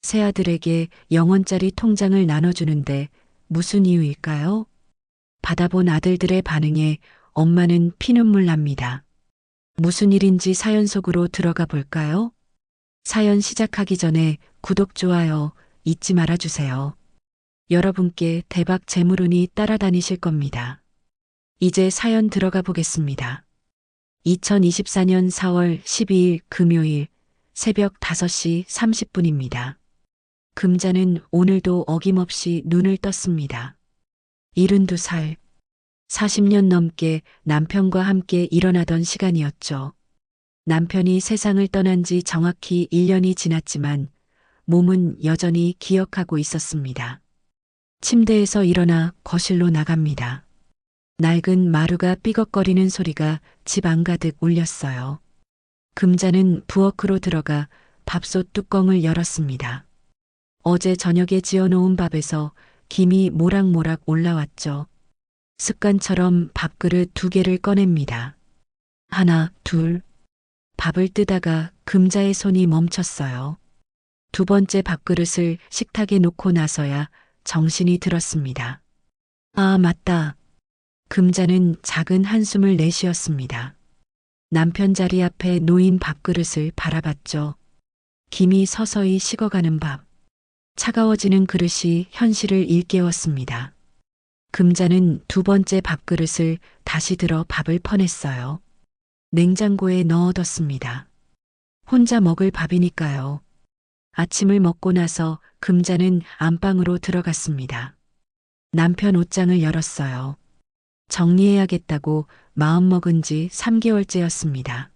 새아들에게 0원짜리 통장을 나눠주는데 무슨 이유일까요? 받아본 아들들의 반응에 엄마는 피눈물 납니다. 무슨 일인지 사연 속으로 들어가 볼까요? 사연 시작하기 전에 구독, 좋아요 잊지 말아주세요. 여러분께 대박 재물운이 따라다니실 겁니다. 이제 사연 들어가 보겠습니다. 2024년 4월 12일 금요일 새벽 5시 30분입니다. 금자는 오늘도 어김없이 눈을 떴습니다. 72살. 40년 넘게 남편과 함께 일어나던 시간이었죠. 남편이 세상을 떠난 지 정확히 1년이 지났지만 몸은 여전히 기억하고 있었습니다. 침대에서 일어나 거실로 나갑니다. 낡은 마루가 삐걱거리는 소리가 집 안가득 울렸어요. 금자는 부엌으로 들어가 밥솥 뚜껑을 열었습니다. 어제 저녁에 지어놓은 밥에서 김이 모락모락 올라왔죠. 습관처럼 밥그릇 2개를 꺼냅니다. 하나, 둘. 밥을 뜨다가 금자의 손이 멈췄어요. 두 번째 밥그릇을 식탁에 놓고 나서야 정신이 들었습니다. 아, 맞다. 금자는 작은 한숨을 내쉬었습니다. 남편 자리 앞에 놓인 밥그릇을 바라봤죠. 김이 서서히 식어가는 밥. 차가워지는 그릇이 현실을 일깨웠습니다. 금자는 두 번째 밥그릇을 다시 들어 밥을 퍼냈어요. 냉장고에 넣어뒀습니다. 혼자 먹을 밥이니까요. 아침을 먹고 나서 금자는 안방으로 들어갔습니다. 남편 옷장을 열었어요. 정리해야겠다고 마음먹은 지 3개월째였습니다.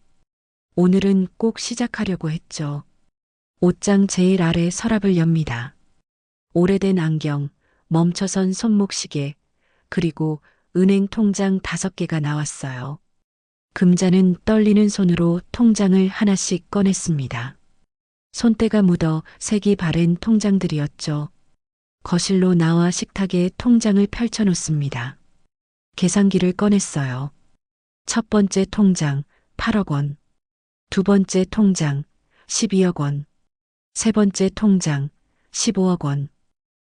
오늘은 꼭 시작하려고 했죠. 옷장 제일 아래 서랍을 엽니다. 오래된 안경, 멈춰선 손목시계, 그리고 은행 통장 5개가 나왔어요. 금자는 떨리는 손으로 통장을 하나씩 꺼냈습니다. 손때가 묻어 색이 바랜 통장들이었죠. 거실로 나와 식탁에 통장을 펼쳐놓습니다. 계산기를 꺼냈어요. 첫 번째 통장 8억 원, 두 번째 통장 12억 원, 세 번째 통장 15억 원.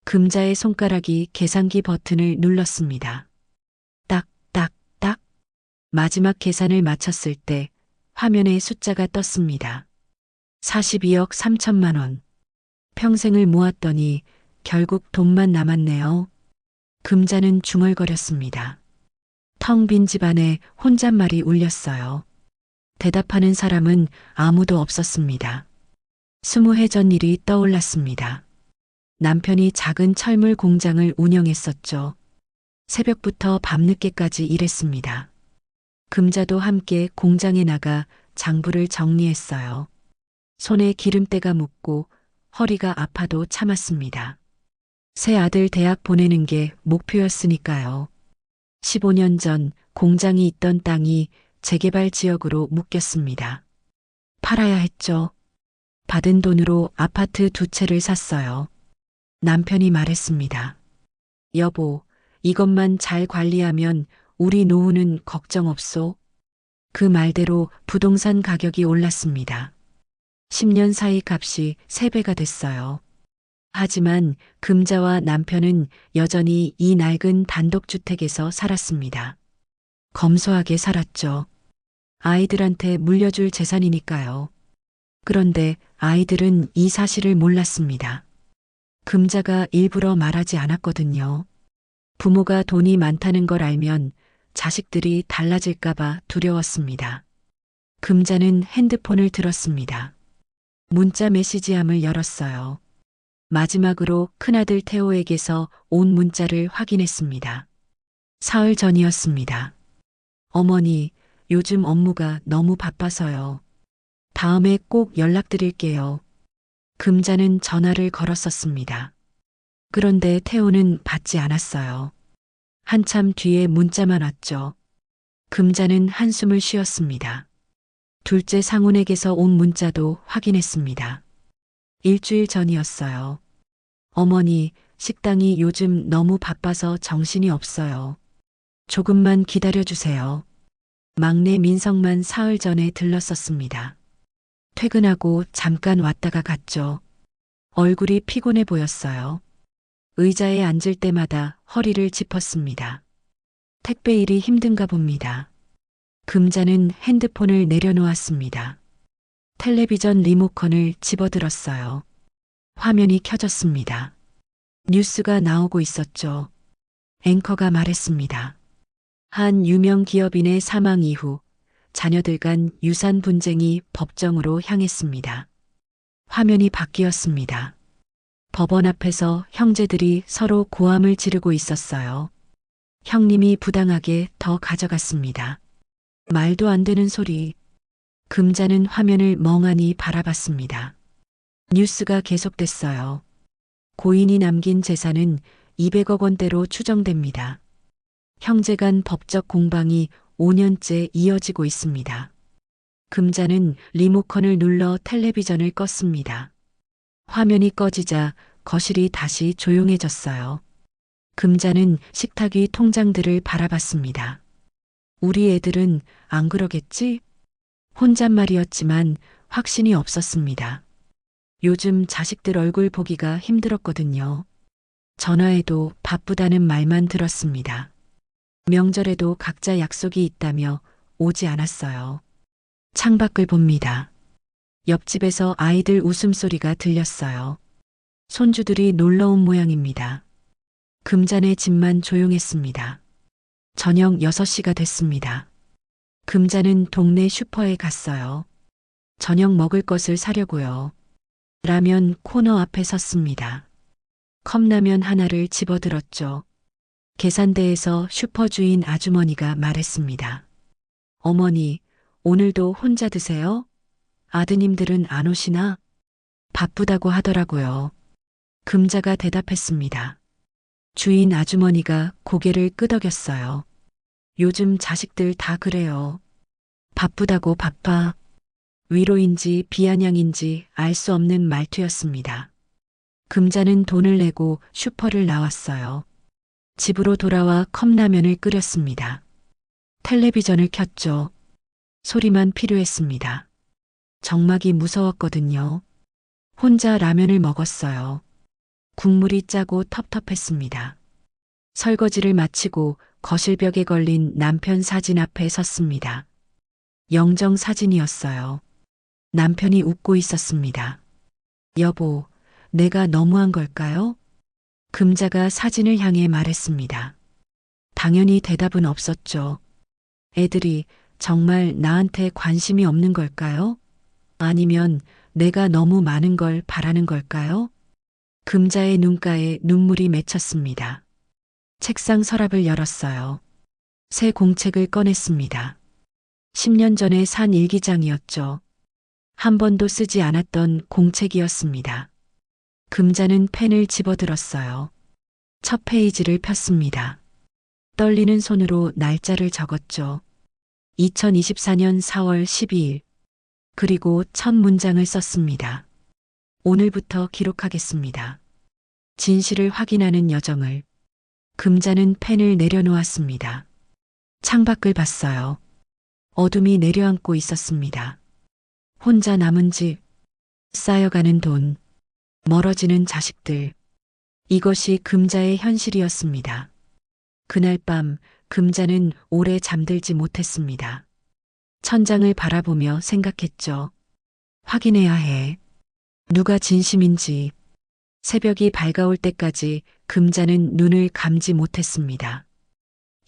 금자의 손가락이 계산기 버튼을 눌렀습니다. 딱, 딱, 딱. 마지막 계산을 마쳤을 때 화면에 숫자가 떴습니다. 42억 3천만 원. 평생을 모았더니 결국 돈만 남았네요. 금자는 중얼거렸습니다. 텅 빈 집안에 혼잣말이 울렸어요. 대답하는 사람은 아무도 없었습니다. 20해 전 일이 떠올랐습니다. 남편이 작은 철물 공장을 운영했었죠. 새벽부터 밤늦게까지 일했습니다. 금자도 함께 공장에 나가 장부를 정리했어요. 손에 기름때가 묻고 허리가 아파도 참았습니다. 새 아들 대학 보내는 게 목표였으니까요. 15년 전 공장이 있던 땅이 재개발 지역으로 묶였습니다. 팔아야 했죠. 받은 돈으로 아파트 2채를 샀어요. 남편이 말했습니다. 여보, 이것만 잘 관리하면 우리 노후는 걱정 없소. 그 말대로 부동산 가격이 올랐습니다. 10년 사이 값이 3배가 됐어요. 하지만 금자와 남편은 여전히 이 낡은 단독주택에서 살았습니다. 검소하게 살았죠. 아이들한테 물려줄 재산이니까요. 그런데 아이들은 이 사실을 몰랐습니다. 금자가 일부러 말하지 않았거든요. 부모가 돈이 많다는 걸 알면 자식들이 달라질까봐 두려웠습니다. 금자는 핸드폰을 들었습니다. 문자 메시지함을 열었어요. 마지막으로 큰아들 태호에게서 온 문자를 확인했습니다. 사흘 전이었습니다. 어머니, 요즘 업무가 너무 바빠서요. 다음에 꼭 연락드릴게요. 금자는 전화를 걸었었습니다. 그런데 태호는 받지 않았어요. 한참 뒤에 문자만 왔죠. 금자는 한숨을 쉬었습니다. 둘째 상훈에게서 온 문자도 확인했습니다. 일주일 전이었어요. 어머니, 식당이 요즘 너무 바빠서 정신이 없어요. 조금만 기다려주세요. 막내 민성만 사흘 전에 들렀었습니다. 퇴근하고 잠깐 왔다가 갔죠. 얼굴이 피곤해 보였어요. 의자에 앉을 때마다 허리를 짚었습니다. 택배 일이 힘든가 봅니다. 금자는 핸드폰을 내려놓았습니다. 텔레비전 리모컨을 집어들었어요. 화면이 켜졌습니다. 뉴스가 나오고 있었죠. 앵커가 말했습니다. 한 유명 기업인의 사망 이후 자녀들 간 유산 분쟁이 법정으로 향했습니다. 화면이 바뀌었습니다. 법원 앞에서 형제들이 서로 고함을 지르고 있었어요. 형님이 부당하게 더 가져갔습니다. 말도 안 되는 소리. 금자는 화면을 멍하니 바라봤습니다. 뉴스가 계속됐어요. 고인이 남긴 재산은 200억 원대로 추정됩니다. 형제 간 법적 공방이 5년째 이어지고 있습니다. 금자는 리모컨을 눌러 텔레비전을 껐습니다. 화면이 꺼지자 거실이 다시 조용해졌어요. 금자는 식탁 위 통장들을 바라봤습니다. 우리 애들은 안 그러겠지? 혼잣말이었지만 확신이 없었습니다. 요즘 자식들 얼굴 보기가 힘들었거든요. 전화해도 바쁘다는 말만 들었습니다. 명절에도 각자 약속이 있다며 오지 않았어요. 창밖을 봅니다. 옆집에서 아이들 웃음소리가 들렸어요. 손주들이 놀러 온 모양입니다. 금잔의 집만 조용했습니다. 저녁 6시가 됐습니다. 금자는 동네 슈퍼에 갔어요. 저녁 먹을 것을 사려고요. 라면 코너 앞에 섰습니다. 컵라면 하나를 집어들었죠. 계산대에서 슈퍼 주인 아주머니가 말했습니다. 어머니, 오늘도 혼자 드세요? 아드님들은 안 오시나? 바쁘다고 하더라고요. 금자가 대답했습니다. 주인 아주머니가 고개를 끄덕였어요. 요즘 자식들 다 그래요. 바쁘다고 바빠. 위로인지 비아냥인지 알 수 없는 말투였습니다. 금자는 돈을 내고 슈퍼를 나왔어요. 집으로 돌아와 컵라면을 끓였습니다. 텔레비전을 켰죠. 소리만 필요했습니다. 정막이 무서웠거든요. 혼자 라면을 먹었어요. 국물이 짜고 텁텁했습니다. 설거지를 마치고 거실벽에 걸린 남편 사진 앞에 섰습니다. 영정 사진이었어요. 남편이 웃고 있었습니다. 여보, 내가 너무한 걸까요? 금자가 사진을 향해 말했습니다. 당연히 대답은 없었죠. 애들이 정말 나한테 관심이 없는 걸까요? 아니면 내가 너무 많은 걸 바라는 걸까요? 금자의 눈가에 눈물이 맺혔습니다. 책상 서랍을 열었어요. 새 공책을 꺼냈습니다. 10년 전에 산 일기장이었죠. 한 번도 쓰지 않았던 공책이었습니다. 금자는 펜을 집어들었어요. 첫 페이지를 폈습니다. 떨리는 손으로 날짜를 적었죠. 2024년 4월 12일. 그리고 첫 문장을 썼습니다. 오늘부터 기록하겠습니다. 진실을 확인하는 여정을. 금자는 펜을 내려놓았습니다. 창밖을 봤어요. 어둠이 내려앉고 있었습니다. 혼자 남은 집, 쌓여가는 돈, 멀어지는 자식들. 이것이 금자의 현실이었습니다. 그날 밤 금자는 오래 잠들지 못했습니다. 천장을 바라보며 생각했죠. 확인해야 해. 누가 진심인지. 새벽이 밝아올 때까지 금자는 눈을 감지 못했습니다.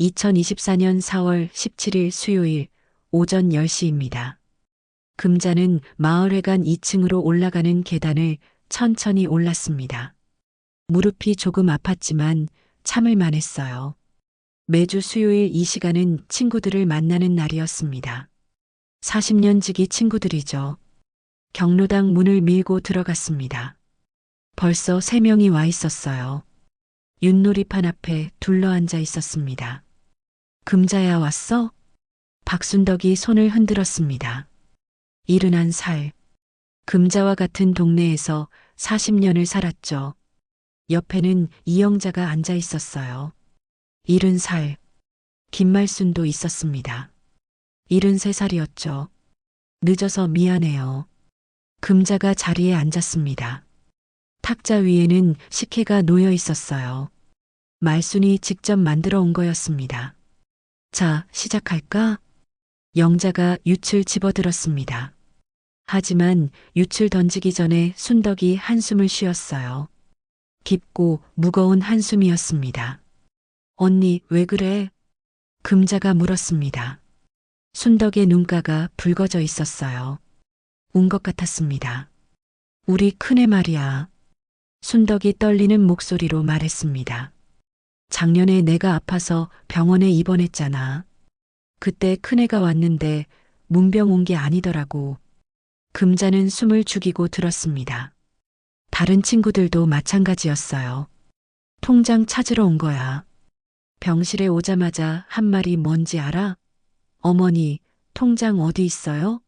2024년 4월 17일 수요일 오전 10시입니다. 금자는 마을회관 2층으로 올라가는 계단을 천천히 올랐습니다. 무릎이 조금 아팠지만 참을 만했어요. 매주 수요일 이 시간은 친구들을 만나는 날이었습니다. 40년 지기 친구들이죠. 경로당 문을 밀고 들어갔습니다. 벌써 3명이 와 있었어요. 윷놀이판 앞에 둘러앉아 있었습니다. 금자야 왔어? 박순덕이 손을 흔들었습니다. 71살. 금자와 같은 동네에서 40년을 살았죠. 옆에는 이영자가 앉아 있었어요. 70살. 김말순도 있었습니다. 73살이었죠. 늦어서 미안해요. 금자가 자리에 앉았습니다. 탁자 위에는 식혜가 놓여 있었어요. 말순이 직접 만들어 온 거였습니다. 자, 시작할까? 영자가 윷을 집어들었습니다. 하지만 윷을 던지기 전에 순덕이 한숨을 쉬었어요. 깊고 무거운 한숨이었습니다. 언니, 왜 그래? 금자가 물었습니다. 순덕의 눈가가 붉어져 있었어요. 운 것 같았습니다. 우리 큰애 말이야. 순덕이 떨리는 목소리로 말했습니다. 작년에 내가 아파서 병원에 입원했잖아. 그때 큰애가 왔는데 문병 온 게 아니더라고. 금자는 숨을 죽이고 들었습니다. 다른 친구들도 마찬가지였어요. 통장 찾으러 온 거야. 병실에 오자마자 한 말이 뭔지 알아? 어머니, 통장 어디 있어요?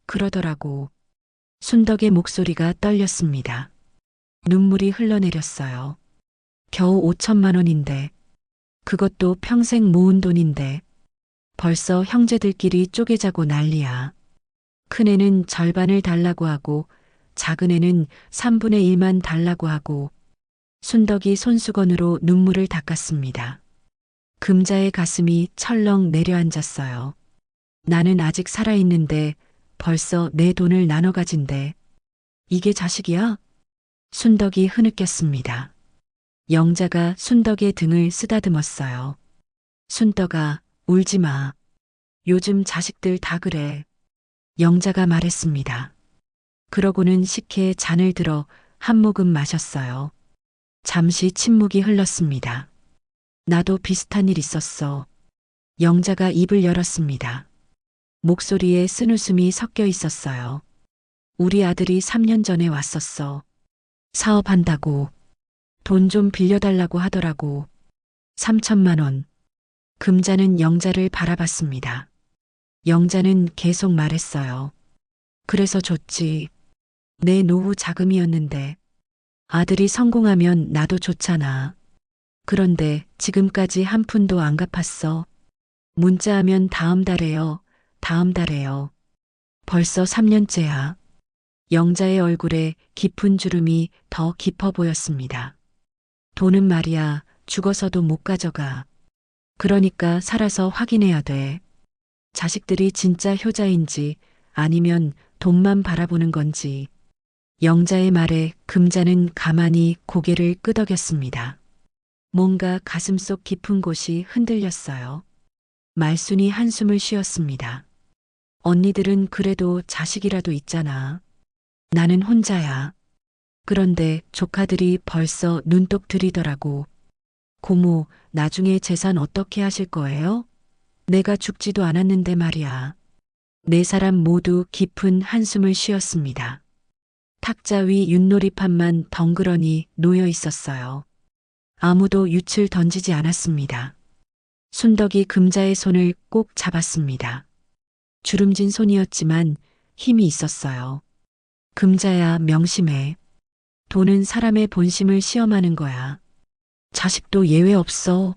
그러더라고. 순덕의 목소리가 떨렸습니다. 눈물이 흘러내렸어요. 겨우 5천만 원인데, 그것도 평생 모은 돈인데, 벌써 형제들끼리 쪼개자고 난리야. 큰애는 절반을 달라고 하고, 작은애는 3분의 1만 달라고 하고, 순덕이 손수건으로 눈물을 닦았습니다. 금자의 가슴이 철렁 내려앉았어요. 나는 아직 살아있는데 벌써 내 돈을 나눠 가진대. 이게 자식이야? 순덕이 흐느꼈습니다. 영자가 순덕의 등을 쓰다듬었어요. 순덕아, 울지 마. 요즘 자식들 다 그래. 영자가 말했습니다. 그러고는 식혜에 잔을 들어 한 모금 마셨어요. 잠시 침묵이 흘렀습니다. 나도 비슷한 일 있었어. 영자가 입을 열었습니다. 목소리에 쓴웃음이 섞여 있었어요. 우리 아들이 3년 전에 왔었어. 사업한다고. 돈 좀 빌려달라고 하더라고. 3천만 원. 금자는 영자를 바라봤습니다. 영자는 계속 말했어요. 그래서 줬지. 내 노후 자금이었는데. 아들이 성공하면 나도 좋잖아. 그런데 지금까지 한 푼도 안 갚았어. 문자하면 다음 달에요. 다음 달에요. 벌써 3년째야. 영자의 얼굴에 깊은 주름이 더 깊어 보였습니다. 돈은 말이야, 죽어서도 못 가져가. 그러니까 살아서 확인해야 돼. 자식들이 진짜 효자인지 아니면 돈만 바라보는 건지. 영자의 말에 금자는 가만히 고개를 끄덕였습니다. 뭔가 가슴속 깊은 곳이 흔들렸어요. 말순이 한숨을 쉬었습니다. 언니들은 그래도 자식이라도 있잖아. 나는 혼자야. 그런데 조카들이 벌써 눈독 들이더라고. 고모, 나중에 재산 어떻게 하실 거예요? 내가 죽지도 않았는데 말이야. 네 사람 모두 깊은 한숨을 쉬었습니다. 탁자 위 윷놀이판만 덩그러니 놓여 있었어요. 아무도 윷을 던지지 않았습니다. 순덕이 금자의 손을 꼭 잡았습니다. 주름진 손이었지만 힘이 있었어요. 금자야, 명심해. 돈은 사람의 본심을 시험하는 거야. 자식도 예외 없어.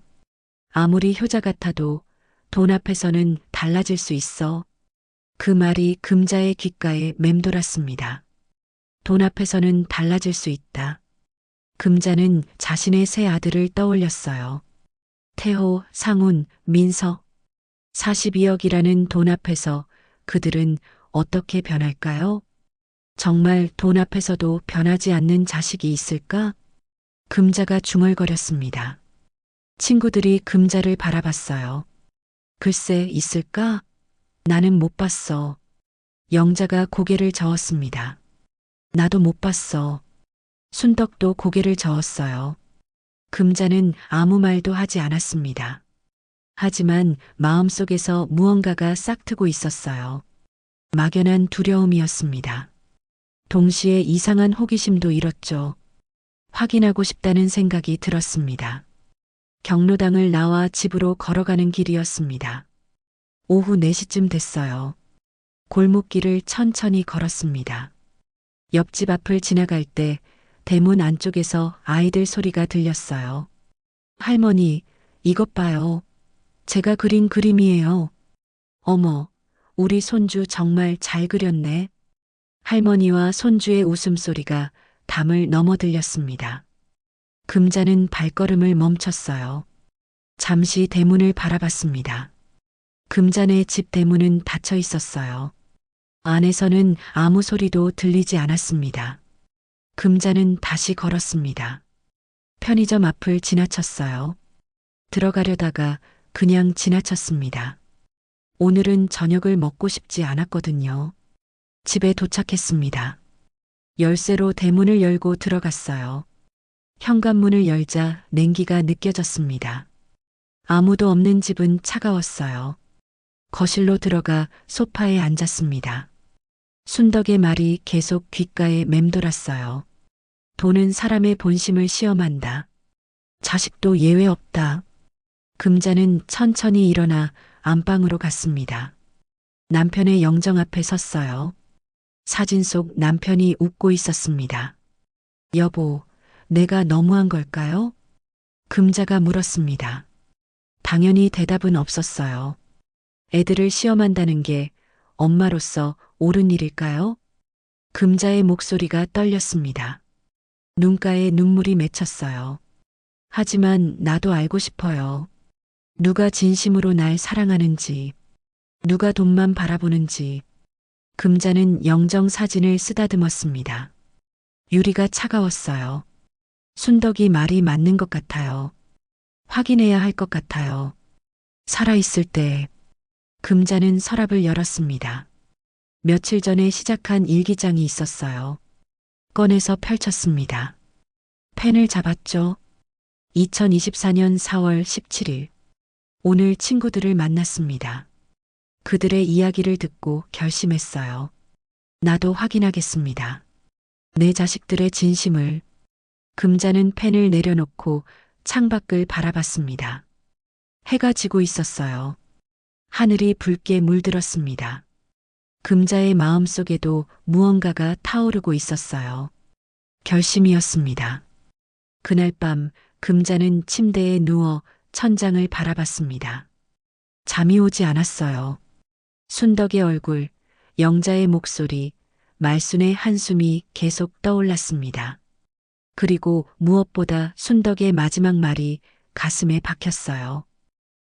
아무리 효자 같아도 돈 앞에서는 달라질 수 있어. 그 말이 금자의 귓가에 맴돌았습니다. 돈 앞에서는 달라질 수 있다. 금자는 자신의 세 아들을 떠올렸어요. 태호, 상훈, 민서. 42억이라는 돈 앞에서 그들은 어떻게 변할까요? 정말 돈 앞에서도 변하지 않는 자식이 있을까? 금자가 중얼거렸습니다. 친구들이 금자를 바라봤어요. 글쎄, 있을까? 나는 못 봤어. 영자가 고개를 저었습니다. 나도 못 봤어. 순덕도 고개를 저었어요. 금자는 아무 말도 하지 않았습니다. 하지만 마음속에서 무언가가 싹트고 있었어요. 막연한 두려움이었습니다. 동시에 이상한 호기심도 일었죠. 확인하고 싶다는 생각이 들었습니다. 경로당을 나와 집으로 걸어가는 길이었습니다. 오후 4시쯤 됐어요. 골목길을 천천히 걸었습니다. 옆집 앞을 지나갈 때 대문 안쪽에서 아이들 소리가 들렸어요. 할머니, 이것 봐요. 제가 그린 그림이에요. 어머, 우리 손주 정말 잘 그렸네. 할머니와 손주의 웃음소리가 담을 넘어들렸습니다. 금자는 발걸음을 멈췄어요. 잠시 대문을 바라봤습니다. 금잔의 집 대문은 닫혀 있었어요. 안에서는 아무 소리도 들리지 않았습니다. 금자는 다시 걸었습니다. 편의점 앞을 지나쳤어요. 들어가려다가 그냥 지나쳤습니다. 오늘은 저녁을 먹고 싶지 않았거든요. 집에 도착했습니다. 열쇠로 대문을 열고 들어갔어요. 현관문을 열자 냉기가 느껴졌습니다. 아무도 없는 집은 차가웠어요. 거실로 들어가 소파에 앉았습니다. 순덕의 말이 계속 귓가에 맴돌았어요. 돈은 사람의 본심을 시험한다. 자식도 예외 없다. 금자는 천천히 일어나 안방으로 갔습니다. 남편의 영정 앞에 섰어요. 사진 속 남편이 웃고 있었습니다. 여보, 내가 너무한 걸까요? 금자가 물었습니다. 당연히 대답은 없었어요. 애들을 시험한다는 게 엄마로서 옳은 일일까요? 금자의 목소리가 떨렸습니다. 눈가에 눈물이 맺혔어요. 하지만 나도 알고 싶어요. 누가 진심으로 날 사랑하는지, 누가 돈만 바라보는지. 금자는 영정 사진을 쓰다듬었습니다. 유리가 차가웠어요. 순덕이 말이 맞는 것 같아요. 확인해야 할 것 같아요. 살아있을 때. 금자는 서랍을 열었습니다. 며칠 전에 시작한 일기장이 있었어요. 꺼내서 펼쳤습니다. 펜을 잡았죠. 2024년 4월 17일. 오늘 친구들을 만났습니다. 그들의 이야기를 듣고 결심했어요. 나도 확인하겠습니다. 내 자식들의 진심을. 금자는 펜을 내려놓고 창밖을 바라봤습니다. 해가 지고 있었어요. 하늘이 붉게 물들었습니다. 금자의 마음속에도 무언가가 타오르고 있었어요. 결심이었습니다. 그날 밤 금자는 침대에 누워 천장을 바라봤습니다. 잠이 오지 않았어요. 순덕의 얼굴, 영자의 목소리, 말순의 한숨이 계속 떠올랐습니다. 그리고 무엇보다 순덕의 마지막 말이 가슴에 박혔어요.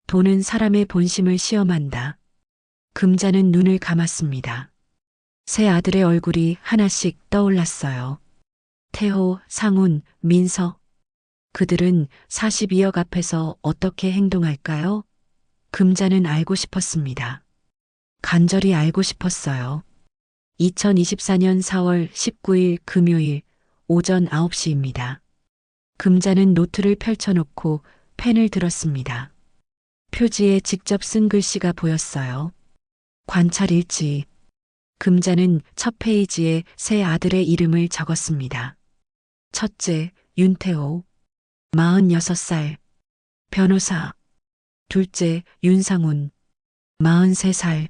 돈은 사람의 본심을 시험한다. 금자는 눈을 감았습니다. 세 아들의 얼굴이 하나씩 떠올랐어요. 태호, 상훈, 민서. 그들은 42억 앞에서 어떻게 행동할까요? 금자는 알고 싶었습니다. 간절히 알고 싶었어요. 2024년 4월 19일 금요일 오전 9시입니다. 금자는 노트를 펼쳐놓고 펜을 들었습니다. 표지에 직접 쓴 글씨가 보였어요. 관찰 일지. 금자는 첫 페이지에 세 아들의 이름을 적었습니다. 첫째, 윤태호. 46살. 변호사. 둘째, 윤상훈. 43살.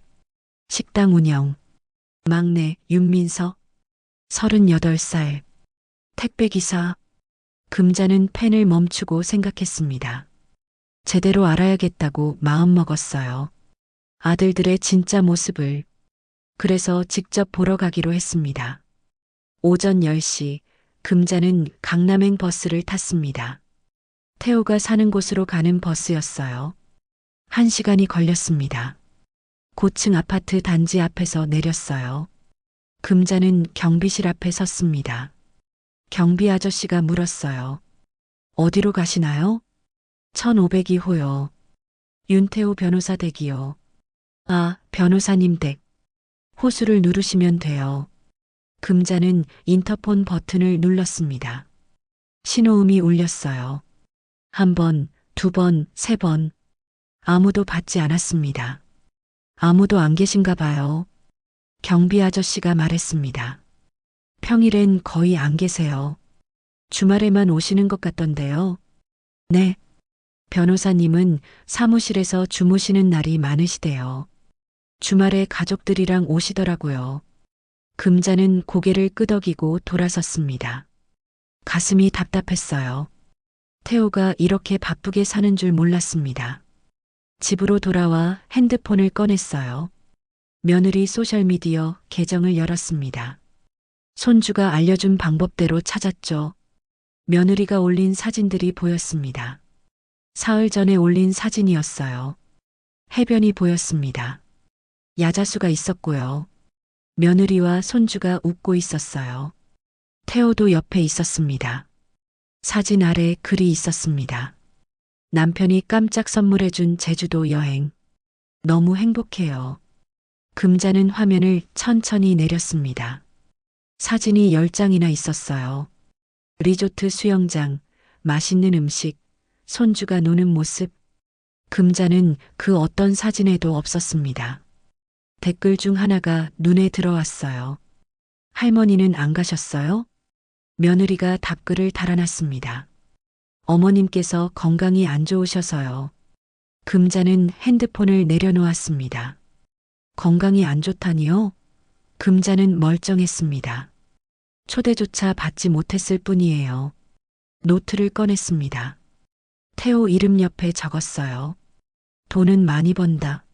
식당 운영. 막내, 윤민서. 38살. 택배기사. 금자는 펜을 멈추고 생각했습니다. 제대로 알아야겠다고 마음먹었어요. 아들들의 진짜 모습을. 그래서 직접 보러 가기로 했습니다. 오전 10시 금자는 강남행 버스를 탔습니다. 태호가 사는 곳으로 가는 버스였어요. 1시간이 걸렸습니다. 고층 아파트 단지 앞에서 내렸어요. 금자는 경비실 앞에 섰습니다. 경비 아저씨가 물었어요. 어디로 가시나요? 1502호요. 윤태호 변호사 댁이요. 아, 변호사님 댁. 호수를 누르시면 돼요. 금자는 인터폰 버튼을 눌렀습니다. 신호음이 울렸어요. 1번, 2번, 3번. 아무도 받지 않았습니다. 아무도 안 계신가 봐요. 경비 아저씨가 말했습니다. 평일엔 거의 안 계세요. 주말에만 오시는 것 같던데요. 네. 변호사님은 사무실에서 주무시는 날이 많으시대요. 주말에 가족들이랑 오시더라고요. 금자는 고개를 끄덕이고 돌아섰습니다. 가슴이 답답했어요. 태호가 이렇게 바쁘게 사는 줄 몰랐습니다. 집으로 돌아와 핸드폰을 꺼냈어요. 며느리 소셜미디어 계정을 열었습니다. 손주가 알려준 방법대로 찾았죠. 며느리가 올린 사진들이 보였습니다. 사흘 전에 올린 사진이었어요. 해변이 보였습니다. 야자수가 있었고요. 며느리와 손주가 웃고 있었어요. 태호도 옆에 있었습니다. 사진 아래 글이 있었습니다. 남편이 깜짝 선물해준 제주도 여행. 너무 행복해요. 금자는 화면을 천천히 내렸습니다. 사진이 10장이나 있었어요. 리조트 수영장, 맛있는 음식, 손주가 노는 모습. 금자는 그 어떤 사진에도 없었습니다. 댓글 중 하나가 눈에 들어왔어요. 할머니는 안 가셨어요? 며느리가 답글을 달아놨습니다. 어머님께서 건강이 안 좋으셔서요. 금자는 핸드폰을 내려놓았습니다. 건강이 안 좋다니요? 금자는 멀쩡했습니다. 초대조차 받지 못했을 뿐이에요. 노트를 꺼냈습니다. 태호 이름 옆에 적었어요. 돈은 많이 번다.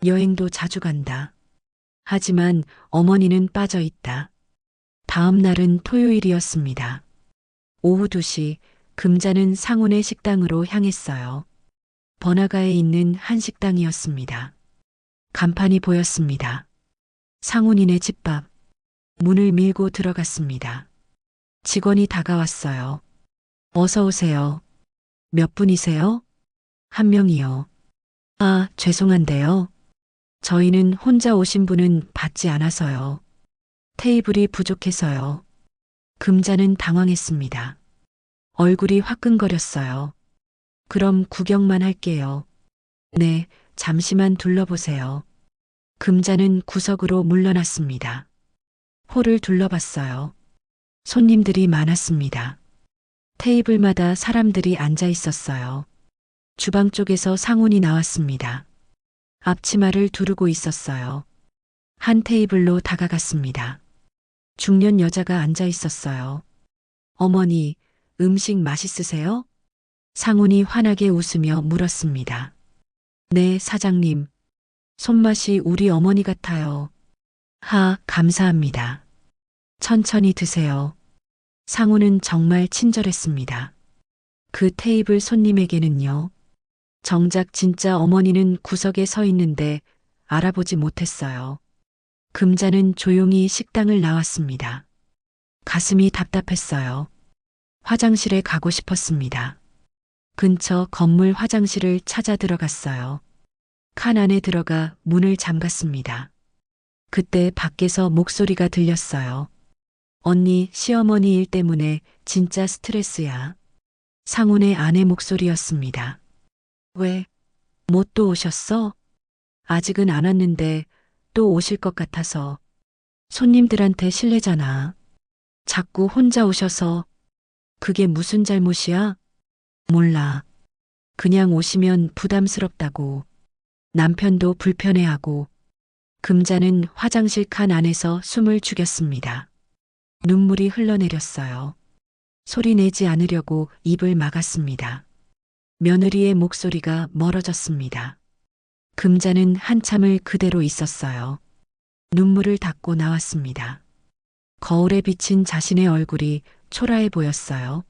여행도 자주 간다. 하지만 어머니는 빠져 있다. 다음 날은 토요일이었습니다. 오후 2시 금자는 상훈의 식당으로 향했어요. 번화가에 있는 한 식당이었습니다. 간판이 보였습니다. 상훈이네 집밥. 문을 밀고 들어갔습니다. 직원이 다가왔어요. 어서 오세요. 몇 분이세요? 한 명이요. 아, 죄송한데요. 저희는 혼자 오신 분은 받지 않아서요. 테이블이 부족해서요. 금자는 당황했습니다. 얼굴이 화끈거렸어요. 그럼 구경만 할게요. 네, 잠시만 둘러보세요. 금자는 구석으로 물러났습니다. 홀을 둘러봤어요. 손님들이 많았습니다. 테이블마다 사람들이 앉아 있었어요. 주방 쪽에서 상훈이 나왔습니다. 앞치마를 두르고 있었어요. 한 테이블로 다가갔습니다. 중년 여자가 앉아 있었어요. 어머니, 음식 맛있으세요? 상훈이 환하게 웃으며 물었습니다. 네, 사장님. 손맛이 우리 어머니 같아요. 감사합니다. 천천히 드세요. 상훈은 정말 친절했습니다. 그 테이블 손님에게는요. 정작 진짜 어머니는 구석에 서 있는데 알아보지 못했어요. 금자는 조용히 식당을 나왔습니다. 가슴이 답답했어요. 화장실에 가고 싶었습니다. 근처 건물 화장실을 찾아 들어갔어요. 칸 안에 들어가 문을 잠갔습니다. 그때 밖에서 목소리가 들렸어요. 언니, 시어머니 일 때문에 진짜 스트레스야. 상훈의 아내 목소리였습니다. 왜? 뭐 또 오셨어? 아직은 안 왔는데 또 오실 것 같아서. 손님들한테 실례잖아. 자꾸 혼자 오셔서. 그게 무슨 잘못이야? 몰라. 그냥 오시면 부담스럽다고. 남편도 불편해하고. 금자는 화장실 칸 안에서 숨을 죽였습니다. 눈물이 흘러내렸어요. 소리 내지 않으려고 입을 막았습니다. 며느리의 목소리가 멀어졌습니다. 금자는 한참을 그대로 있었어요. 눈물을 닦고 나왔습니다. 거울에 비친 자신의 얼굴이 초라해 보였어요.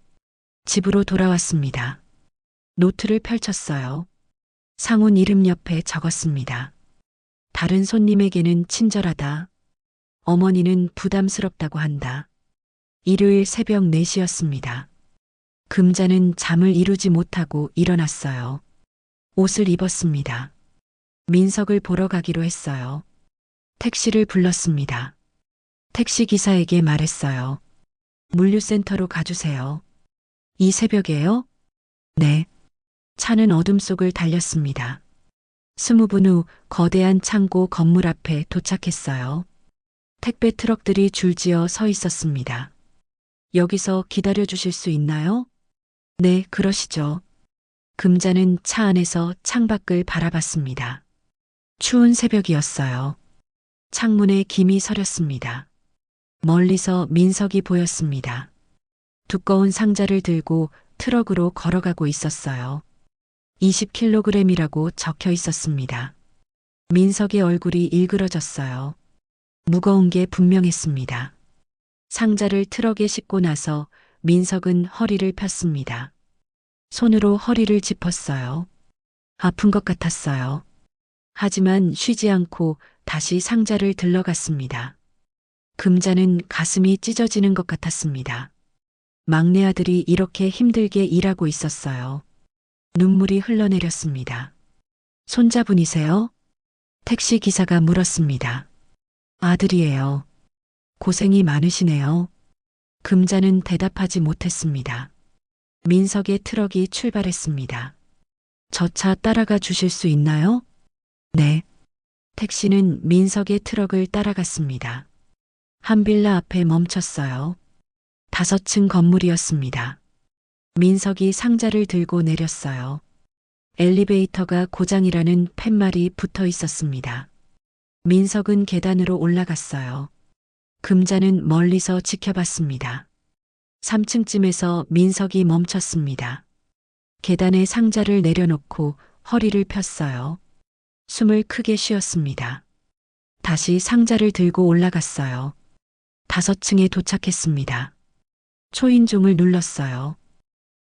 집으로 돌아왔습니다. 노트를 펼쳤어요. 상훈 이름 옆에 적었습니다. 다른 손님에게는 친절하다. 어머니는 부담스럽다고 한다. 일요일 새벽 4시였습니다. 금자는 잠을 이루지 못하고 일어났어요. 옷을 입었습니다. 민석을 보러 가기로 했어요. 택시를 불렀습니다. 택시 기사에게 말했어요. 물류센터로 가주세요. 이 새벽에요? 네. 차는 어둠 속을 달렸습니다. 20분 후 거대한 창고 건물 앞에 도착했어요. 택배 트럭들이 줄지어 서 있었습니다. 여기서 기다려 주실 수 있나요? 네, 그러시죠. 금자는 차 안에서 창밖을 바라봤습니다. 추운 새벽이었어요. 창문에 김이 서렸습니다. 멀리서 민석이 보였습니다. 두꺼운 상자를 들고 트럭으로 걸어가고 있었어요. 20kg이라고 적혀 있었습니다. 민석의 얼굴이 일그러졌어요. 무거운 게 분명했습니다. 상자를 트럭에 싣고 나서 민석은 허리를 폈습니다. 손으로 허리를 짚었어요. 아픈 것 같았어요. 하지만 쉬지 않고 다시 상자를 들러갔습니다. 금자는 가슴이 찢어지는 것 같았습니다. 막내 아들이 이렇게 힘들게 일하고 있었어요. 눈물이 흘러내렸습니다. 손자분이세요? 택시 기사가 물었습니다. 아들이에요. 고생이 많으시네요. 금자는 대답하지 못했습니다. 민석의 트럭이 출발했습니다. 저 차 따라가 주실 수 있나요? 네. 택시는 민석의 트럭을 따라갔습니다. 한 빌라 앞에 멈췄어요. 5층 건물이었습니다. 민석이 상자를 들고 내렸어요. 엘리베이터가 고장이라는 팻말이 붙어 있었습니다. 민석은 계단으로 올라갔어요. 금자는 멀리서 지켜봤습니다. 3층쯤에서 민석이 멈췄습니다. 계단에 상자를 내려놓고 허리를 폈어요. 숨을 크게 쉬었습니다. 다시 상자를 들고 올라갔어요. 5층에 도착했습니다. 초인종을 눌렀어요.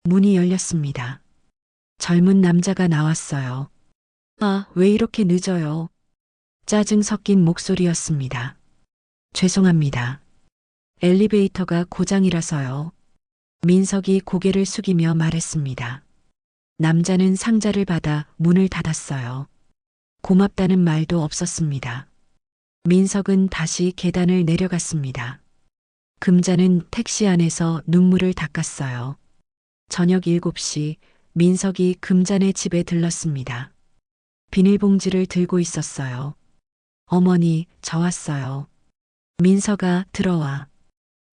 문이 열렸습니다. 젊은 남자가 나왔어요. 아, 왜 이렇게 늦어요? 짜증 섞인 목소리였습니다. 죄송합니다. 엘리베이터가 고장이라서요. 민석이 고개를 숙이며 말했습니다. 남자는 상자를 받아 문을 닫았어요. 고맙다는 말도 없었습니다. 민석은 다시 계단을 내려갔습니다. 금자는 택시 안에서 눈물을 닦았어요. 저녁 7시 민석이 금자네 집에 들렀습니다. 비닐봉지를 들고 있었어요. 어머니, 저 왔어요. 민석아, 들어와.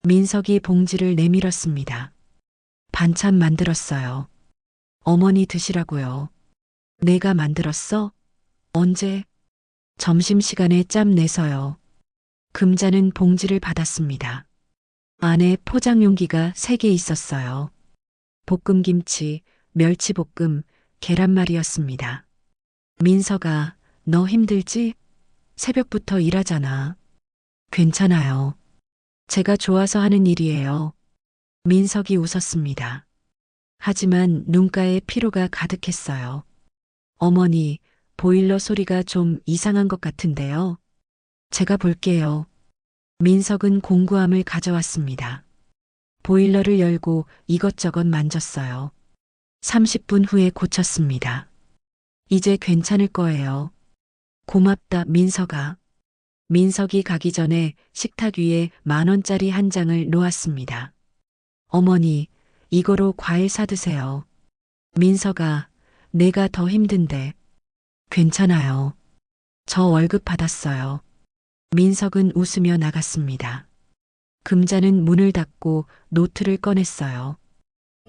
민석이 봉지를 내밀었습니다. 반찬 만들었어요. 어머니 드시라고요. 내가 만들었어? 언제? 점심시간에 짬 내서요. 금자는 봉지를 받았습니다. 안에 포장 용기가 3개 있었어요. 볶음김치, 멸치볶음, 계란말이였습니다. 민석아, 너 힘들지? 새벽부터 일하잖아. 괜찮아요. 제가 좋아서 하는 일이에요. 민석이 웃었습니다. 하지만 눈가에 피로가 가득했어요. 어머니, 보일러 소리가 좀 이상한 것 같은데요. 제가 볼게요. 민석은 공구함을 가져왔습니다. 보일러를 열고 이것저것 만졌어요. 30분 후에 고쳤습니다. 이제 괜찮을 거예요. 고맙다, 민석아. 민석이 가기 전에 식탁 위에 10,000원짜리 한 장을 놓았습니다. 어머니, 이거로 과일 사드세요. 민석아, 내가 더 힘든데. 괜찮아요. 저 월급 받았어요. 민석은 웃으며 나갔습니다. 금자는 문을 닫고 노트를 꺼냈어요.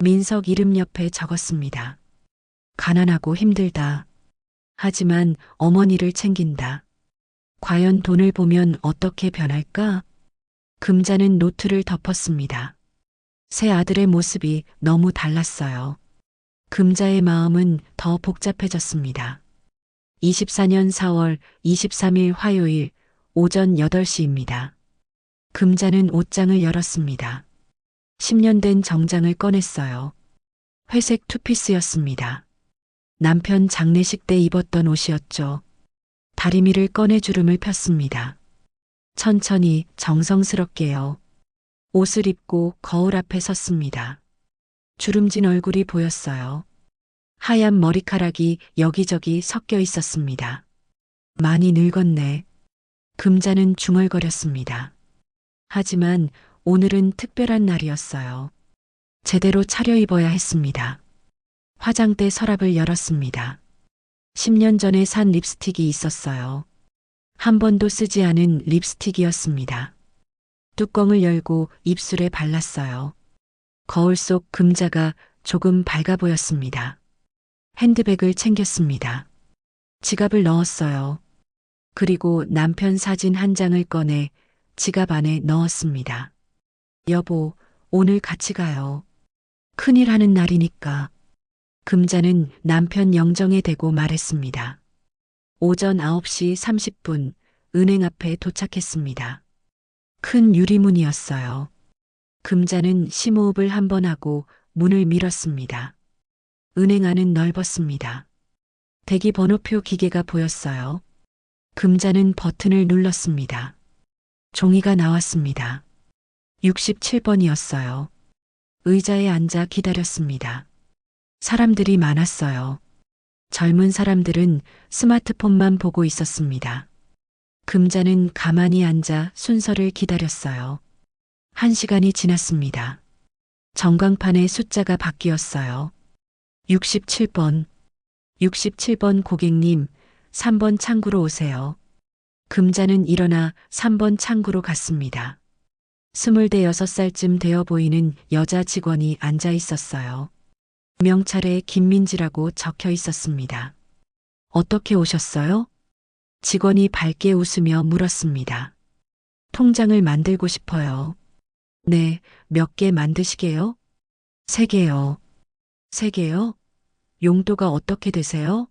민석 이름 옆에 적었습니다. 가난하고 힘들다. 하지만 어머니를 챙긴다. 과연 돈을 보면 어떻게 변할까? 금자는 노트를 덮었습니다. 새 아들의 모습이 너무 달랐어요. 금자의 마음은 더 복잡해졌습니다. 24년 4월 23일 화요일 오전 8시입니다. 금자는 옷장을 열었습니다. 10년 된 정장을 꺼냈어요. 회색 투피스였습니다. 남편 장례식 때 입었던 옷이었죠. 다리미를 꺼내 주름을 폈습니다. 천천히 정성스럽게요. 옷을 입고 거울 앞에 섰습니다. 주름진 얼굴이 보였어요. 하얀 머리카락이 여기저기 섞여 있었습니다. 많이 늙었네. 금자는 중얼거렸습니다. 하지만 오늘은 특별한 날이었어요. 제대로 차려입어야 했습니다. 화장대 서랍을 열었습니다. 10년 전에 산 립스틱이 있었어요. 한 번도 쓰지 않은 립스틱이었습니다. 뚜껑을 열고 입술에 발랐어요. 거울 속 금자가 조금 밝아 보였습니다. 핸드백을 챙겼습니다. 지갑을 넣었어요. 그리고 남편 사진 한 장을 꺼내 지갑 안에 넣었습니다. 여보, 오늘 같이 가요. 큰일 하는 날이니까. 금자는 남편 영정에 대고 말했습니다. 오전 9시 30분 은행 앞에 도착했습니다. 큰 유리문이었어요. 금자는 심호흡을 한 번 하고 문을 밀었습니다. 은행 안은 넓었습니다. 대기 번호표 기계가 보였어요. 금자는 버튼을 눌렀습니다. 종이가 나왔습니다. 67번이었어요. 의자에 앉아 기다렸습니다. 사람들이 많았어요. 젊은 사람들은 스마트폰만 보고 있었습니다. 금자는 가만히 앉아 순서를 기다렸어요. 1시간이 지났습니다. 전광판에 숫자가 바뀌었어요. 67번. 67번 고객님, 3번 창구로 오세요. 금자는 일어나 3번 창구로 갔습니다. 26살쯤 되어 보이는 여자 직원이 앉아 있었어요. 명찰에 김민지라고 적혀 있었습니다. 어떻게 오셨어요? 직원이 밝게 웃으며 물었습니다. 통장을 만들고 싶어요. 네, 몇 개 만드시게요? 3개요. 3개요? 용도가 어떻게 되세요?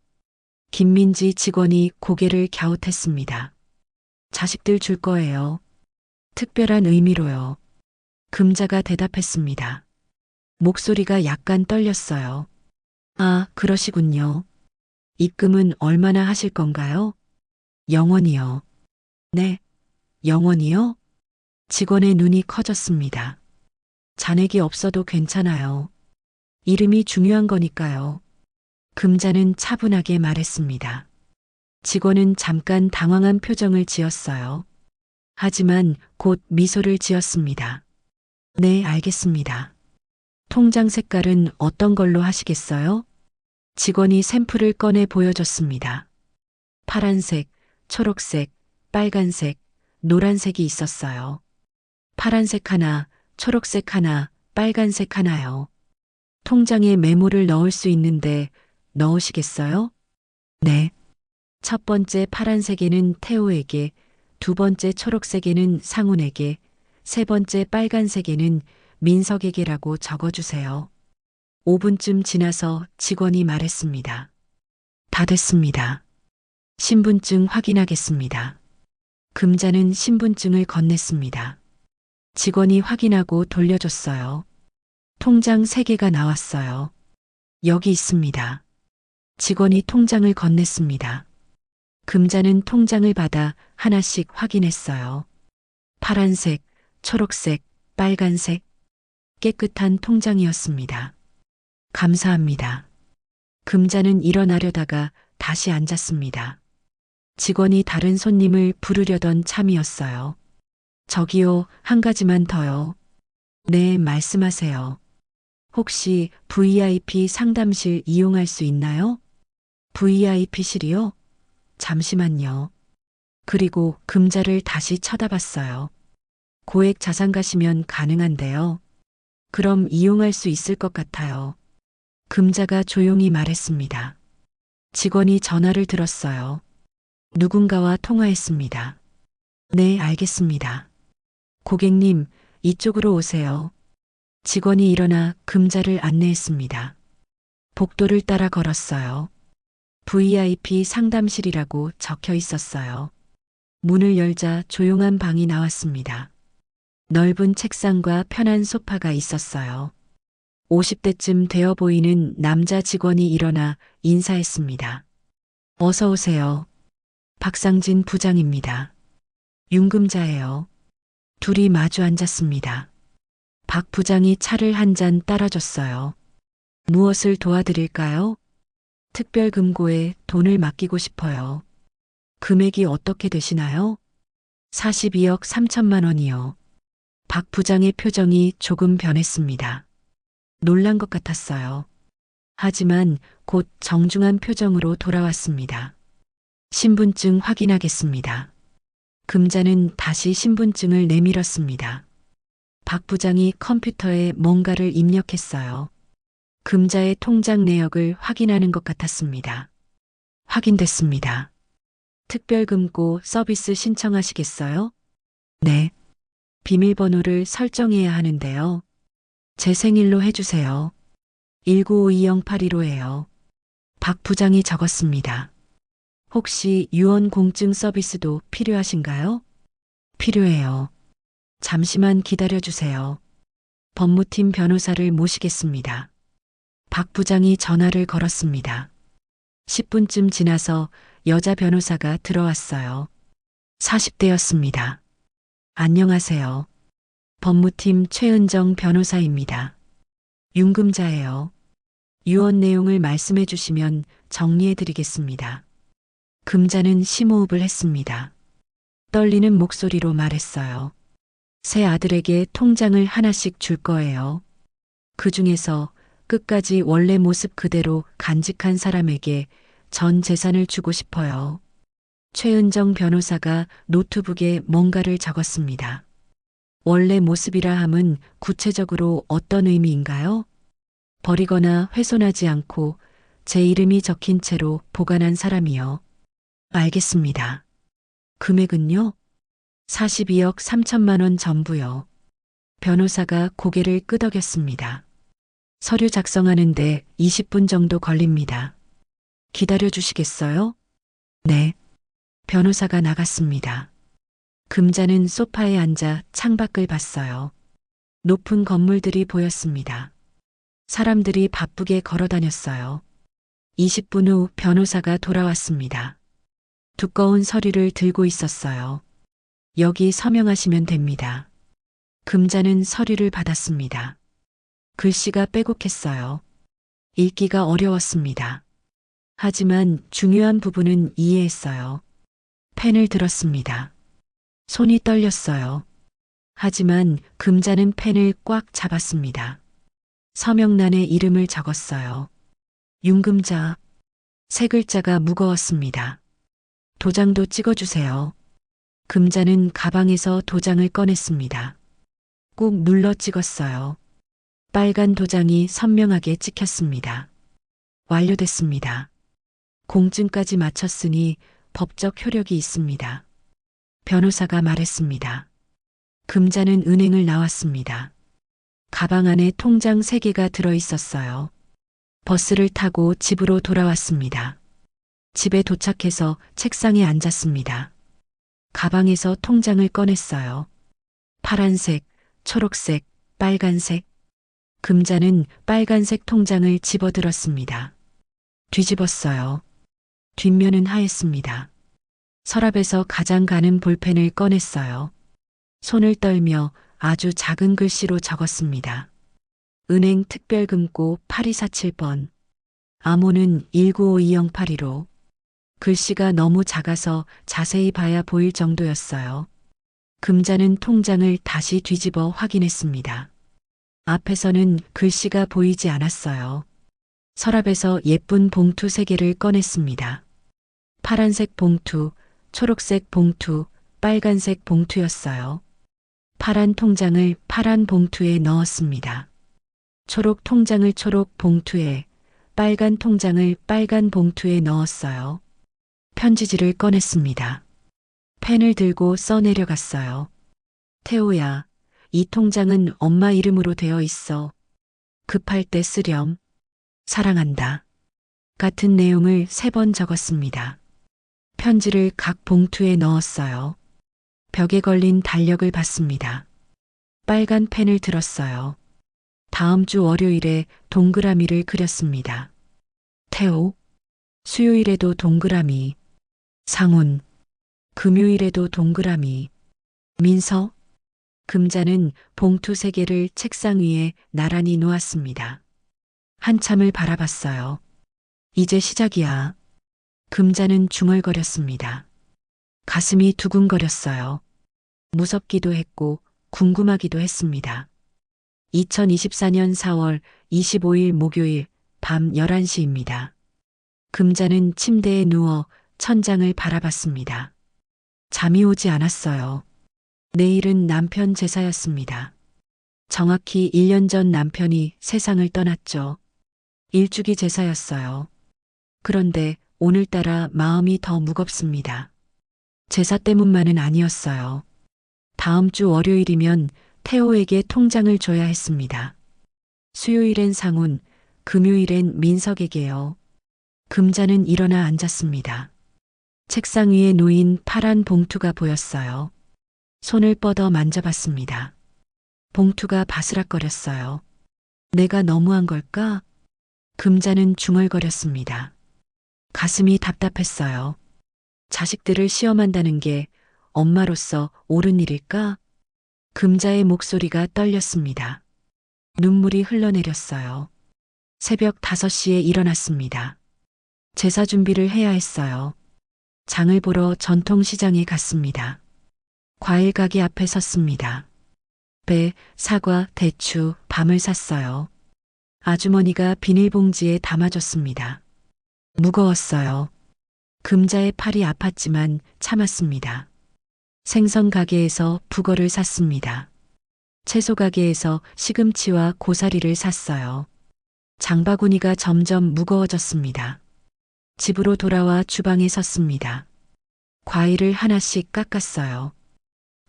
김민지 직원이 고개를 갸웃했습니다. 자식들 줄 거예요. 특별한 의미로요. 금자가 대답했습니다. 목소리가 약간 떨렸어요. 아, 그러시군요. 입금은 얼마나 하실 건가요? 영원히요. 네, 영원히요? 직원의 눈이 커졌습니다. 잔액이 없어도 괜찮아요. 이름이 중요한 거니까요. 금자는 차분하게 말했습니다. 직원은 잠깐 당황한 표정을 지었어요. 하지만 곧 미소를 지었습니다. 네, 알겠습니다. 통장 색깔은 어떤 걸로 하시겠어요? 직원이 샘플을 꺼내 보여줬습니다. 파란색, 초록색, 빨간색, 노란색이 있었어요. 파란색 하나, 초록색 하나, 빨간색 하나요. 통장에 메모를 넣을 수 있는데 넣으시겠어요? 네. 첫 번째 파란색에는 태호에게, 두 번째 초록색에는 상훈에게, 세 번째 빨간색에는 민석에게라고 적어주세요. 5분쯤 지나서 직원이 말했습니다. 다 됐습니다. 신분증 확인하겠습니다. 금자는 신분증을 건넸습니다. 직원이 확인하고 돌려줬어요. 통장 3개가 나왔어요. 여기 있습니다. 직원이 통장을 건넸습니다. 금자는 통장을 받아 하나씩 확인했어요. 파란색, 초록색, 빨간색, 깨끗한 통장이었습니다. 감사합니다. 금자는 일어나려다가 다시 앉았습니다. 직원이 다른 손님을 부르려던 참이었어요. 저기요, 한 가지만 더요. 네, 말씀하세요. 혹시 VIP 상담실 이용할 수 있나요? VIP실이요? 잠시만요. 그리고 금자를 다시 쳐다봤어요. 고액 자산 가시면 가능한데요. 그럼 이용할 수 있을 것 같아요. 금자가 조용히 말했습니다. 직원이 전화를 들었어요. 누군가와 통화했습니다. 네, 알겠습니다. 고객님, 이쪽으로 오세요. 직원이 일어나 금자를 안내했습니다. 복도를 따라 걸었어요. VIP 상담실이라고 적혀 있었어요. 문을 열자 조용한 방이 나왔습니다. 넓은 책상과 편한 소파가 있었어요. 50대쯤 되어 보이는 남자 직원이 일어나 인사했습니다. 어서 오세요. 박상진 부장입니다. 윤금자예요. 둘이 마주 앉았습니다. 박 부장이 차를 한 잔 따라줬어요. 무엇을 도와드릴까요? 특별금고에 돈을 맡기고 싶어요. 금액이 어떻게 되시나요? 42억 3천만 원이요. 박 부장의 표정이 조금 변했습니다. 놀란 것 같았어요. 하지만 곧 정중한 표정으로 돌아왔습니다. 신분증 확인하겠습니다. 금자는 다시 신분증을 내밀었습니다. 박 부장이 컴퓨터에 뭔가를 입력했어요. 금자의 통장 내역을 확인하는 것 같았습니다. 확인됐습니다. 특별금고 서비스 신청하시겠어요? 네. 비밀번호를 설정해야 하는데요. 제 생일로 해주세요. 1952081호예요. 박 부장이 적었습니다. 혹시 유언 공증 서비스도 필요하신가요? 필요해요. 잠시만 기다려주세요. 법무팀 변호사를 모시겠습니다. 박 부장이 전화를 걸었습니다. 10분쯤 지나서 여자 변호사가 들어왔어요. 40대였습니다. 안녕하세요. 법무팀 최은정 변호사입니다. 윤금자예요. 유언 내용을 말씀해 주시면 정리해 드리겠습니다. 금자는 심호흡을 했습니다. 떨리는 목소리로 말했어요. 새 아들에게 통장을 하나씩 줄 거예요. 그 중에서 끝까지 원래 모습 그대로 간직한 사람에게 전 재산을 주고 싶어요. 최은정 변호사가 노트북에 뭔가를 적었습니다. 원래 모습이라 함은 구체적으로 어떤 의미인가요? 버리거나 훼손하지 않고 제 이름이 적힌 채로 보관한 사람이요. 알겠습니다. 금액은요? 42억 3천만 원 전부요. 변호사가 고개를 끄덕였습니다. 서류 작성하는데 20분 정도 걸립니다. 기다려 주시겠어요? 네. 변호사가 나갔습니다. 금자는 소파에 앉아 창밖을 봤어요. 높은 건물들이 보였습니다. 사람들이 바쁘게 걸어 다녔어요. 20분 후 변호사가 돌아왔습니다. 두꺼운 서류를 들고 있었어요. 여기 서명하시면 됩니다. 금자는 서류를 받았습니다. 글씨가 빼곡했어요. 읽기가 어려웠습니다. 하지만 중요한 부분은 이해했어요. 펜을 들었습니다. 손이 떨렸어요. 하지만 금자는 펜을 꽉 잡았습니다. 서명란에 이름을 적었어요. 윤금자. 세 글자가 무거웠습니다. 도장도 찍어주세요. 금자는 가방에서 도장을 꺼냈습니다. 꾹 눌러 찍었어요. 빨간 도장이 선명하게 찍혔습니다. 완료됐습니다. 공증까지 마쳤으니 법적 효력이 있습니다. 변호사가 말했습니다. 금자는 은행을 나왔습니다. 가방 안에 통장 3개가 들어 있었어요. 버스를 타고 집으로 돌아왔습니다. 집에 도착해서 책상에 앉았습니다. 가방에서 통장을 꺼냈어요. 파란색, 초록색, 빨간색. 금자는 빨간색 통장을 집어들었습니다. 뒤집었어요. 뒷면은 하였습니다. 서랍에서 가장 가는 볼펜을 꺼냈어요. 손을 떨며 아주 작은 글씨로 적었습니다. 은행 특별금고 8247번. 암호는 19520815. 글씨가 너무 작아서 자세히 봐야 보일 정도였어요. 금자는 통장을 다시 뒤집어 확인했습니다. 앞에서는 글씨가 보이지 않았어요. 서랍에서 예쁜 봉투 3개를 꺼냈습니다. 파란색 봉투, 초록색 봉투, 빨간색 봉투였어요. 파란 통장을 파란 봉투에 넣었습니다. 초록 통장을 초록 봉투에, 빨간 통장을 빨간 봉투에 넣었어요. 편지지를 꺼냈습니다. 펜을 들고 써내려갔어요. 태호야, 이 통장은 엄마 이름으로 되어 있어. 급할 때 쓰렴. 사랑한다. 같은 내용을 3번 적었습니다. 편지를 각 봉투에 넣었어요. 벽에 걸린 달력을 봤습니다. 빨간 펜을 들었어요. 다음 주 월요일에 동그라미를 그렸습니다. 태호. 수요일에도 동그라미. 상훈. 금요일에도 동그라미. 민서. 금자는 봉투 3개를 책상 위에 나란히 놓았습니다. 한참을 바라봤어요. 이제 시작이야. 금자는 중얼거렸습니다. 가슴이 두근거렸어요. 무섭기도 했고 궁금하기도 했습니다. 2024년 4월 25일 목요일 밤 11시입니다. 금자는 침대에 누워 천장을 바라봤습니다. 잠이 오지 않았어요. 내일은 남편 제사였습니다. 정확히 1년 전 남편이 세상을 떠났죠. 일주기 제사였어요. 그런데 오늘따라 마음이 더 무겁습니다. 제사 때문만은 아니었어요. 다음 주 월요일이면 태호에게 통장을 줘야 했습니다. 수요일엔 상훈, 금요일엔 민석에게요. 금자는 일어나 앉았습니다. 책상 위에 놓인 파란 봉투가 보였어요. 손을 뻗어 만져봤습니다. 봉투가 바스락거렸어요. 내가 너무한 걸까? 금자는 중얼거렸습니다. 가슴이 답답했어요. 자식들을 시험한다는 게 엄마로서 옳은 일일까? 금자의 목소리가 떨렸습니다. 눈물이 흘러내렸어요. 새벽 5시에 일어났습니다. 제사 준비를 해야 했어요. 장을 보러 전통시장에 갔습니다. 과일 가게 앞에 섰습니다. 배, 사과, 대추, 밤을 샀어요. 아주머니가 비닐봉지에 담아줬습니다. 무거웠어요. 금자의 팔이 아팠지만 참았습니다. 생선 가게에서 북어를 샀습니다. 채소 가게에서 시금치와 고사리를 샀어요. 장바구니가 점점 무거워졌습니다. 집으로 돌아와 주방에 섰습니다. 과일을 하나씩 깎았어요.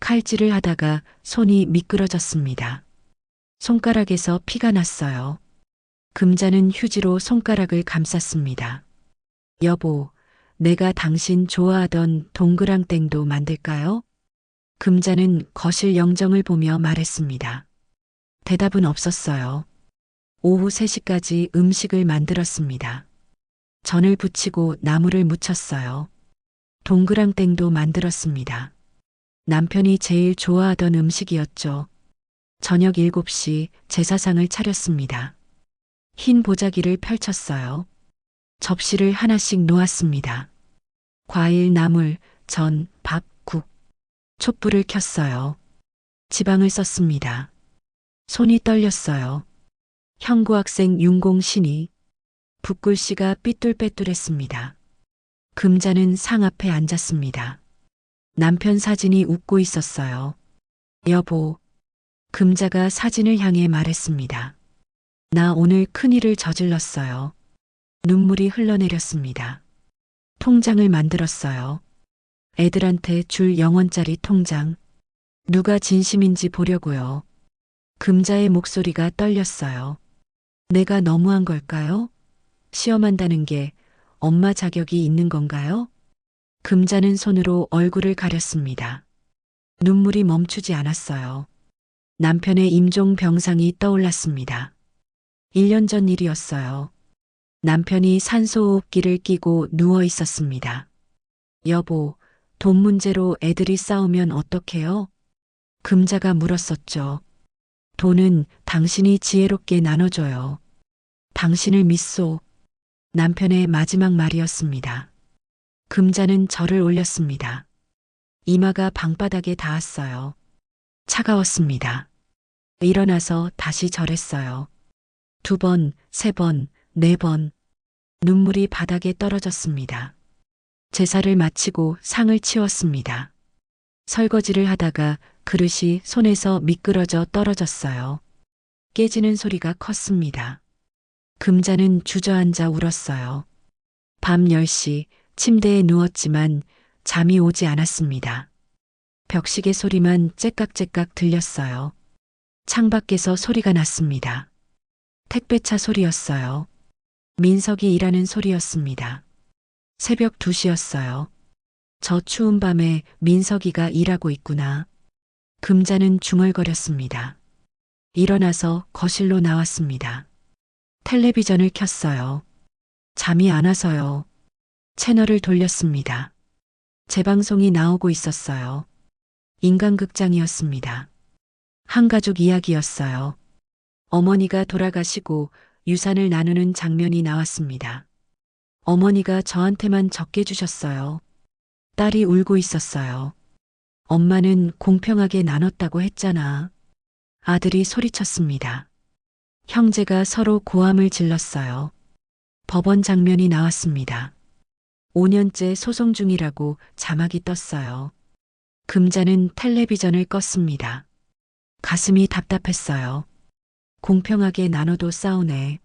칼질을 하다가 손이 미끄러졌습니다. 손가락에서 피가 났어요. 금자는 휴지로 손가락을 감쌌습니다. 여보, 내가 당신 좋아하던 동그랑땡도 만들까요? 금자는 거실 영정을 보며 말했습니다. 대답은 없었어요. 오후 3시까지 음식을 만들었습니다. 전을 부치고 나물을 무쳤어요. 동그랑땡도 만들었습니다. 남편이 제일 좋아하던 음식이었죠. 저녁 7시 제사상을 차렸습니다. 흰 보자기를 펼쳤어요. 접시를 하나씩 놓았습니다. 과일, 나물, 전, 밥, 국. 촛불을 켰어요. 지방을 썼습니다. 손이 떨렸어요. 형구학생 윤공신이 붓글씨가 삐뚤빼뚤했습니다. 금자는 상 앞에 앉았습니다. 남편 사진이 웃고 있었어요. 여보, 금자가 사진을 향해 말했습니다. 나 오늘 큰일을 저질렀어요. 눈물이 흘러내렸습니다. 통장을 만들었어요. 애들한테 줄 0원짜리 통장. 누가 진심인지 보려고요. 금자의 목소리가 떨렸어요. 내가 너무한 걸까요? 시험한다는 게 엄마 자격이 있는 건가요? 금자는 손으로 얼굴을 가렸습니다. 눈물이 멈추지 않았어요. 남편의 임종병상이 떠올랐습니다. 1년 전 일이었어요. 남편이 산소호흡기를 끼고 누워 있었습니다. 여보, 돈 문제로 애들이 싸우면 어떡해요? 금자가 물었었죠. 돈은 당신이 지혜롭게 나눠줘요. 당신을 믿소. 남편의 마지막 말이었습니다. 금자는 절을 올렸습니다. 이마가 방바닥에 닿았어요. 차가웠습니다. 일어나서 다시 절했어요. 2번, 3번, 4번. 눈물이 바닥에 떨어졌습니다. 제사를 마치고 상을 치웠습니다. 설거지를 하다가 그릇이 손에서 미끄러져 떨어졌어요. 깨지는 소리가 컸습니다. 금자는 주저앉아 울었어요. 밤 10시 침대에 누웠지만 잠이 오지 않았습니다. 벽시계 소리만 째깍째깍 들렸어요. 창밖에서 소리가 났습니다. 택배차 소리였어요. 민석이 일하는 소리였습니다. 새벽 2시였어요. 저 추운 밤에 민석이가 일하고 있구나. 금자는 중얼거렸습니다. 일어나서 거실로 나왔습니다. 텔레비전을 켰어요. 잠이 안 와서요. 채널을 돌렸습니다. 재방송이 나오고 있었어요. 인간극장이었습니다. 한가족 이야기였어요. 어머니가 돌아가시고 유산을 나누는 장면이 나왔습니다. 어머니가 저한테만 적게 주셨어요. 딸이 울고 있었어요. 엄마는 공평하게 나눴다고 했잖아. 아들이 소리쳤습니다. 형제가 서로 고함을 질렀어요. 법원 장면이 나왔습니다. 5년째 소송 중이라고 자막이 떴어요. 금자는 텔레비전을 껐습니다. 가슴이 답답했어요. 공평하게 나눠도 싸우네.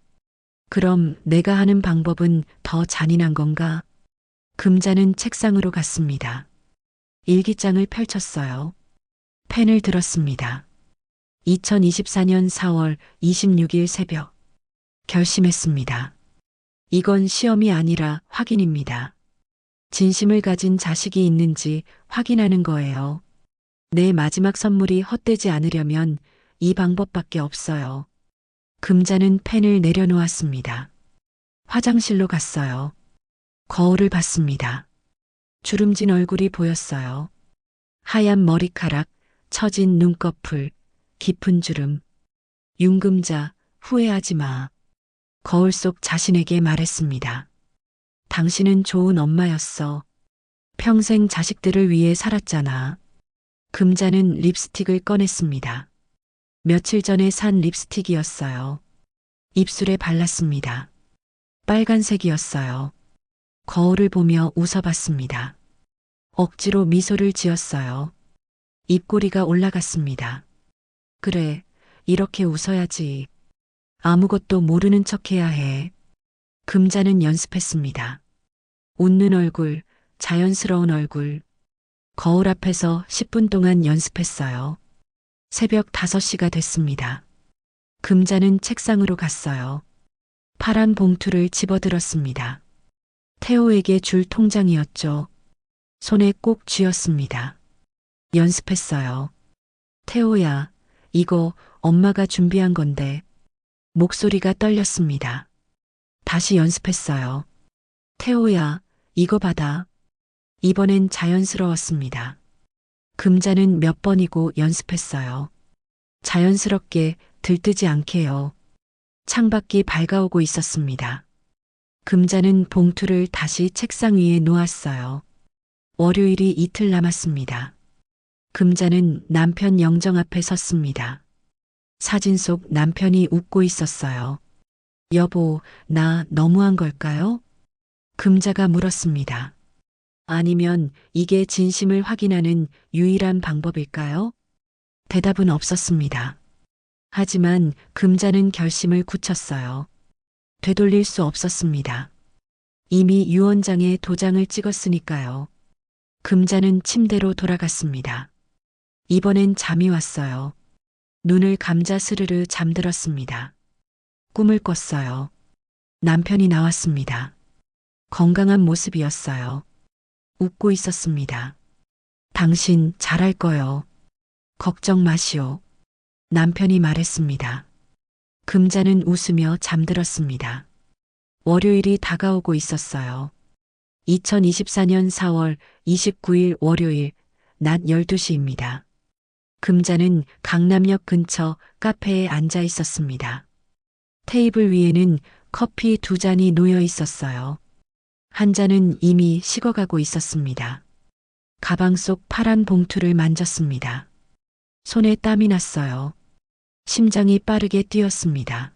그럼 내가 하는 방법은 더 잔인한 건가? 금자는 책상으로 갔습니다. 일기장을 펼쳤어요. 펜을 들었습니다. 2024년 4월 26일 새벽. 결심했습니다. 이건 시험이 아니라 확인입니다. 진심을 가진 자식이 있는지 확인하는 거예요. 내 마지막 선물이 헛되지 않으려면 이 방법밖에 없어요. 금자는 펜을 내려놓았습니다. 화장실로 갔어요. 거울을 봤습니다. 주름진 얼굴이 보였어요. 하얀 머리카락, 처진 눈꺼풀, 깊은 주름. 윤금자, 후회하지 마. 거울 속 자신에게 말했습니다. 당신은 좋은 엄마였어. 평생 자식들을 위해 살았잖아. 금자는 립스틱을 꺼냈습니다. 며칠 전에 산 립스틱이었어요. 입술에 발랐습니다. 빨간색이었어요. 거울을 보며 웃어봤습니다. 억지로 미소를 지었어요. 입꼬리가 올라갔습니다. 그래, 이렇게 웃어야지. 아무것도 모르는 척해야 해. 금자는 연습했습니다. 웃는 얼굴, 자연스러운 얼굴. 거울 앞에서 10분 동안 연습했어요. 새벽 5시가 됐습니다. 금자는 책상으로 갔어요. 파란 봉투를 집어들었습니다. 태호에게 줄 통장이었죠. 손에 꼭 쥐었습니다. 연습했어요. 태호야, 이거 엄마가 준비한 건데. 목소리가 떨렸습니다. 다시 연습했어요. 태호야, 이거 받아. 이번엔 자연스러웠습니다. 금자는 몇 번이고 연습했어요. 자연스럽게 들뜨지 않게요. 창밖이 밝아오고 있었습니다. 금자는 봉투를 다시 책상 위에 놓았어요. 월요일이 이틀 남았습니다. 금자는 남편 영정 앞에 섰습니다. 사진 속 남편이 웃고 있었어요. 여보, 나 너무한 걸까요? 금자가 물었습니다. 아니면 이게 진심을 확인하는 유일한 방법일까요? 대답은 없었습니다. 하지만 금자는 결심을 굳혔어요. 되돌릴 수 없었습니다. 이미 유언장에 도장을 찍었으니까요. 금자는 침대로 돌아갔습니다. 이번엔 잠이 왔어요. 눈을 감자 스르르 잠들었습니다. 꿈을 꿨어요. 남편이 나왔습니다. 건강한 모습이었어요. 웃고 있었습니다. 당신 잘할 거요. 걱정 마시오. 남편이 말했습니다. 금자는 웃으며 잠들었습니다. 월요일이 다가오고 있었어요. 2024년 4월 29일 월요일 낮 12시입니다. 금자는 강남역 근처 카페에 앉아 있었습니다. 테이블 위에는 커피 2잔이 놓여 있었어요. 한 잔은 이미 식어가고 있었습니다. 가방 속 파란 봉투를 만졌습니다. 손에 땀이 났어요. 심장이 빠르게 뛰었습니다.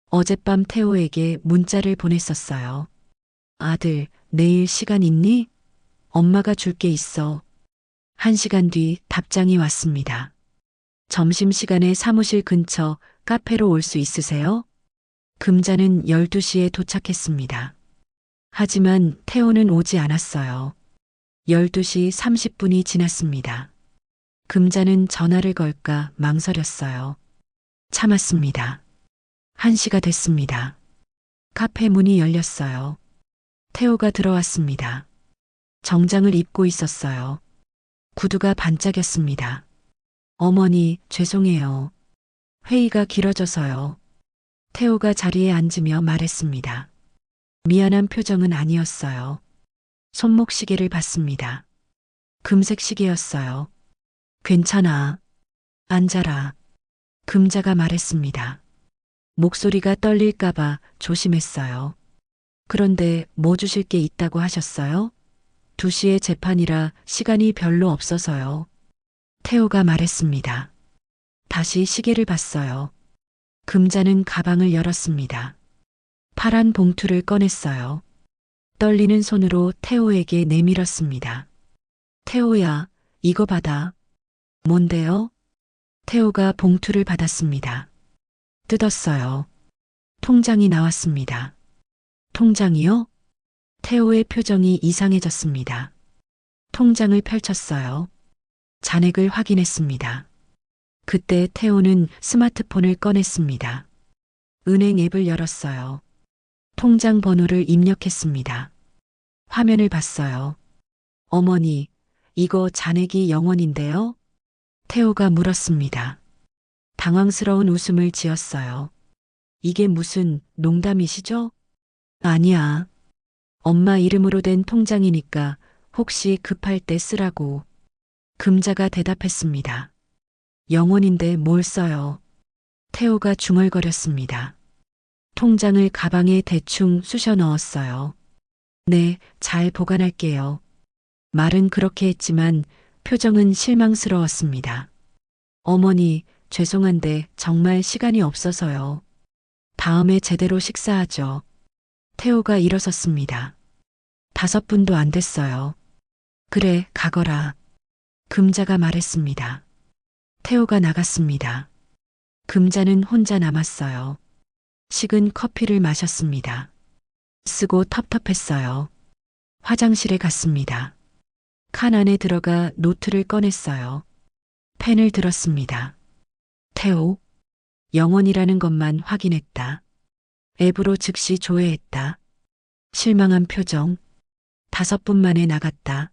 어젯밤 태호에게 문자를 보냈었어요. 아들, 내일 시간 있니? 엄마가 줄 게 있어. 1시간 뒤 답장이 왔습니다. 점심시간에 사무실 근처 카페로 올 수 있으세요? 금자는 12시에 도착했습니다. 하지만 태호는 오지 않았어요. 12시 30분이 지났습니다. 금자는 전화를 걸까 망설였어요. 참았습니다. 1시가 됐습니다. 카페 문이 열렸어요. 태호가 들어왔습니다. 정장을 입고 있었어요. 구두가 반짝였습니다. 어머니, 죄송해요. 회의가 길어져서요. 태호가 자리에 앉으며 말했습니다. 미안한 표정은 아니었어요. 손목 시계를 봤습니다. 금색 시계였어요. 괜찮아. 앉아라. 금자가 말했습니다. 목소리가 떨릴까봐 조심했어요. 그런데 뭐 주실 게 있다고 하셨어요? 2시에 재판이라 시간이 별로 없어서요. 태호가 말했습니다. 다시 시계를 봤어요. 금자는 가방을 열었습니다. 파란 봉투를 꺼냈어요. 떨리는 손으로 태호에게 내밀었습니다. 태호야, 이거 받아. 뭔데요? 태호가 봉투를 받았습니다. 뜯었어요. 통장이 나왔습니다. 통장이요? 태호의 표정이 이상해졌습니다. 통장을 펼쳤어요. 잔액을 확인했습니다. 그때 태호는 스마트폰을 꺼냈습니다. 은행 앱을 열었어요. 통장 번호를 입력했습니다. 화면을 봤어요. 어머니, 이거 잔액이 0원인데요? 태호가 물었습니다. 당황스러운 웃음을 지었어요. 이게 무슨 농담이시죠? 아니야. 엄마 이름으로 된 통장이니까 혹시 급할 때 쓰라고. 금자가 대답했습니다. 영혼인데 뭘 써요? 태호가 중얼거렸습니다. 통장을 가방에 대충 쑤셔 넣었어요. 네, 잘 보관할게요. 말은 그렇게 했지만 표정은 실망스러웠습니다. 어머니, 죄송한데 정말 시간이 없어서요. 다음에 제대로 식사하죠. 태호가 일어섰습니다. 5분도 안 됐어요. 그래, 가거라. 금자가 말했습니다. 태호가 나갔습니다. 금자는 혼자 남았어요. 식은 커피를 마셨습니다. 쓰고 텁텁했어요. 화장실에 갔습니다. 칸 안에 들어가 노트를 꺼냈어요. 펜을 들었습니다. 태호, 영원이라는 것만 확인했다. 앱으로 즉시 조회했다. 실망한 표정. 5분 만에 나갔다.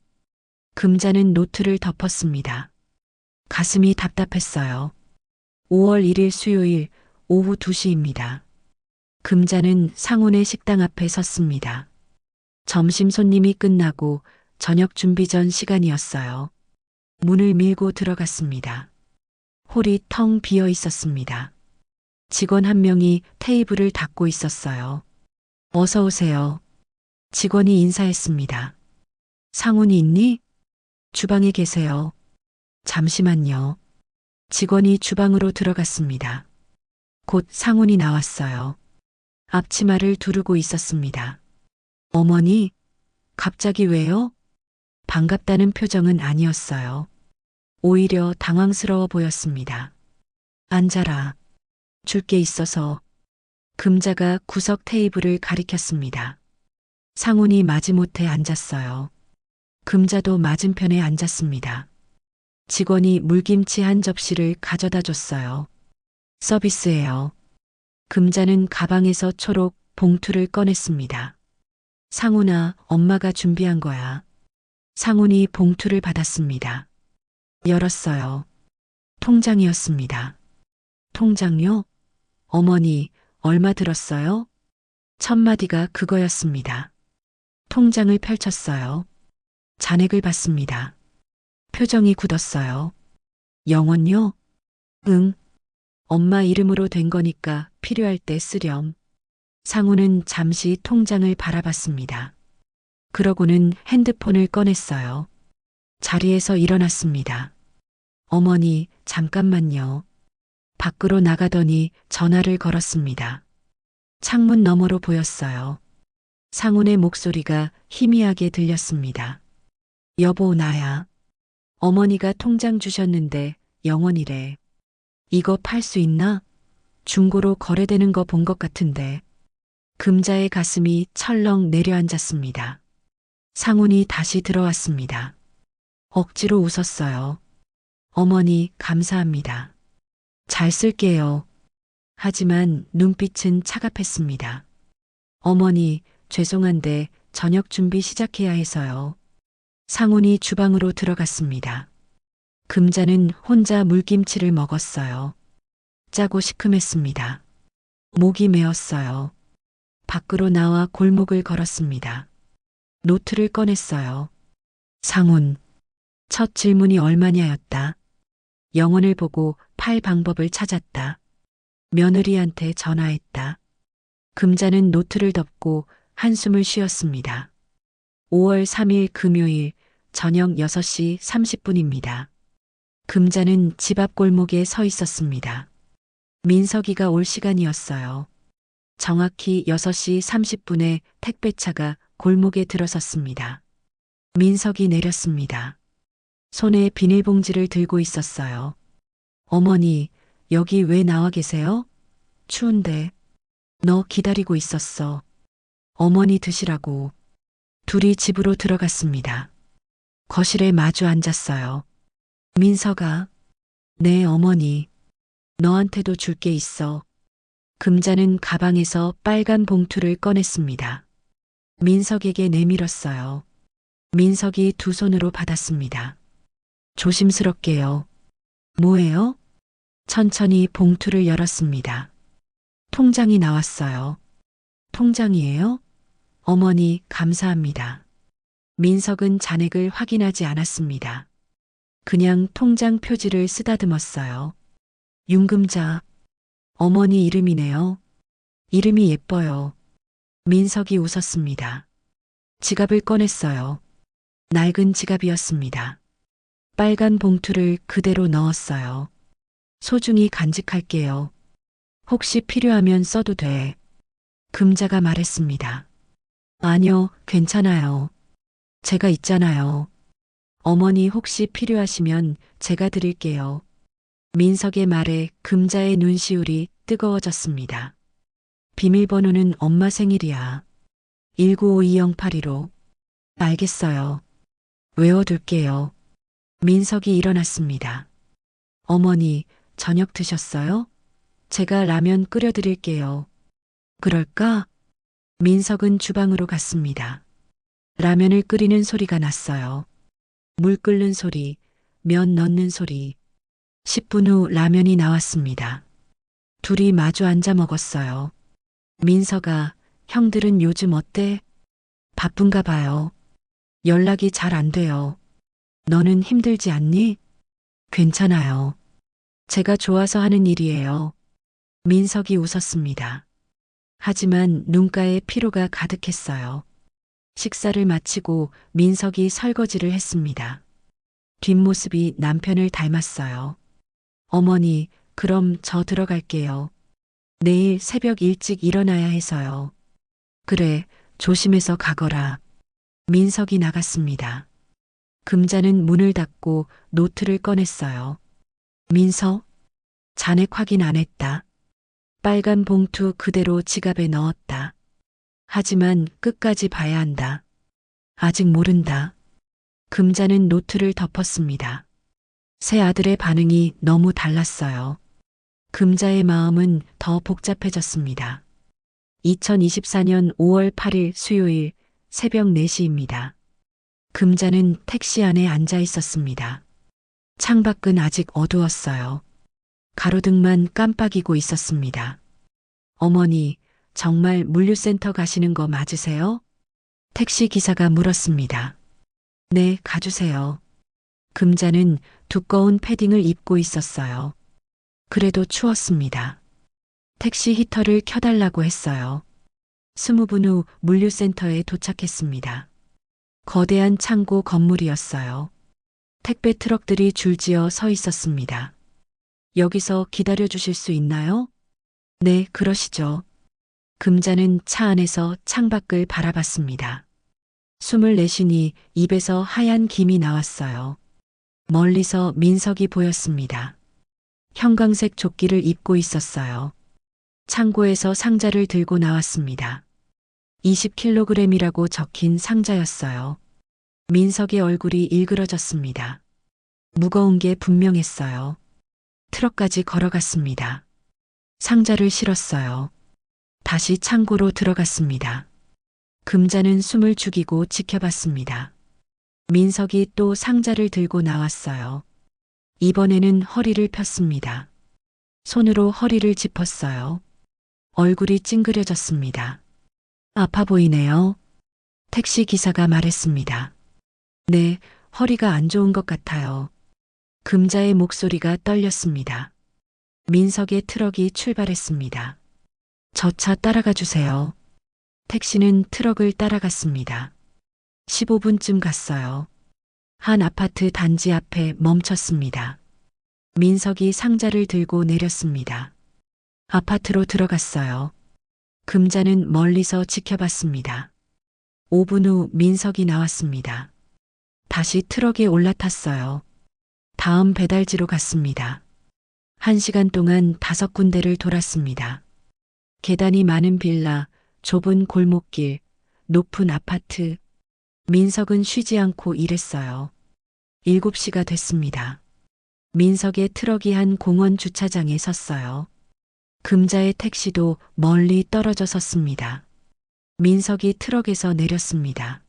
금자는 노트를 덮었습니다. 가슴이 답답했어요. 5월 1일 수요일 오후 2시입니다. 금자는 상훈의 식당 앞에 섰습니다. 점심 손님이 끝나고 저녁 준비 전 시간이었어요. 문을 밀고 들어갔습니다. 홀이 텅 비어 있었습니다. 직원 한 명이 테이블을 닦고 있었어요. 어서 오세요. 직원이 인사했습니다. 상훈이 있니? 주방에 계세요. 잠시만요. 직원이 주방으로 들어갔습니다. 곧 상훈이 나왔어요. 앞치마를 두르고 있었습니다. 어머니, 갑자기 왜요? 반갑다는 표정은 아니었어요. 오히려 당황스러워 보였습니다. 앉아라. 줄 게 있어서. 금자가 구석 테이블을 가리켰습니다. 상훈이 마지못해 앉았어요. 금자도 맞은편에 앉았습니다. 직원이 물김치 한 접시를 가져다 줬어요. 서비스예요. 금자는 가방에서 초록 봉투를 꺼냈습니다. 상훈아, 엄마가 준비한 거야. 상훈이 봉투를 받았습니다. 열었어요. 통장이었습니다. 통장요? 어머니, 얼마 들었어요? 첫 마디가 그거였습니다. 통장을 펼쳤어요. 잔액을 봤습니다. 표정이 굳었어요. 영원요? 응. 엄마 이름으로 된 거니까 필요할 때 쓰렴. 상우는 잠시 통장을 바라봤습니다. 그러고는 핸드폰을 꺼냈어요. 자리에서 일어났습니다. 어머니, 잠깐만요. 밖으로 나가더니 전화를 걸었습니다. 창문 너머로 보였어요. 상훈의 목소리가 희미하게 들렸습니다. 여보, 나야. 어머니가 통장 주셨는데 영원이래. 이거 팔 수 있나? 중고로 거래되는 거 본 것 같은데. 금자의 가슴이 철렁 내려앉았습니다. 상훈이 다시 들어왔습니다. 억지로 웃었어요. 어머니, 감사합니다. 잘 쓸게요. 하지만 눈빛은 차갑했습니다. 어머니, 죄송한데 저녁 준비 시작해야 해서요. 상훈이 주방으로 들어갔습니다. 금자는 혼자 물김치를 먹었어요. 짜고 시큼했습니다. 목이 메었어요. 밖으로 나와 골목을 걸었습니다. 노트를 꺼냈어요. 상훈. 첫 질문이 얼마냐였다. 영혼을 보고 팔 방법을 찾았다. 며느리한테 전화했다. 금자는 노트를 덮고 한숨을 쉬었습니다. 5월 3일 금요일 저녁 6시 30분입니다. 금자는 집 앞 골목에 서 있었습니다. 민석이가 올 시간이었어요. 정확히 6시 30분에 택배차가 골목에 들어섰습니다. 민석이 내렸습니다. 손에 비닐봉지를 들고 있었어요. 어머니, 여기 왜 나와 계세요? 추운데. 너 기다리고 있었어. 어머니 드시라고. 둘이 집으로 들어갔습니다. 거실에 마주 앉았어요. 민석아. 네, 어머니. 너한테도 줄 게 있어. 금자는 가방에서 빨간 봉투를 꺼냈습니다. 민석에게 내밀었어요. 민석이 두 손으로 받았습니다. 조심스럽게요. 뭐예요? 천천히 봉투를 열었습니다. 통장이 나왔어요. 통장이에요? 어머니, 감사합니다. 민석은 잔액을 확인하지 않았습니다. 그냥 통장 표지를 쓰다듬었어요. 윤금자, 어머니 이름이네요. 이름이 예뻐요. 민석이 웃었습니다. 지갑을 꺼냈어요. 낡은 지갑이었습니다. 빨간 봉투를 그대로 넣었어요. 소중히 간직할게요. 혹시 필요하면 써도 돼. 금자가 말했습니다. 아니요, 괜찮아요. 제가 있잖아요. 어머니 혹시 필요하시면 제가 드릴게요. 민석의 말에 금자의 눈시울이 뜨거워졌습니다. 비밀번호는 엄마 생일이야. 1952082로. 알겠어요. 외워둘게요. 민석이 일어났습니다. 어머니, 저녁 드셨어요? 제가 라면 끓여드릴게요. 그럴까? 민석은 주방으로 갔습니다. 라면을 끓이는 소리가 났어요. 물 끓는 소리, 면 넣는 소리. 10분 후 라면이 나왔습니다. 둘이 마주 앉아 먹었어요. 민석아, 형들은 요즘 어때? 바쁜가 봐요. 연락이 잘 안 돼요. 너는 힘들지 않니? 괜찮아요. 제가 좋아서 하는 일이에요. 민석이 웃었습니다. 하지만 눈가에 피로가 가득했어요. 식사를 마치고 민석이 설거지를 했습니다. 뒷모습이 남편을 닮았어요. 어머니, 그럼 저 들어갈게요. 내일 새벽 일찍 일어나야 해서요. 그래, 조심해서 가거라. 민석이 나갔습니다. 금자는 문을 닫고 노트를 꺼냈어요. 민석, 잔액 확인 안 했다. 빨간 봉투 그대로 지갑에 넣었다. 하지만 끝까지 봐야 한다. 아직 모른다. 금자는 노트를 덮었습니다. 새 아들의 반응이 너무 달랐어요. 금자의 마음은 더 복잡해졌습니다. 2024년 5월 8일 수요일 새벽 4시입니다. 금자는 택시 안에 앉아 있었습니다. 창밖은 아직 어두웠어요. 가로등만 깜빡이고 있었습니다. 어머니, 정말 물류센터 가시는 거 맞으세요? 택시 기사가 물었습니다. 네, 가주세요. 금자는 두꺼운 패딩을 입고 있었어요. 그래도 추웠습니다. 택시 히터를 켜달라고 했어요. 20분 후 물류센터에 도착했습니다. 거대한 창고 건물이었어요. 택배 트럭들이 줄지어 서 있었습니다. 여기서 기다려 주실 수 있나요? 네, 그러시죠. 금자는 차 안에서 창밖을 바라봤습니다. 숨을 내쉬니 입에서 하얀 김이 나왔어요. 멀리서 민석이 보였습니다. 형광색 조끼를 입고 있었어요. 창고에서 상자를 들고 나왔습니다. 20kg이라고 적힌 상자였어요. 민석의 얼굴이 일그러졌습니다. 무거운 게 분명했어요. 트럭까지 걸어갔습니다. 상자를 실었어요. 다시 창고로 들어갔습니다. 금자는 숨을 죽이고 지켜봤습니다. 민석이 또 상자를 들고 나왔어요. 이번에는 허리를 폈습니다. 손으로 허리를 짚었어요. 얼굴이 찡그려졌습니다. 아파 보이네요. 택시 기사가 말했습니다. 네, 허리가 안 좋은 것 같아요. 금자의 목소리가 떨렸습니다. 민석의 트럭이 출발했습니다. 저 차 따라가 주세요. 택시는 트럭을 따라갔습니다. 15분쯤 갔어요. 한 아파트 단지 앞에 멈췄습니다. 민석이 상자를 들고 내렸습니다. 아파트로 들어갔어요. 금자는 멀리서 지켜봤습니다. 5분 후 민석이 나왔습니다. 다시 트럭에 올라탔어요. 다음 배달지로 갔습니다. 1시간 동안 5군데를 돌았습니다. 계단이 많은 빌라, 좁은 골목길, 높은 아파트. 민석은 쉬지 않고 일했어요. 7시가 됐습니다. 민석의 트럭이 한 공원 주차장에 섰어요. 금자의 택시도 멀리 떨어져 섰습니다. 민석이 트럭에서 내렸습니다.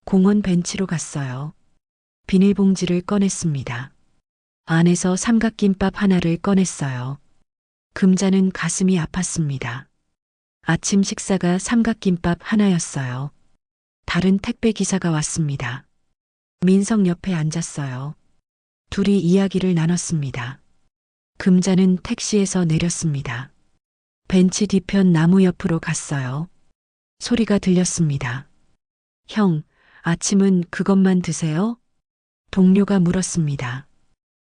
공원 벤치로 갔어요. 비닐봉지를 꺼냈습니다. 안에서 삼각김밥 하나를 꺼냈어요. 금자는 가슴이 아팠습니다. 아침 식사가 삼각김밥 하나였어요. 다른 택배 기사가 왔습니다. 민석 옆에 앉았어요. 둘이 이야기를 나눴습니다. 금자는 택시에서 내렸습니다. 벤치 뒤편 나무 옆으로 갔어요. 소리가 들렸습니다. 형, 아침은 그것만 드세요? 동료가 물었습니다.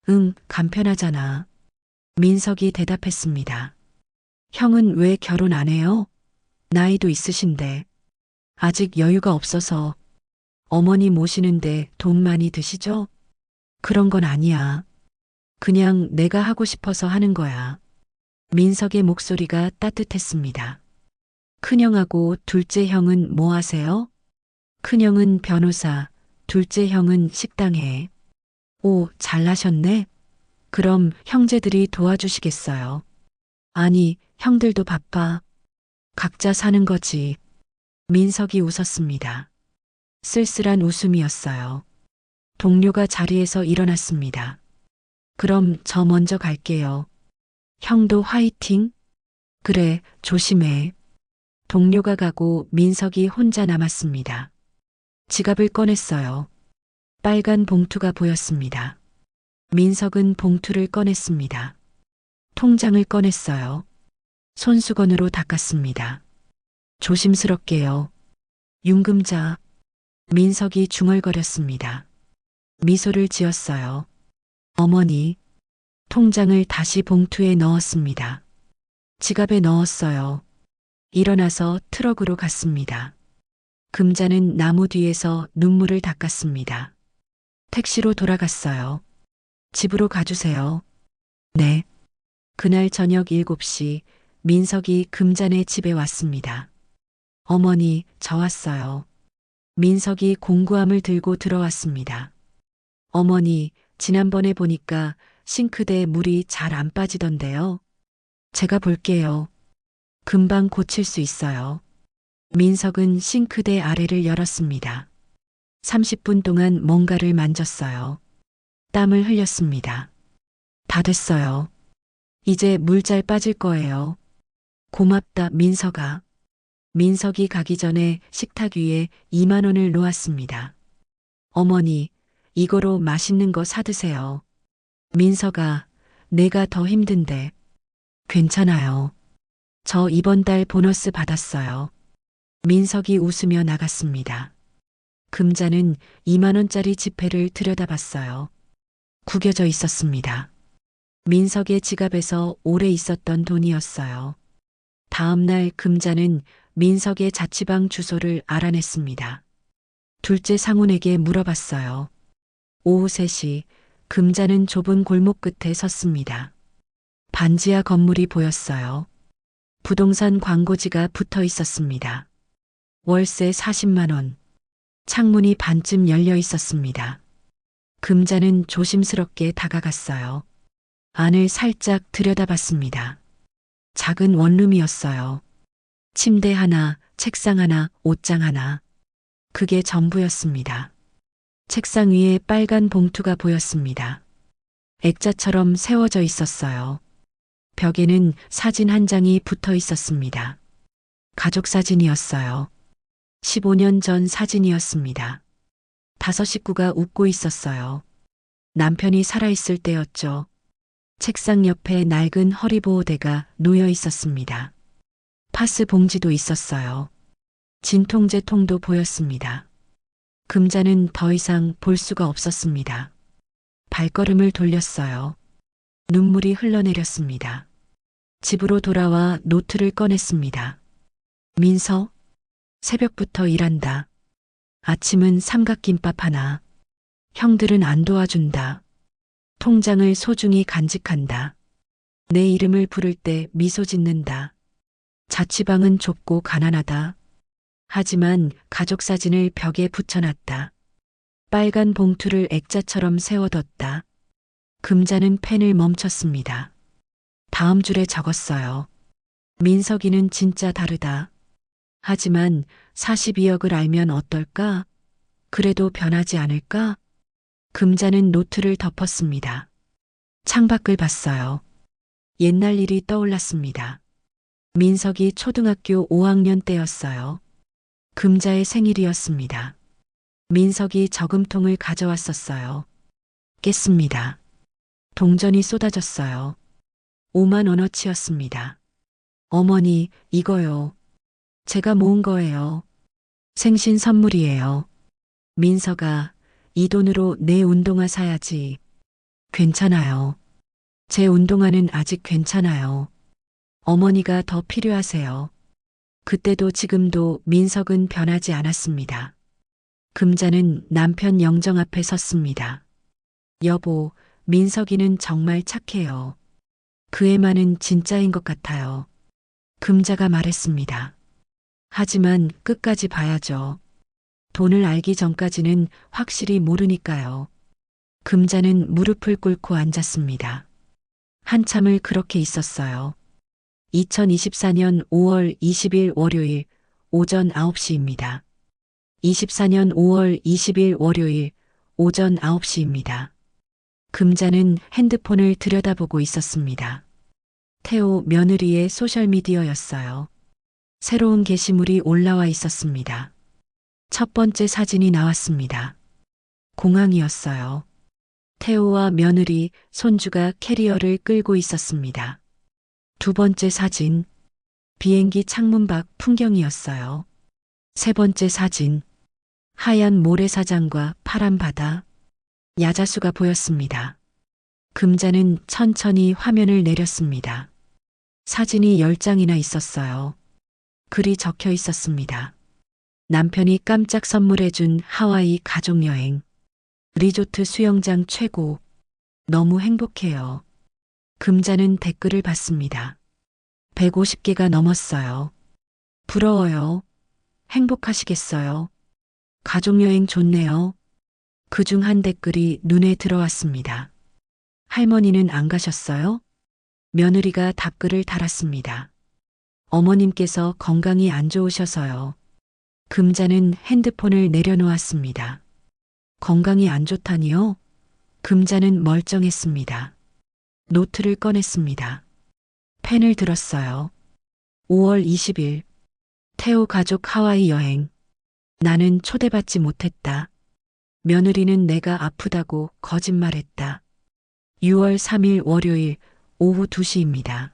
응, 간편하잖아. 민석이 대답했습니다. 형은 왜 결혼 안 해요? 나이도 있으신데. 아직 여유가 없어서. 어머니 모시는데 돈 많이 드시죠? 그런 건 아니야. 그냥 내가 하고 싶어서 하는 거야. 민석의 목소리가 따뜻했습니다. 큰형하고 둘째 형은 뭐 하세요? 큰형은 변호사, 둘째 형은 식당에. 오, 잘나셨네? 그럼 형제들이 도와주시겠어요? 아니, 형들도 바빠. 각자 사는 거지. 민석이 웃었습니다. 쓸쓸한 웃음이었어요. 동료가 자리에서 일어났습니다. 그럼 저 먼저 갈게요. 형도 화이팅? 그래, 조심해. 동료가 가고 민석이 혼자 남았습니다. 지갑을 꺼냈어요. 빨간 봉투가 보였습니다. 민석은 봉투를 꺼냈습니다. 통장을 꺼냈어요. 손수건으로 닦았습니다. 조심스럽게요. 윤금자. 민석이 중얼거렸습니다. 미소를 지었어요. 어머니. 통장을 다시 봉투에 넣었습니다. 지갑에 넣었어요. 일어나서 트럭으로 갔습니다. 금자는 나무 뒤에서 눈물을 닦았습니다. 택시로 돌아갔어요. 집으로 가주세요. 네. 그날 저녁 7시 민석이 금자네 집에 왔습니다. 어머니, 저 왔어요. 민석이 공구함을 들고 들어왔습니다. 어머니, 지난번에 보니까 싱크대에 물이 잘 안 빠지던데요. 제가 볼게요. 금방 고칠 수 있어요. 민석은 싱크대 아래를 열었습니다. 30분 동안 뭔가를 만졌어요. 땀을 흘렸습니다. 다 됐어요. 이제 물 잘 빠질 거예요. 고맙다, 민석아. 민석이 가기 전에 식탁 위에 2만 원을 놓았습니다. 어머니, 이거로 맛있는 거 사드세요. 민석아, 내가 더 힘든데. 괜찮아요. 저 이번 달 보너스 받았어요. 민석이 웃으며 나갔습니다. 금자는 2만 원짜리 지폐를 들여다봤어요. 구겨져 있었습니다. 민석의 지갑에서 오래 있었던 돈이었어요. 다음 날 금자는 민석의 자취방 주소를 알아냈습니다. 둘째 상훈에게 물어봤어요. 오후 3시 금자는 좁은 골목 끝에 섰습니다. 반지하 건물이 보였어요. 부동산 광고지가 붙어 있었습니다. 월세 40만 원. 창문이 반쯤 열려 있었습니다. 금자는 조심스럽게 다가갔어요. 안을 살짝 들여다봤습니다. 작은 원룸이었어요. 침대 하나, 책상 하나, 옷장 하나. 그게 전부였습니다. 책상 위에 빨간 봉투가 보였습니다. 액자처럼 세워져 있었어요. 벽에는 사진 한 장이 붙어 있었습니다. 가족 사진이었어요. 15년 전 사진이었습니다. 5 식구가 웃고 있었어요. 남편이 살아있을 때였죠. 책상 옆에 낡은 허리보호대가 놓여 있었습니다. 파스 봉지도 있었어요. 진통제 통도 보였습니다. 금자는 더 이상 볼 수가 없었습니다. 발걸음을 돌렸어요. 눈물이 흘러내렸습니다. 집으로 돌아와 노트를 꺼냈습니다. 민서, 새벽부터 일한다. 아침은 삼각김밥 하나. 형들은 안 도와준다. 통장을 소중히 간직한다. 내 이름을 부를 때 미소 짓는다. 자취방은 좁고 가난하다. 하지만 가족 사진을 벽에 붙여놨다. 빨간 봉투를 액자처럼 세워뒀다. 금자는 펜을 멈췄습니다. 다음 줄에 적었어요. 민석이는 진짜 다르다. 하지만 42억을 알면 어떨까? 그래도 변하지 않을까? 금자는 노트를 덮었습니다. 창밖을 봤어요. 옛날 일이 떠올랐습니다. 민석이 초등학교 5학년 때였어요. 금자의 생일이었습니다. 민석이 저금통을 가져왔었어요. 깼습니다. 동전이 쏟아졌어요. 5만 원어치였습니다. 어머니, 이거요. 제가 모은 거예요. 생신 선물이에요. 민서가 이 돈으로 내 운동화 사야지. 괜찮아요. 제 운동화는 아직 괜찮아요. 어머니가 더 필요하세요. 그때도 지금도 민석은 변하지 않았습니다. 금자는 남편 영정 앞에 섰습니다. 여보, 민석이는 정말 착해요. 그 애만은 진짜인 것 같아요. 금자가 말했습니다. 하지만 끝까지 봐야죠. 돈을 알기 전까지는 확실히 모르니까요. 금자는 무릎을 꿇고 앉았습니다. 한참을 그렇게 있었어요. 2024년 5월 20일 월요일 오전 9시입니다. 24년 5월 20일 월요일 오전 9시입니다. 금자는 핸드폰을 들여다보고 있었습니다. 태호 며느리의 소셜미디어였어요. 새로운 게시물이 올라와 있었습니다. 첫 번째 사진이 나왔습니다. 공항이었어요. 태호와 며느리, 손주가 캐리어를 끌고 있었습니다. 두 번째 사진, 비행기 창문 밖 풍경이었어요. 세 번째 사진, 하얀 모래사장과 파란 바다, 야자수가 보였습니다. 금자는 천천히 화면을 내렸습니다. 사진이 10장이나 있었어요. 글이 적혀 있었습니다. 남편이 깜짝 선물해준 하와이 가족여행. 리조트 수영장 최고. 너무 행복해요. 금자는 댓글을 봤습니다. 150개가 넘었어요. 부러워요. 행복하시겠어요. 가족여행 좋네요. 그중 한 댓글이 눈에 들어왔습니다. 할머니는 안 가셨어요? 며느리가 답글을 달았습니다. 어머님께서 건강이 안 좋으셔서요. 금자는 핸드폰을 내려놓았습니다. 건강이 안 좋다니요? 금자는 멀쩡했습니다. 노트를 꺼냈습니다. 펜을 들었어요. 5월 20일. 태호 가족 하와이 여행. 나는 초대받지 못했다. 며느리는 내가 아프다고 거짓말했다. 6월 3일 월요일 오후 2시입니다.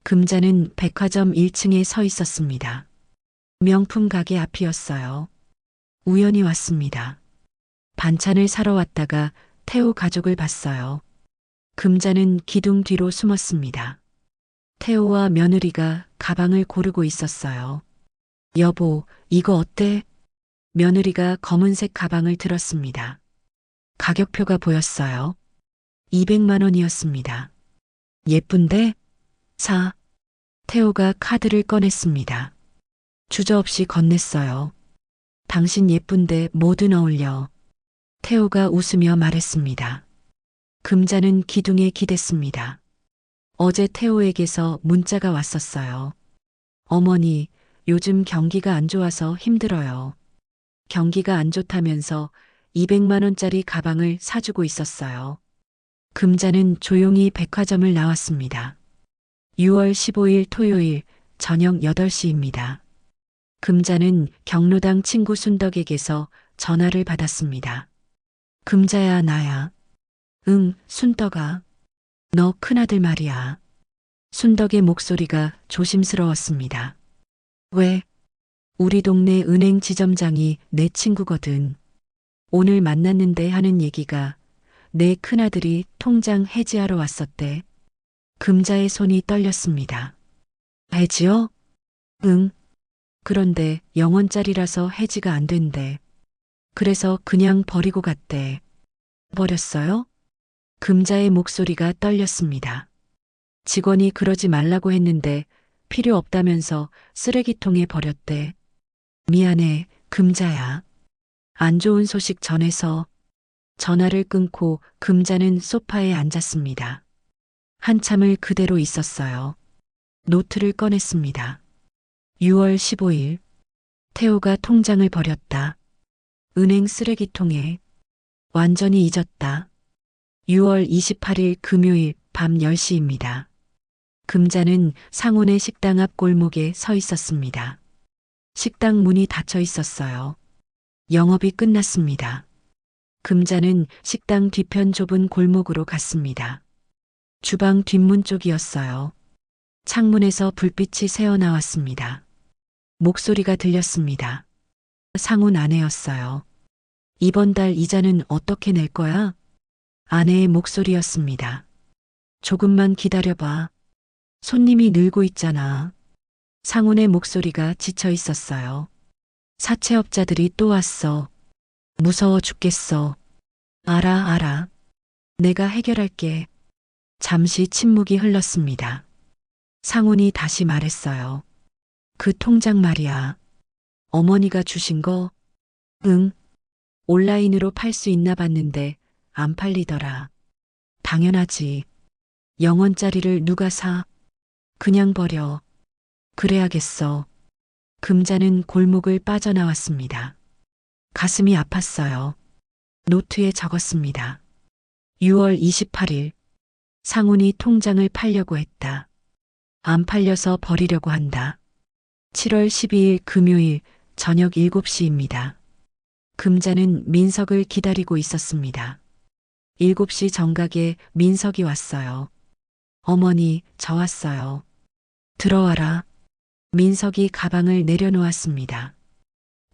금자는 백화점 1층에 서 있었습니다. 명품 가게 앞이었어요. 우연히 왔습니다. 반찬을 사러 왔다가 태호 가족을 봤어요. 금자는 기둥 뒤로 숨었습니다. 태호와 며느리가 가방을 고르고 있었어요. 여보, 이거 어때? 며느리가 검은색 가방을 들었습니다. 가격표가 보였어요. 200만 원이었습니다. 예쁜데? 사. 태호가 카드를 꺼냈습니다. 주저없이 건넸어요. 당신 예쁜데 뭐든 어울려. 태호가 웃으며 말했습니다. 금자는 기둥에 기댔습니다. 어제 태호에게서 문자가 왔었어요. 어머니, 요즘 경기가 안 좋아서 힘들어요. 경기가 안 좋다면서 200만 원짜리 가방을 사주고 있었어요. 금자는 조용히 백화점을 나왔습니다. 6월 15일 토요일 저녁 8시입니다. 금자는 경로당 친구 순덕에게서 전화를 받았습니다. 금자야, 나야. 응, 순덕아. 너 큰아들 말이야. 순덕의 목소리가 조심스러웠습니다. 왜? 우리 동네 은행 지점장이 내 친구거든. 오늘 만났는데 하는 얘기가 내 큰아들이 통장 해지하러 왔었대. 금자의 손이 떨렸습니다. 해지요? 응. 그런데 0원짜리라서 해지가 안 된대. 그래서 그냥 버리고 갔대. 버렸어요? 금자의 목소리가 떨렸습니다. 직원이 그러지 말라고 했는데 필요 없다면서 쓰레기통에 버렸대. 미안해, 금자야. 안 좋은 소식 전해서. 전화를 끊고 금자는 소파에 앉았습니다. 한참을 그대로 있었어요. 노트를 꺼냈습니다. 6월 15일. 태호가 통장을 버렸다. 은행 쓰레기통에. 완전히 잊었다. 6월 28일 금요일 밤 10시입니다. 금자는 상온의 식당 앞 골목에 서 있었습니다. 식당 문이 닫혀 있었어요. 영업이 끝났습니다. 금자는 식당 뒤편 좁은 골목으로 갔습니다. 주방 뒷문 쪽이었어요. 창문에서 불빛이 새어나왔습니다. 목소리가 들렸습니다. 상온 아내였어요. 이번 달 이자는 어떻게 낼 거야? 아내의 목소리였습니다. 조금만 기다려봐. 손님이 늘고 있잖아. 상온의 목소리가 지쳐 있었어요. 사채업자들이 또 왔어. 무서워 죽겠어. 알아. 내가 해결할게. 잠시 침묵이 흘렀습니다. 상온이 다시 말했어요. 그 통장 말이야. 어머니가 주신 거? 응. 온라인으로 팔 수 있나 봤는데 안 팔리더라. 당연하지. 0원짜리를 누가 사? 그냥 버려. 그래야겠어. 금자는 골목을 빠져나왔습니다. 가슴이 아팠어요. 노트에 적었습니다. 6월 28일. 상훈이 통장을 팔려고 했다. 안 팔려서 버리려고 한다. 7월 12일 금요일 저녁 7시입니다. 금자는 민석을 기다리고 있었습니다. 7시 정각에 민석이 왔어요. 어머니, 저 왔어요. 들어와라. 민석이 가방을 내려놓았습니다.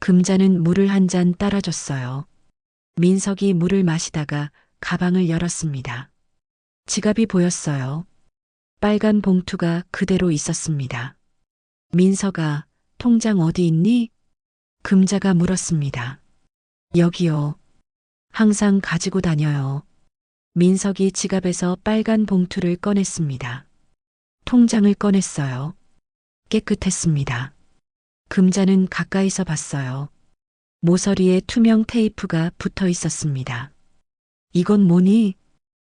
금자는 물을 한 잔 따라줬어요. 민석이 물을 마시다가 가방을 열었습니다. 지갑이 보였어요. 빨간 봉투가 그대로 있었습니다. 민석아, 통장 어디 있니? 금자가 물었습니다. 여기요. 항상 가지고 다녀요. 민석이 지갑에서 빨간 봉투를 꺼냈습니다. 통장을 꺼냈어요. 깨끗했습니다. 금자는 가까이서 봤어요. 모서리에 투명 테이프가 붙어 있었습니다. 이건 뭐니?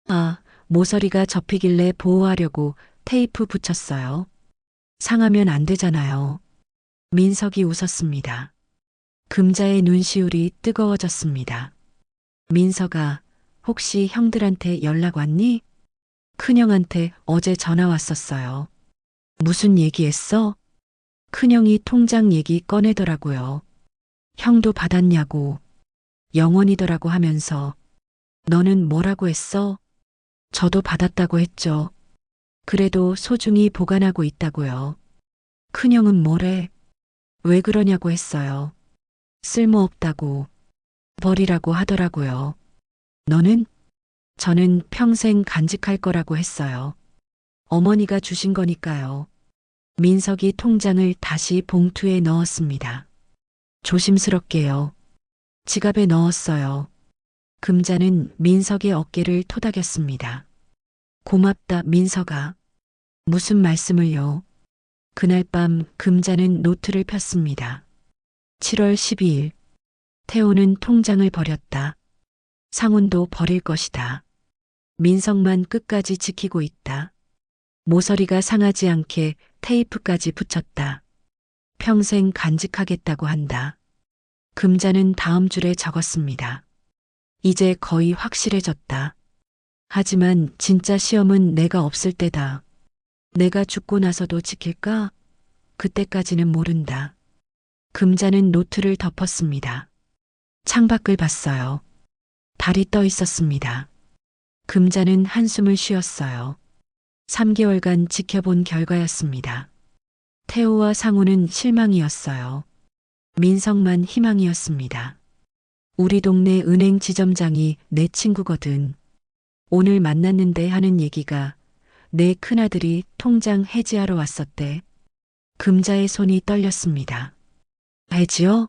아, 모서리가 접히길래 보호하려고 테이프 붙였어요. 상하면 안 되잖아요. 민석이 웃었습니다. 금자의 눈시울이 뜨거워졌습니다. 민석아, 혹시 형들한테 연락 왔니? 큰형한테 어제 전화 왔었어요. 무슨 얘기했어? 큰형이 통장 얘기 꺼내더라고요. 형도 받았냐고. 0원이더라고 하면서. 너는 뭐라고 했어? 저도 받았다고 했죠. 그래도 소중히 보관하고 있다고요. 큰형은 뭐래? 왜 그러냐고 했어요. 쓸모없다고. 버리라고 하더라고요. 너는? 저는 평생 간직할 거라고 했어요. 어머니가 주신 거니까요. 민석이 통장을 다시 봉투에 넣었습니다. 조심스럽게요. 지갑에 넣었어요. 금자는 민석의 어깨를 토닥였습니다. 고맙다, 민석아. 무슨 말씀을요? 그날 밤 금자는 노트를 폈습니다. 7월 12일. 태호는 통장을 버렸다. 상훈도 버릴 것이다. 민석만 끝까지 지키고 있다. 모서리가 상하지 않게 테이프까지 붙였다. 평생 간직하겠다고 한다. 금자는 다음 줄에 적었습니다. 이제 거의 확실해졌다. 하지만 진짜 시험은 내가 없을 때다. 내가 죽고 나서도 지킬까? 그때까지는 모른다. 금자는 노트를 덮었습니다. 창밖을 봤어요. 달이 떠 있었습니다. 금자는 한숨을 쉬었어요. 3개월간 지켜본 결과였습니다. 태호와 상우는 실망이었어요. 민석만 희망이었습니다. 우리 동네 은행 지점장이 내 친구거든. 오늘 만났는데 하는 얘기가 내 큰아들이 통장 해지하러 왔었대. 금자의 손이 떨렸습니다. 해지요?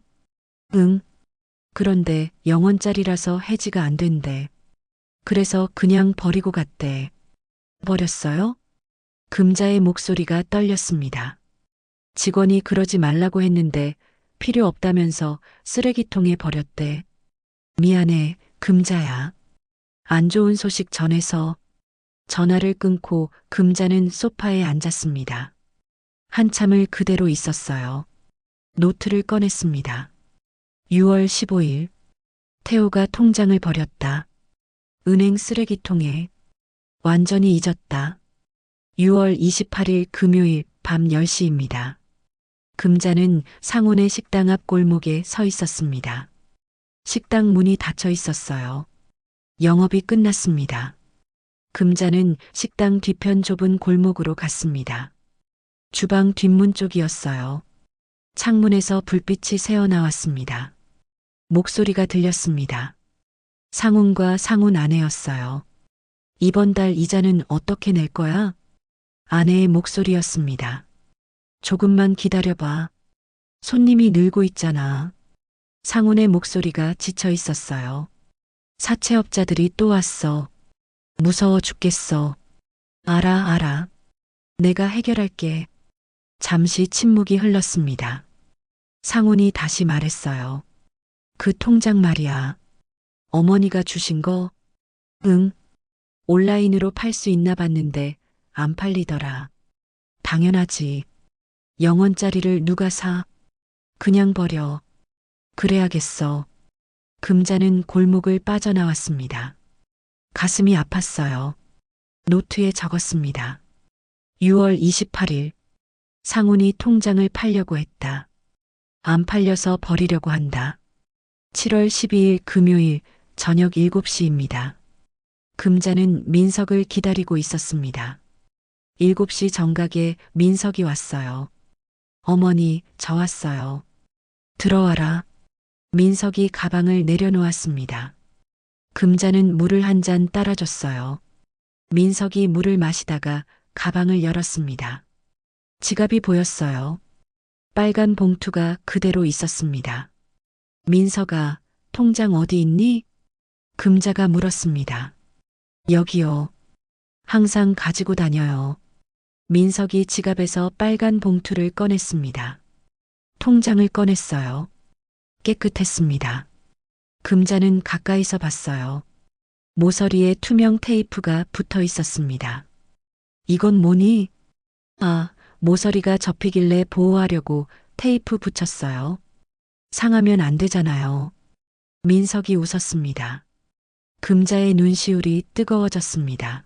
응. 그런데 0원짜리라서 해지가 안 된대. 그래서 그냥 버리고 갔대. 버렸어요? 금자의 목소리가 떨렸습니다. 직원이 그러지 말라고 했는데 필요 없다면서 쓰레기통에 버렸대. 미안해, 금자야. 안 좋은 소식 전해서. 전화를 끊고 금자는 소파에 앉았습니다. 한참을 그대로 있었어요. 노트를 꺼냈습니다. 6월 15일. 태호가 통장을 버렸다. 은행 쓰레기통에. 완전히 잊었다. 6월 28일 금요일 밤 10시입니다. 금자는 상온의 식당 앞 골목에 서 있었습니다. 식당 문이 닫혀 있었어요. 영업이 끝났습니다. 금자는 식당 뒤편 좁은 골목으로 갔습니다. 주방 뒷문 쪽이었어요. 창문에서 불빛이 새어나왔습니다. 목소리가 들렸습니다. 상훈과 상훈 아내였어요. 이번 달 이자는 어떻게 낼 거야? 아내의 목소리였습니다. 조금만 기다려봐. 손님이 늘고 있잖아. 상훈의 목소리가 지쳐 있었어요. 사채업자들이 또 왔어. 무서워 죽겠어. 알아. 내가 해결할게. 잠시 침묵이 흘렀습니다. 상훈이 다시 말했어요. 그 통장 말이야. 어머니가 주신 거? 응. 온라인으로 팔 수 있나 봤는데 안 팔리더라. 당연하지. 0원짜리를 누가 사? 그냥 버려. 그래야겠어. 금자는 골목을 빠져나왔습니다. 가슴이 아팠어요. 노트에 적었습니다. 6월 28일. 상훈이 통장을 팔려고 했다. 안 팔려서 버리려고 한다. 7월 12일 금요일 저녁 7시입니다. 금자는 민석을 기다리고 있었습니다. 7시 정각에 민석이 왔어요. 어머니, 저 왔어요. 들어와라. 민석이 가방을 내려놓았습니다. 금자는 물을 한 잔 따라줬어요. 민석이 물을 마시다가 가방을 열었습니다. 지갑이 보였어요. 빨간 봉투가 그대로 있었습니다. 민석아, 통장 어디 있니? 금자가 물었습니다. 여기요. 항상 가지고 다녀요. 민석이 지갑에서 빨간 봉투를 꺼냈습니다. 통장을 꺼냈어요. 깨끗했습니다. 금자는 가까이서 봤어요. 모서리에 투명 테이프가 붙어 있었습니다. 이건 뭐니? 아, 모서리가 접히길래 보호하려고 테이프 붙였어요. 상하면 안 되잖아요. 민석이 웃었습니다. 금자의 눈시울이 뜨거워졌습니다.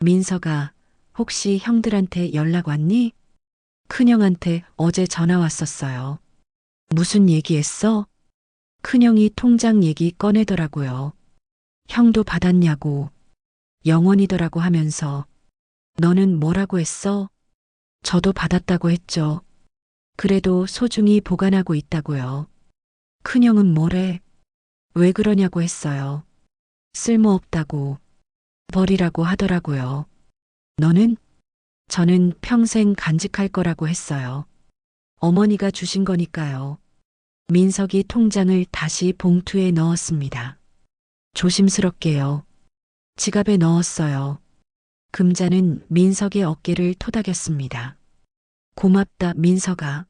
민석아, 혹시 형들한테 연락 왔니? 큰형한테 어제 전화 왔었어요. 무슨 얘기했어? 큰형이 통장 얘기 꺼내더라고요. 형도 받았냐고. 0원이더라고 하면서. 너는 뭐라고 했어? 저도 받았다고 했죠. 그래도 소중히 보관하고 있다고요. 큰형은 뭐래? 왜 그러냐고 했어요. 쓸모없다고. 버리라고 하더라고요. 너는? 저는 평생 간직할 거라고 했어요. 어머니가 주신 거니까요. 민석이 통장을 다시 봉투에 넣었습니다. 조심스럽게요. 지갑에 넣었어요. 금자는 민석의 어깨를 토닥였습니다. 고맙다, 민석아.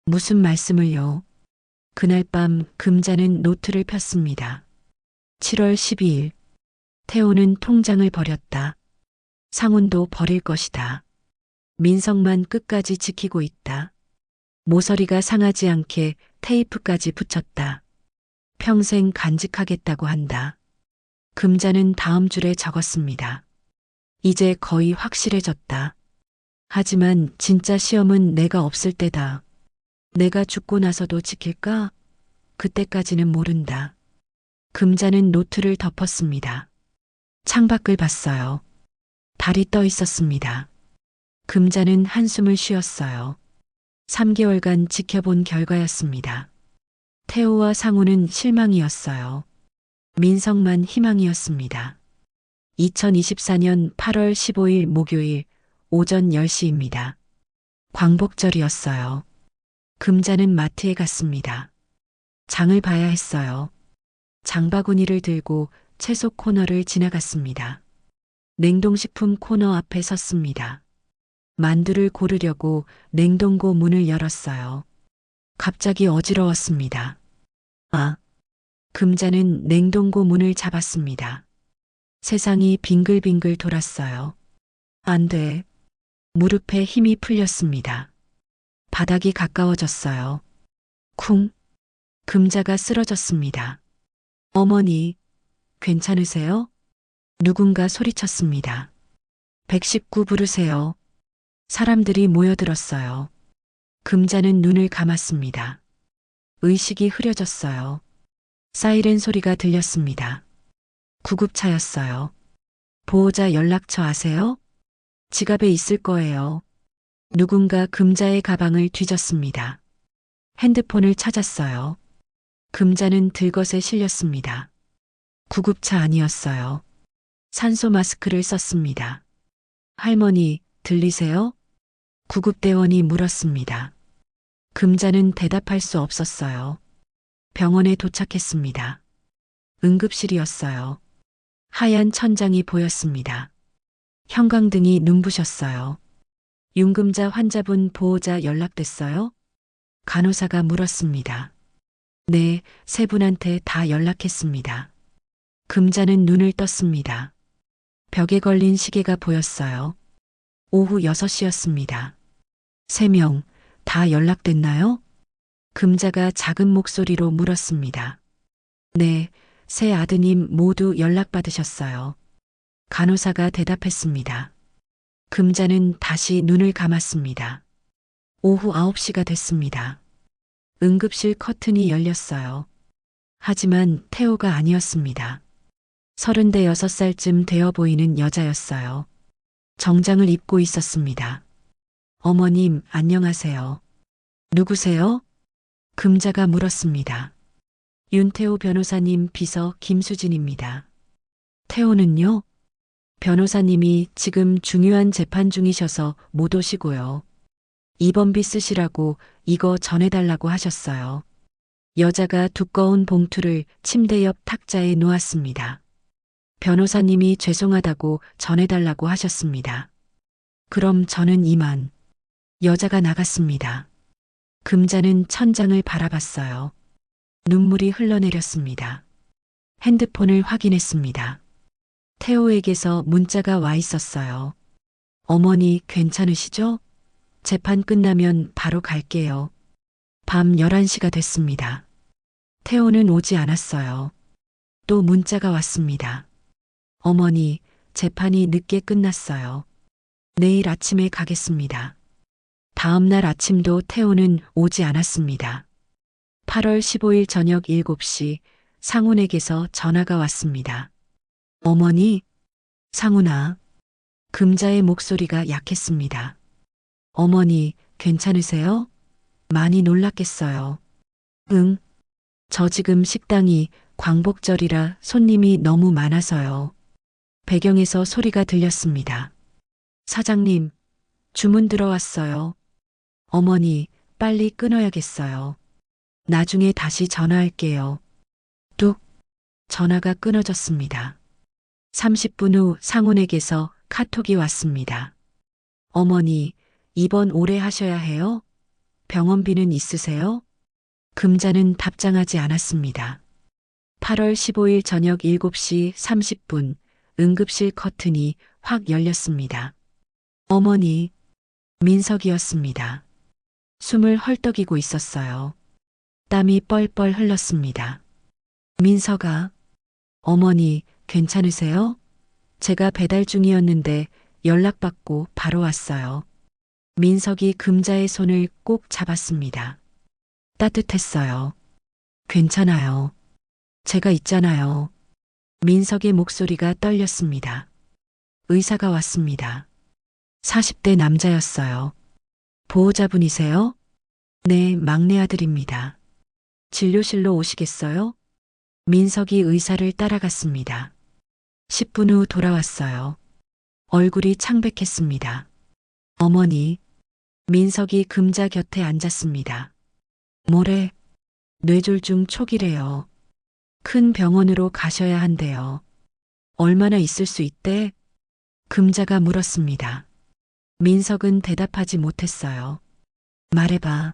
무슨 말씀을요? 그날 밤 금자는 노트를 폈습니다. 7월 12일. 태호는 통장을 버렸다. 상훈도 버릴 것이다. 민석만 끝까지 지키고 있다. 모서리가 상하지 않게 테이프까지 붙였다. 평생 간직하겠다고 한다. 금자는 다음 줄에 적었습니다. 이제 거의 확실해졌다. 하지만 진짜 시험은 내가 없을 때다. 내가 죽고 나서도 지킬까? 그때까지는 모른다. 금자는 노트를 덮었습니다. 창밖을 봤어요. 달이 떠 있었습니다. 금자는 한숨을 쉬었어요. 3개월간 지켜본 결과였습니다. 태호와 상우는 실망이었어요. 민석만 희망이었습니다. 2024년 8월 15일 목요일 오전 10시입니다. 광복절이었어요. 금자는 마트에 갔습니다. 장을 봐야 했어요. 장바구니를 들고 채소 코너를 지나갔습니다. 냉동식품 코너 앞에 섰습니다. 만두를 고르려고 냉동고 문을 열었어요. 갑자기 어지러웠습니다. 아, 금자는 냉동고 문을 잡았습니다. 세상이 빙글빙글 돌았어요. 안 돼. 무릎에 힘이 풀렸습니다. 바닥이 가까워졌어요. 쿵. 금자가 쓰러졌습니다. 어머니, 괜찮으세요? 누군가 소리쳤습니다. 119 부르세요. 사람들이 모여들었어요. 금자는 눈을 감았습니다. 의식이 흐려졌어요. 사이렌 소리가 들렸습니다. 구급차였어요. 보호자 연락처 아세요? 지갑에 있을 거예요. 누군가 금자의 가방을 뒤졌습니다. 핸드폰을 찾았어요. 금자는 들것에 실렸습니다. 구급차 아니었어요. 산소 마스크를 썼습니다. 할머니, 들리세요? 구급대원이 물었습니다. 금자는 대답할 수 없었어요. 병원에 도착했습니다. 응급실이었어요. 하얀 천장이 보였습니다. 형광등이 눈부셨어요. 윤금자 환자분 보호자 연락됐어요? 간호사가 물었습니다. 네, 세 분한테 다 연락했습니다. 금자는 눈을 떴습니다. 벽에 걸린 시계가 보였어요. 오후 6시였습니다. 3명 다 연락됐나요? 금자가 작은 목소리로 물었습니다. 네, 세 아드님 모두 연락받으셨어요. 간호사가 대답했습니다. 금자는 다시 눈을 감았습니다. 오후 9시가 됐습니다. 응급실 커튼이 열렸어요. 하지만 태호가 아니었습니다. 36살쯤 되어 보이는 여자였어요. 정장을 입고 있었습니다. 어머님, 안녕하세요. 누구세요? 금자가 물었습니다. 윤태호 변호사님 비서 김수진입니다. 태호는요? 변호사님이 지금 중요한 재판 중이셔서 못 오시고요. 입원비 쓰시라고 이거 전해달라고 하셨어요. 여자가 두꺼운 봉투를 침대 옆 탁자에 놓았습니다. 변호사님이 죄송하다고 전해달라고 하셨습니다. 그럼 저는 이만. 여자가 나갔습니다. 금자는 천장을 바라봤어요. 눈물이 흘러내렸습니다. 핸드폰을 확인했습니다. 태호에게서 문자가 와 있었어요. 어머니 괜찮으시죠? 재판 끝나면 바로 갈게요. 밤 11시가 됐습니다. 태호는 오지 않았어요. 또 문자가 왔습니다. 어머니, 재판이 늦게 끝났어요. 내일 아침에 가겠습니다. 다음 날 아침도 태호는 오지 않았습니다. 8월 15일 저녁 7시 상훈에게서 전화가 왔습니다. 어머니, 상훈아. 금자의 목소리가 약했습니다. 어머니, 괜찮으세요? 많이 놀랐겠어요. 응. 저 지금 식당이 광복절이라 손님이 너무 많아서요. 배경에서 소리가 들렸습니다. 사장님, 주문 들어왔어요. 어머니, 빨리 끊어야겠어요. 나중에 다시 전화할게요. 뚝. 전화가 끊어졌습니다. 30분 후 상훈에게서 카톡이 왔습니다. 어머니, 입원 오래 하셔야 해요? 병원비는 있으세요? 금자는 답장하지 않았습니다. 8월 15일 저녁 7시 30분 응급실 커튼이 확 열렸습니다. 어머니, 민석이었습니다. 숨을 헐떡이고 있었어요. 땀이 뻘뻘 흘렀습니다. 민석아, 어머니 괜찮으세요? 제가 배달 중이었는데 연락받고 바로 왔어요. 민석이 금자의 손을 꼭 잡았습니다. 따뜻했어요. 괜찮아요. 제가 있잖아요. 민석의 목소리가 떨렸습니다. 의사가 왔습니다. 40대 남자였어요. 보호자분이세요? 네, 막내 아들입니다. 진료실로 오시겠어요? 민석이 의사를 따라갔습니다. 10분 후 돌아왔어요. 얼굴이 창백했습니다. 어머니, 민석이 금자 곁에 앉았습니다. 뭐래? 뇌졸중 초기래요. 큰 병원으로 가셔야 한대요. 얼마나 있을 수 있대? 금자가 물었습니다. 민석은 대답하지 못했어요. 말해봐.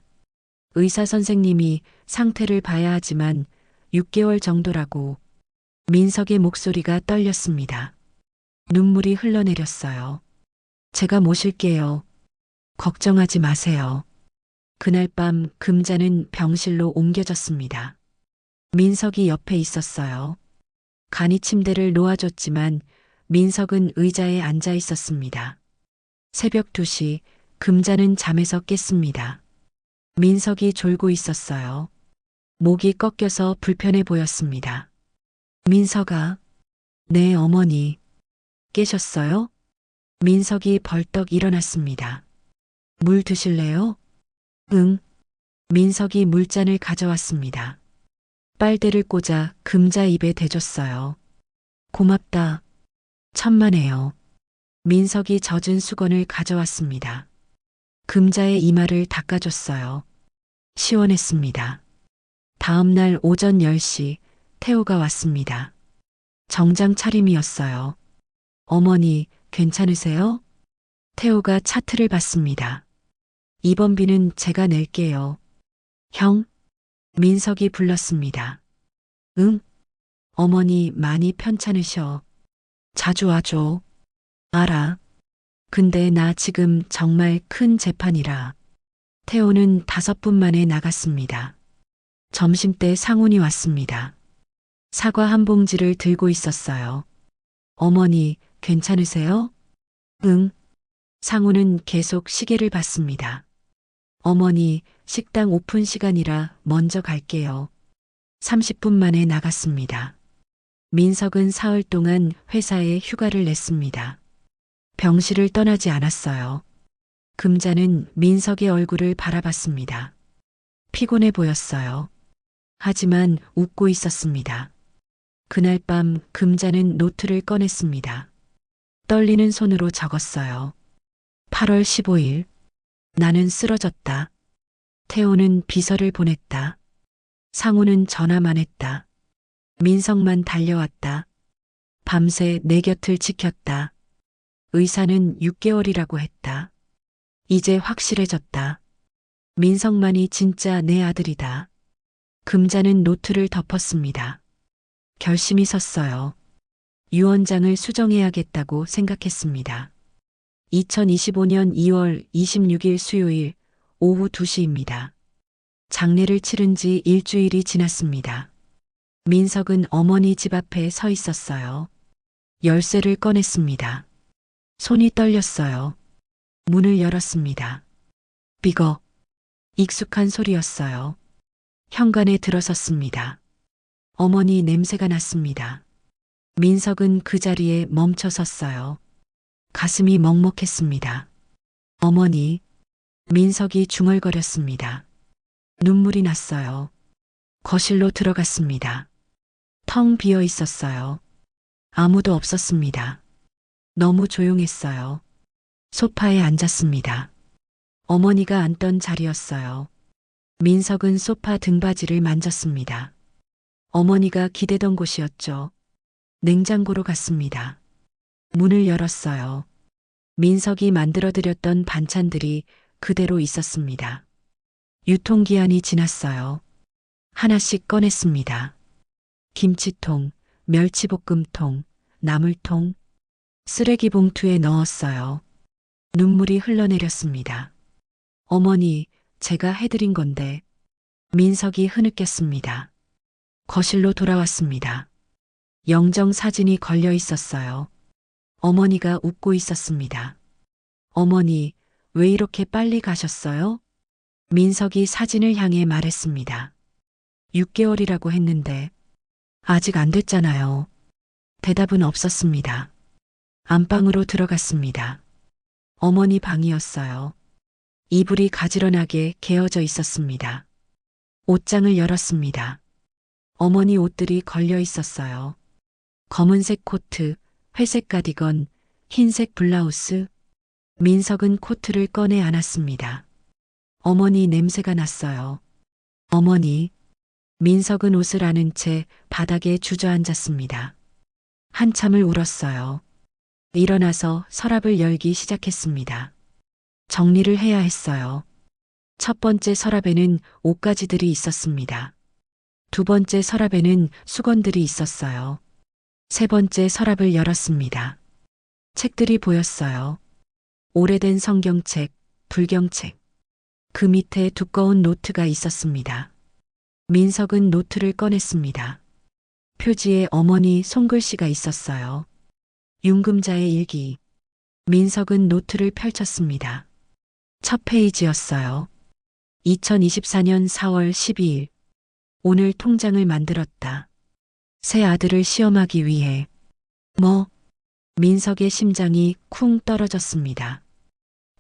의사 선생님이 상태를 봐야 하지만 6개월 정도라고. 민석의 목소리가 떨렸습니다. 눈물이 흘러내렸어요. 제가 모실게요. 걱정하지 마세요. 그날 밤 금자는 병실로 옮겨졌습니다. 민석이 옆에 있었어요. 간이 침대를 놓아줬지만 민석은 의자에 앉아 있었습니다. 새벽 2시 금자는 잠에서 깼습니다. 민석이 졸고 있었어요. 목이 꺾여서 불편해 보였습니다. 민석아, 네 어머니. 깨셨어요? 민석이 벌떡 일어났습니다. 물 드실래요? 응. 민석이 물잔을 가져왔습니다. 빨대를 꽂아 금자 입에 대줬어요. 고맙다. 천만에요. 민석이 젖은 수건을 가져왔습니다. 금자의 이마를 닦아줬어요. 시원했습니다. 다음 날 오전 10시 태호가 왔습니다. 정장 차림이었어요. 어머니, 괜찮으세요? 태호가 차트를 받습니다. 입원비는 제가 낼게요. 형? 민석이 불렀습니다. 응? 어머니 많이 편찮으셔. 자주 와줘. 알아. 근데 나 지금 정말 큰 재판이라. 태호는 5분 만에 나갔습니다. 점심때 상훈이 왔습니다. 사과 한 봉지를 들고 있었어요. 어머니, 괜찮으세요? 응. 상훈은 계속 시계를 봤습니다. 어머니, 식당 오픈 시간이라 먼저 갈게요. 30분 만에 나갔습니다. 민석은 사흘 동안 회사에 휴가를 냈습니다. 병실을 떠나지 않았어요. 금자는 민석의 얼굴을 바라봤습니다. 피곤해 보였어요. 하지만 웃고 있었습니다. 그날 밤 금자는 노트를 꺼냈습니다. 떨리는 손으로 적었어요. 8월 15일. 나는 쓰러졌다. 태호는 비서를 보냈다. 상우는 전화만 했다. 민석만 달려왔다. 밤새 내 곁을 지켰다. 의사는 6개월이라고 했다. 이제 확실해졌다. 민석만이 진짜 내 아들이다. 금자는 노트를 덮었습니다. 결심이 섰어요. 유언장을 수정해야겠다고 생각했습니다. 2025년 2월 26일 수요일 오후 2시입니다. 장례를 치른 지 일주일이 지났습니다. 민석은 어머니 집 앞에 서 있었어요. 열쇠를 꺼냈습니다. 손이 떨렸어요. 문을 열었습니다. 삐걱. 익숙한 소리였어요. 현관에 들어섰습니다. 어머니 냄새가 났습니다. 민석은 그 자리에 멈춰 섰어요. 가슴이 먹먹했습니다. 어머니. 민석이 중얼거렸습니다. 눈물이 났어요. 거실로 들어갔습니다. 텅 비어 있었어요. 아무도 없었습니다. 너무 조용했어요. 소파에 앉았습니다. 어머니가 앉던 자리였어요. 민석은 소파 등받이를 만졌습니다. 어머니가 기대던 곳이었죠. 냉장고로 갔습니다. 문을 열었어요. 민석이 만들어드렸던 반찬들이 그대로 있었습니다. 유통기한이 지났어요. 하나씩 꺼냈습니다. 김치통, 멸치볶음통, 나물통, 쓰레기 봉투에 넣었어요. 눈물이 흘러내렸습니다. 어머니, 제가 해드린 건데. 민석이 흐느꼈습니다. 거실로 돌아왔습니다. 영정 사진이 걸려 있었어요. 어머니가 웃고 있었습니다. 어머니, 왜 이렇게 빨리 가셨어요? 민석이 사진을 향해 말했습니다. 6개월이라고 했는데 아직 안 됐잖아요. 대답은 없었습니다. 안방으로 들어갔습니다. 어머니 방이었어요. 이불이 가지런하게 개어져 있었습니다. 옷장을 열었습니다. 어머니 옷들이 걸려 있었어요. 검은색 코트, 회색 가디건, 흰색 블라우스. 민석은 코트를 꺼내 안았습니다. 어머니 냄새가 났어요. 어머니. 민석은 옷을 안은 채 바닥에 주저앉았습니다. 한참을 울었어요. 일어나서 서랍을 열기 시작했습니다. 정리를 해야 했어요. 첫 번째 서랍에는 옷가지들이 있었습니다. 두 번째 서랍에는 수건들이 있었어요. 세 번째 서랍을 열었습니다. 책들이 보였어요. 오래된 성경책, 불경책. 그 밑에 두꺼운 노트가 있었습니다. 민석은 노트를 꺼냈습니다. 표지에 어머니 손글씨가 있었어요. 윤금자의 일기. 민석은 노트를 펼쳤습니다. 첫 페이지였어요. 2024년 4월 12일. 오늘 통장을 만들었다. 새 아들을 시험하기 위해. 뭐? 민석의 심장이 쿵 떨어졌습니다.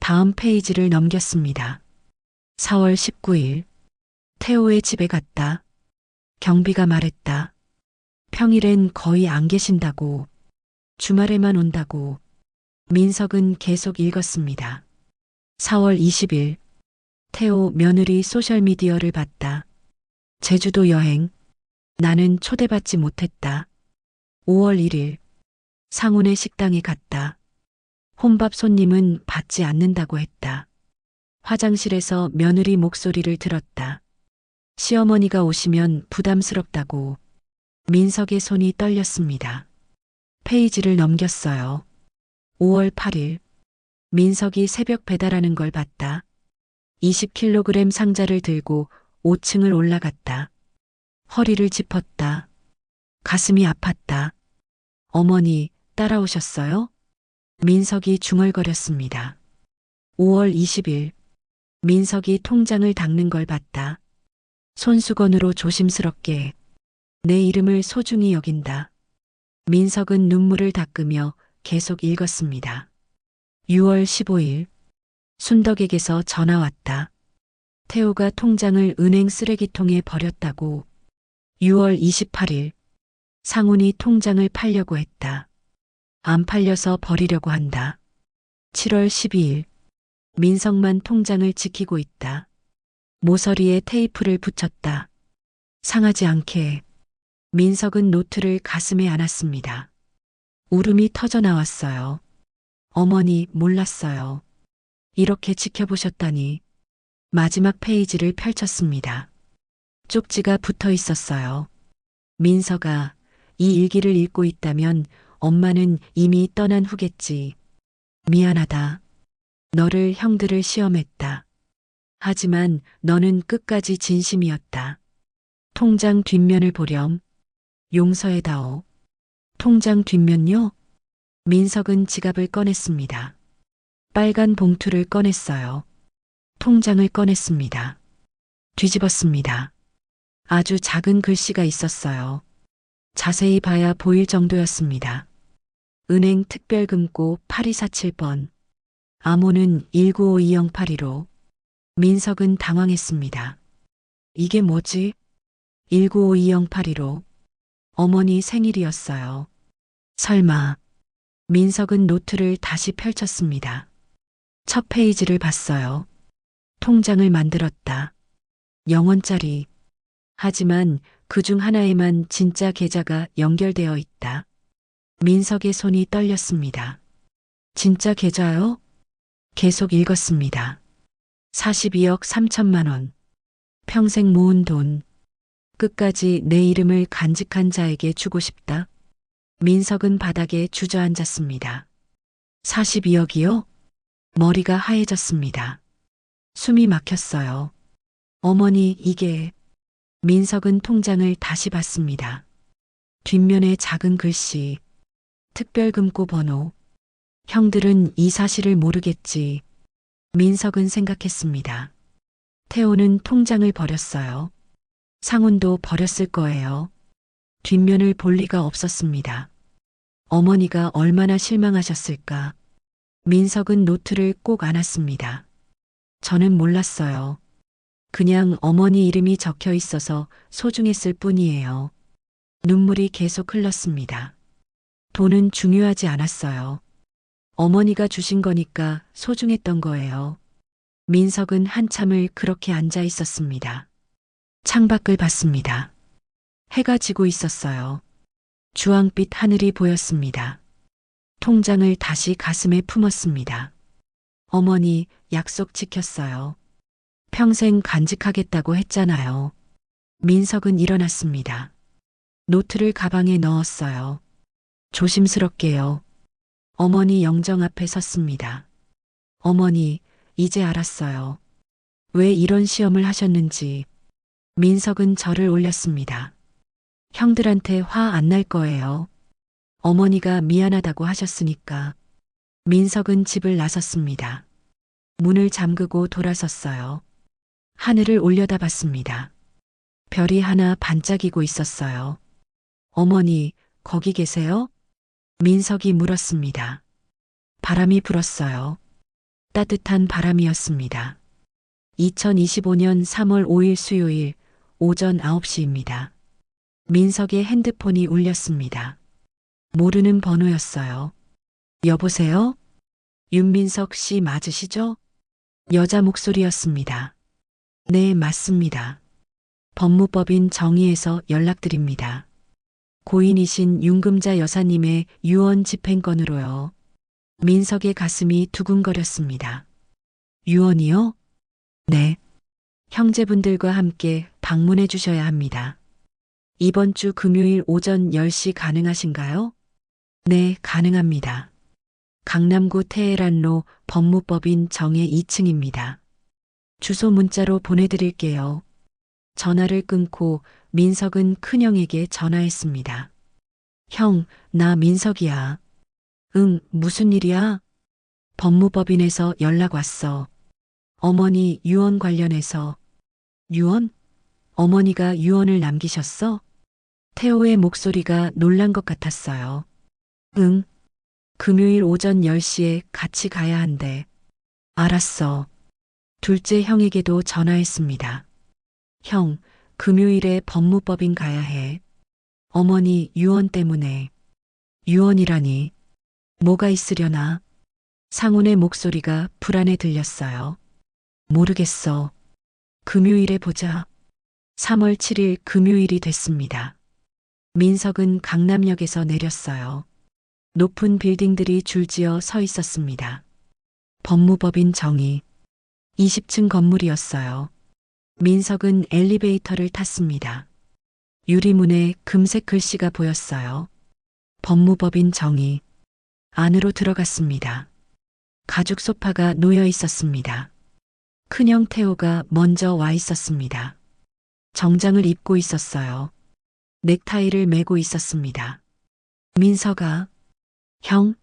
다음 페이지를 넘겼습니다. 4월 19일. 태호의 집에 갔다. 경비가 말했다. 평일엔 거의 안 계신다고. 주말에만 온다고. 민석은 계속 읽었습니다. 4월 20일. 태호 며느리 소셜미디어를 봤다. 제주도 여행. 나는 초대받지 못했다. 5월 1일. 상훈의 식당에 갔다. 혼밥 손님은 받지 않는다고 했다. 화장실에서 며느리 목소리를 들었다. 시어머니가 오시면 부담스럽다고. 민석의 손이 떨렸습니다. 페이지를 넘겼어요. 5월 8일. 민석이 새벽 배달하는 걸 봤다. 20kg 상자를 들고 5층을 올라갔다. 허리를 짚었다. 가슴이 아팠다. 어머니, 따라오셨어요? 민석이 중얼거렸습니다. 5월 20일. 민석이 통장을 닦는 걸 봤다. 손수건으로 조심스럽게. 내 이름을 소중히 여긴다. 민석은 눈물을 닦으며 계속 읽었습니다. 6월 15일. 순덕에게서 전화 왔다. 태호가 통장을 은행 쓰레기통에 버렸다고. 6월 28일. 상훈이 통장을 팔려고 했다. 안 팔려서 버리려고 한다. 7월 12일. 민석만 통장을 지키고 있다. 모서리에 테이프를 붙였다. 상하지 않게. 민석은 노트를 가슴에 안았습니다. 울음이 터져 나왔어요. 어머니, 몰랐어요. 이렇게 지켜보셨다니. 마지막 페이지를 펼쳤습니다. 쪽지가 붙어 있었어요. 민석아, 이 일기를 읽고 있다면 엄마는 이미 떠난 후겠지. 미안하다. 너를 형들을 시험했다. 하지만 너는 끝까지 진심이었다. 통장 뒷면을 보렴. 용서해다오. 통장 뒷면요? 민석은 지갑을 꺼냈습니다. 빨간 봉투를 꺼냈어요. 통장을 꺼냈습니다. 뒤집었습니다. 아주 작은 글씨가 있었어요. 자세히 봐야 보일 정도였습니다. 은행 특별금고 8247번. 암호는 1952082로. 민석은 당황했습니다. 이게 뭐지? 1952082로. 어머니 생일이었어요. 설마. 민석은 노트를 다시 펼쳤습니다. 첫 페이지를 봤어요. 통장을 만들었다. 0원짜리. 하지만 그중 하나에만 진짜 계좌가 연결되어 있다. 민석의 손이 떨렸습니다. 진짜 계좌요? 계속 읽었습니다. 42억 3천만 원. 평생 모은 돈. 끝까지 내 이름을 간직한 자에게 주고 싶다. 민석은 바닥에 주저앉았습니다. 42억이요? 머리가 하얘졌습니다. 숨이 막혔어요. 어머니, 이게. 민석은 통장을 다시 봤습니다. 뒷면에 작은 글씨. 특별금고 번호. 형들은 이 사실을 모르겠지. 민석은 생각했습니다. 태호는 통장을 버렸어요. 상훈도 버렸을 거예요. 뒷면을 볼 리가 없었습니다. 어머니가 얼마나 실망하셨을까. 민석은 노트를 꼭 안았습니다. 저는 몰랐어요. 그냥 어머니 이름이 적혀 있어서 소중했을 뿐이에요. 눈물이 계속 흘렀습니다. 돈은 중요하지 않았어요. 어머니가 주신 거니까 소중했던 거예요. 민석은 한참을 그렇게 앉아 있었습니다. 창밖을 봤습니다. 해가 지고 있었어요. 주황빛 하늘이 보였습니다. 통장을 다시 가슴에 품었습니다. 어머니, 약속 지켰어요. 평생 간직하겠다고 했잖아요. 민석은 일어났습니다. 노트를 가방에 넣었어요. 조심스럽게요. 어머니 영정 앞에 섰습니다. 어머니, 이제 알았어요. 왜 이런 시험을 하셨는지. 민석은 절을 올렸습니다. 형들한테 화 안 날 거예요. 어머니가 미안하다고 하셨으니까. 민석은 집을 나섰습니다. 문을 잠그고 돌아섰어요. 하늘을 올려다봤습니다. 별이 하나 반짝이고 있었어요. 어머니, 거기 계세요? 민석이 물었습니다. 바람이 불었어요. 따뜻한 바람이었습니다. 2025년 3월 5일 수요일 오전 9시입니다. 민석의 핸드폰이 울렸습니다. 모르는 번호였어요. 여보세요? 윤민석 씨 맞으시죠? 여자 목소리였습니다. 네, 맞습니다. 법무법인 정의에서 연락드립니다. 고인이신 윤금자 여사님의 유언 집행건으로요. 민석의 가슴이 두근거렸습니다. 유언이요? 네. 형제분들과 함께 방문해 주셔야 합니다. 이번 주 금요일 오전 10시 가능하신가요? 네, 가능합니다. 강남구 테헤란로 법무법인 정의 2층입니다. 주소 문자로 보내드릴게요. 전화를 끊고 민석은 큰형에게 전화했습니다. 형, 나 민석이야. 응, 무슨 일이야? 법무법인에서 연락 왔어. 어머니 유언 관련해서. 유언? 어머니가 유언을 남기셨어? 태호의 목소리가 놀란 것 같았어요. 응. 금요일 오전 10시에 같이 가야 한대. 알았어. 둘째 형에게도 전화했습니다. 형, 금요일에 법무법인 가야 해. 어머니 유언 때문에. 유언이라니. 뭐가 있으려나? 상훈의 목소리가 불안해 들렸어요. 모르겠어. 금요일에 보자. 3월 7일 금요일이 됐습니다. 민석은 강남역에서 내렸어요. 높은 빌딩들이 줄지어 서 있었습니다. 법무법인 정의. 20층 건물이었어요. 민석은 엘리베이터를 탔습니다. 유리문에 금색 글씨가 보였어요. 법무법인 정의. 안으로 들어갔습니다. 가죽 소파가 놓여 있었습니다. 큰형 태호가 먼저 와 있었습니다. 정장을 입고 있었어요. 넥타이를 매고 있었습니다. 민석아. 형?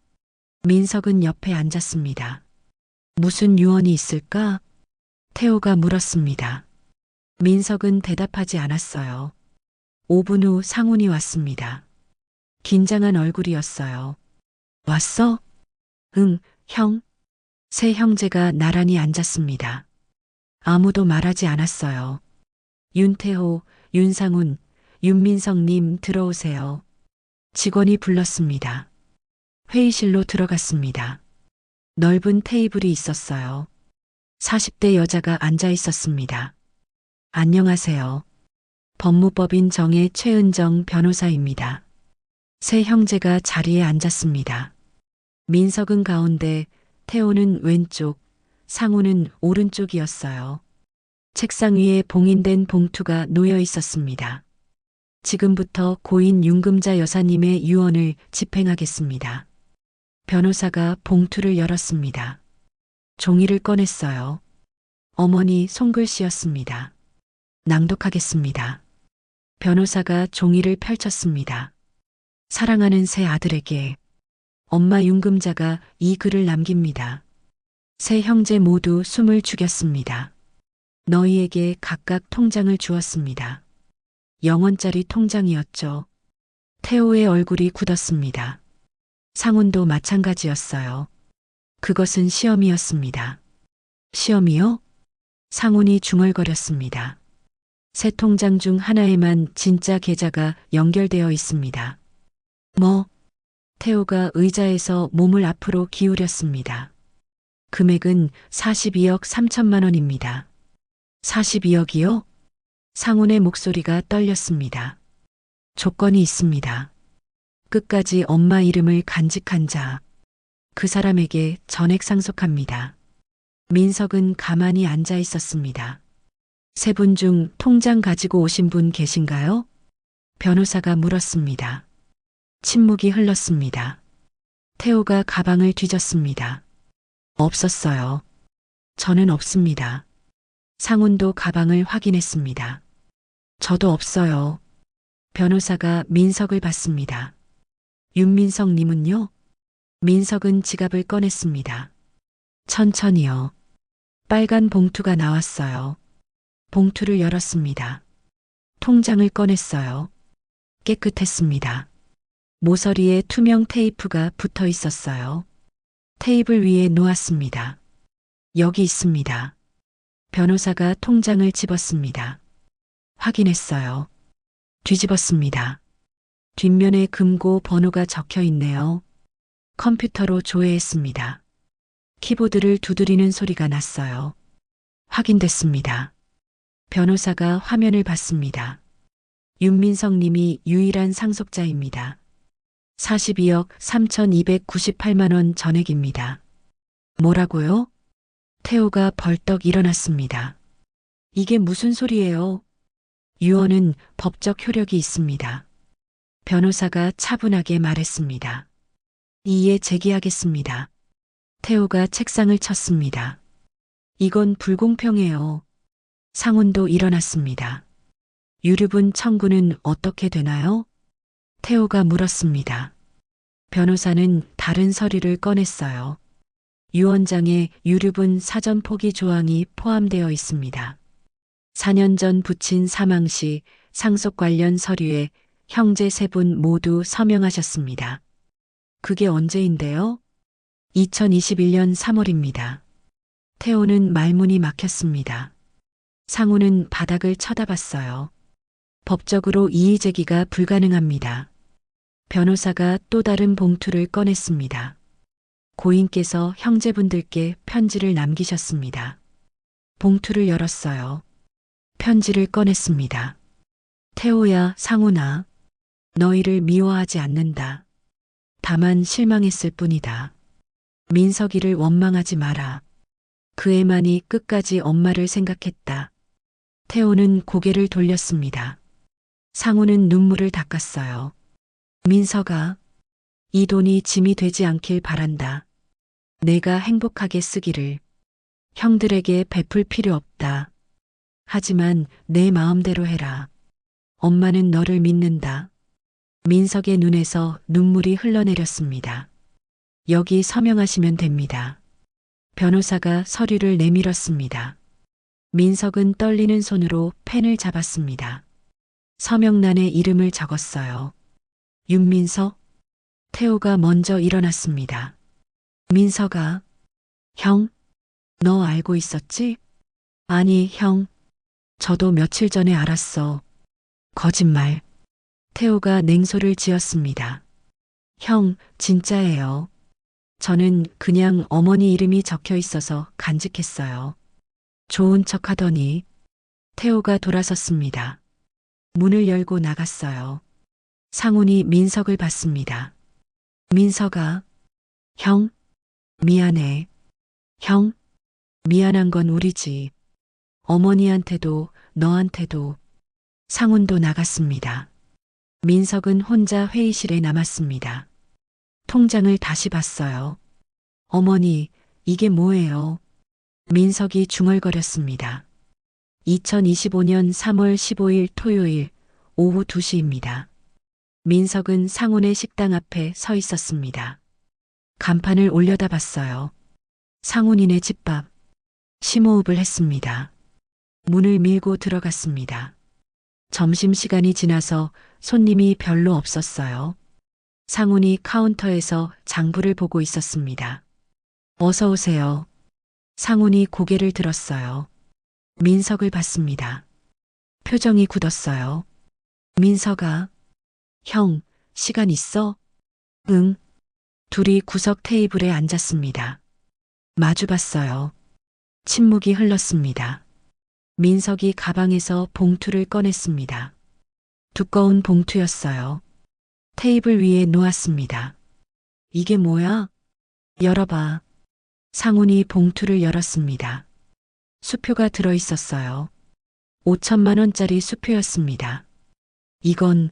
민석은 옆에 앉았습니다. 무슨 유언이 있을까? 태호가 물었습니다. 민석은 대답하지 않았어요. 5분 후 상훈이 왔습니다. 긴장한 얼굴이었어요. 왔어? 응, 형. 세 형제가 나란히 앉았습니다. 아무도 말하지 않았어요. 윤태호, 윤상훈, 윤민석님 들어오세요. 직원이 불렀습니다. 회의실로 들어갔습니다. 넓은 테이블이 있었어요. 40대 여자가 앉아 있었습니다. 안녕하세요. 법무법인 정의 최은정 변호사입니다. 세 형제가 자리에 앉았습니다. 민석은 가운데, 태호는 왼쪽, 상훈은 오른쪽이었어요. 책상 위에 봉인된 봉투가 놓여 있었습니다. 지금부터 고인 윤금자 여사님의 유언을 집행하겠습니다. 변호사가 봉투를 열었습니다. 종이를 꺼냈어요. 어머니 손글씨였습니다. 낭독하겠습니다. 변호사가 종이를 펼쳤습니다. 사랑하는 세 아들에게 엄마 윤금자가 이 글을 남깁니다. 세 형제 모두 숨을 죽였습니다. 너희에게 각각 통장을 주었습니다. 0원짜리 통장이었죠. 태호의 얼굴이 굳었습니다. 상훈도 마찬가지였어요. 그것은 시험이었습니다. 시험이요? 상훈이 중얼거렸습니다. 세 통장 중 하나에만 진짜 계좌가 연결되어 있습니다. 뭐? 태호가 의자에서 몸을 앞으로 기울였습니다. 금액은 42억 3천만 원입니다. 42억이요? 상훈의 목소리가 떨렸습니다. 조건이 있습니다. 끝까지 엄마 이름을 간직한 자. 그 사람에게 전액 상속합니다. 민석은 가만히 앉아 있었습니다. 세 분 중 통장 가지고 오신 분 계신가요? 변호사가 물었습니다. 침묵이 흘렀습니다. 태호가 가방을 뒤졌습니다. 없었어요. 저는 없습니다. 상훈도 가방을 확인했습니다. 저도 없어요. 변호사가 민석을 봤습니다. 윤민석 님은요? 민석은 지갑을 꺼냈습니다. 천천히요. 빨간 봉투가 나왔어요. 봉투를 열었습니다. 통장을 꺼냈어요. 깨끗했습니다. 모서리에 투명 테이프가 붙어 있었어요. 테이블 위에 놓았습니다. 여기 있습니다. 변호사가 통장을 집었습니다. 확인했어요. 뒤집었습니다. 뒷면에 금고 번호가 적혀 있네요. 컴퓨터로 조회했습니다. 키보드를 두드리는 소리가 났어요. 확인됐습니다. 변호사가 화면을 봤습니다. 윤민석 님이 유일한 상속자입니다. 42억 3,298만 원 전액입니다. 뭐라고요? 태호가 벌떡 일어났습니다. 이게 무슨 소리예요? 유언은 법적 효력이 있습니다. 변호사가 차분하게 말했습니다. 이에 제기하겠습니다. 태호가 책상을 쳤습니다. 이건 불공평해요. 상훈도 일어났습니다. 유류분 청구는 어떻게 되나요? 태호가 물었습니다. 변호사는 다른 서류를 꺼냈어요. 유언장에 유류분 사전 포기 조항이 포함되어 있습니다. 4년 전 부친 사망 시 상속 관련 서류에 형제 세 분 모두 서명하셨습니다. 그게 언제인데요? 2021년 3월입니다. 태호는 말문이 막혔습니다. 상우는 바닥을 쳐다봤어요. 법적으로 이의 제기가 불가능합니다. 변호사가 또 다른 봉투를 꺼냈습니다. 고인께서 형제분들께 편지를 남기셨습니다. 봉투를 열었어요. 편지를 꺼냈습니다. 태호야, 상훈아, 너희를 미워하지 않는다. 다만 실망했을 뿐이다. 민석이를 원망하지 마라. 그 애만이 끝까지 엄마를 생각했다. 태호는 고개를 돌렸습니다. 상훈은 눈물을 닦았어요. 민석아, 이 돈이 짐이 되지 않길 바란다. 내가 행복하게 쓰기를. 형들에게 베풀 필요 없다. 하지만 내 마음대로 해라. 엄마는 너를 믿는다. 민석의 눈에서 눈물이 흘러내렸습니다. 여기 서명하시면 됩니다. 변호사가 서류를 내밀었습니다. 민석은 떨리는 손으로 펜을 잡았습니다. 서명란에 이름을 적었어요. 윤민석. 태호가 먼저 일어났습니다. 민석아, 형, 너 알고 있었지? 아니, 형, 저도 며칠 전에 알았어. 거짓말. 태호가 냉소를 지었습니다. 형, 진짜예요. 저는 그냥 어머니 이름이 적혀 있어서 간직했어요. 좋은 척 하더니 태호가 돌아섰습니다. 문을 열고 나갔어요. 상훈이 민석을 봤습니다. 민석아, 형, 미안해. 형, 미안한 건 우리지. 어머니한테도 너한테도. 상훈도 나갔습니다. 민석은 혼자 회의실에 남았습니다. 통장을 다시 봤어요. 어머니, 이게 뭐예요? 민석이 중얼거렸습니다. 2025년 3월 15일 토요일 오후 2시입니다. 민석은 상훈의 식당 앞에 서 있었습니다. 간판을 올려다 봤어요. 상훈이네 집밥. 심호흡을 했습니다. 문을 밀고 들어갔습니다. 점심시간이 지나서 손님이 별로 없었어요. 상훈이 카운터에서 장부를 보고 있었습니다. 어서 오세요. 상훈이 고개를 들었어요. 민석을 봤습니다. 표정이 굳었어요. 민석아, 형, 시간 있어? 응. 둘이 구석 테이블에 앉았습니다. 마주 봤어요. 침묵이 흘렀습니다. 민석이 가방에서 봉투를 꺼냈습니다. 두꺼운 봉투였어요. 테이블 위에 놓았습니다. 이게 뭐야? 열어봐. 상훈이 봉투를 열었습니다. 수표가 들어 있었어요. 5천만 원짜리 수표였습니다. 이건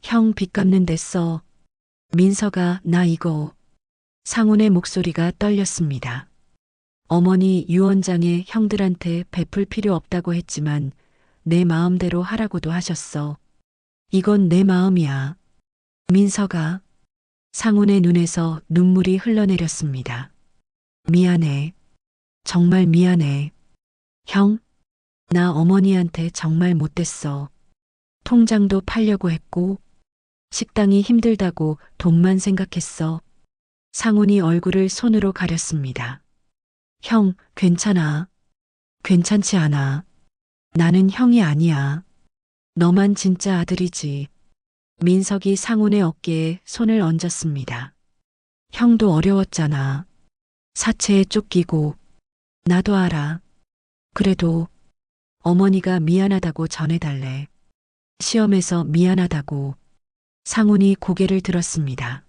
형 빚 갚는 데 써. 민석아, 나 이거. 상훈의 목소리가 떨렸습니다. 어머니 유언장에 형들한테 베풀 필요 없다고 했지만 내 마음대로 하라고도 하셨어. 이건 내 마음이야. 민석아, 상훈의 눈에서 눈물이 흘러내렸습니다. 미안해. 정말 미안해. 형, 나 어머니한테 정말 못됐어. 통장도 팔려고 했고, 식당이 힘들다고 돈만 생각했어. 상훈이 얼굴을 손으로 가렸습니다. 형, 괜찮아. 괜찮지 않아. 나는 형이 아니야. 너만 진짜 아들이지. 민석이 상훈의 어깨에 손을 얹었습니다. 형도 어려웠잖아. 사채에 쫓기고. 나도 알아. 그래도 어머니가 미안하다고 전해달래. 시험에서 미안하다고. 상훈이 고개를 들었습니다.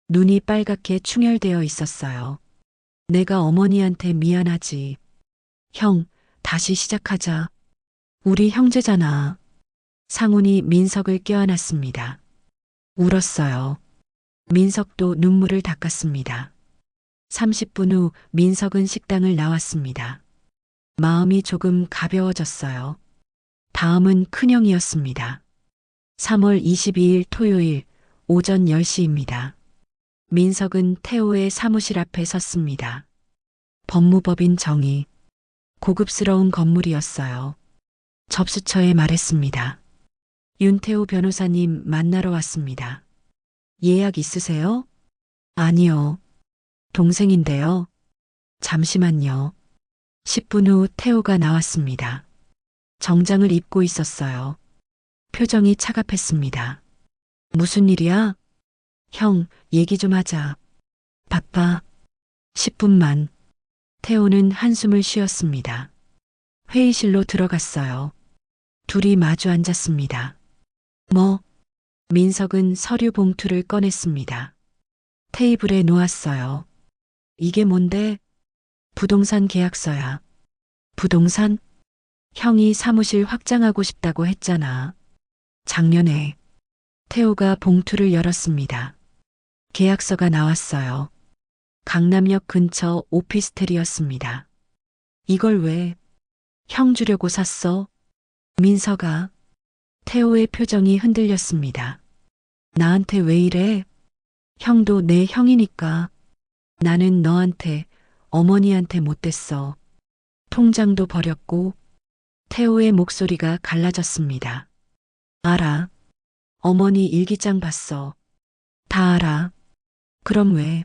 눈이 빨갛게 충혈되어 있었어요. 내가 어머니한테 미안하지. 형, 다시 시작하자. 우리 형제잖아. 상훈이 민석을 껴안았습니다. 울었어요. 민석도 눈물을 닦았습니다. 30분 후 민석은 식당을 나왔습니다. 마음이 조금 가벼워졌어요. 다음은 큰형이었습니다. 3월 22일 토요일 오전 10시입니다. 민석은 태호의 사무실 앞에 섰습니다. 법무법인 정의. 고급스러운 건물이었어요. 접수처에 말했습니다. 윤태호 변호사님 만나러 왔습니다. 예약 있으세요? 아니요. 동생인데요. 잠시만요. 10분 후 태호가 나왔습니다. 정장을 입고 있었어요. 표정이 차갑했습니다. 무슨 일이야? 형, 얘기 좀 하자. 바빠. 10분만. 태호는 한숨을 쉬었습니다. 회의실로 들어갔어요. 둘이 마주 앉았습니다. 뭐? 민석은 서류 봉투를 꺼냈습니다. 테이블에 놓았어요. 이게 뭔데? 부동산 계약서야. 부동산? 형이 사무실 확장하고 싶다고 했잖아. 작년에. 태호가 봉투를 열었습니다. 계약서가 나왔어요. 강남역 근처 오피스텔이었습니다. 이걸 왜? 형 주려고 샀어? 민서가. 태호의 표정이 흔들렸습니다. 나한테 왜 이래? 형도 내 형이니까. 나는 너한테, 어머니한테 못됐어. 통장도 버렸고. 태호의 목소리가 갈라졌습니다. 알아. 어머니 일기장 봤어. 다 알아. 그럼 왜?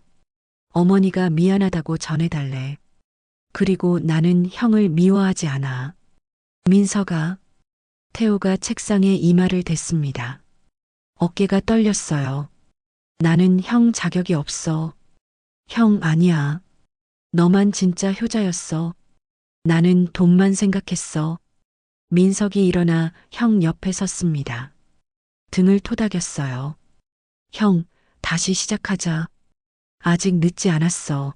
어머니가 미안하다고 전해달래. 그리고 나는 형을 미워하지 않아. 민서가. 태호가 책상에 이마를 댔습니다. 어깨가 떨렸어요. 나는 형 자격이 없어. 형 아니야. 너만 진짜 효자였어. 나는 돈만 생각했어. 민석이 일어나 형 옆에 섰습니다. 등을 토닥였어요. 형, 다시 시작하자. 아직 늦지 않았어.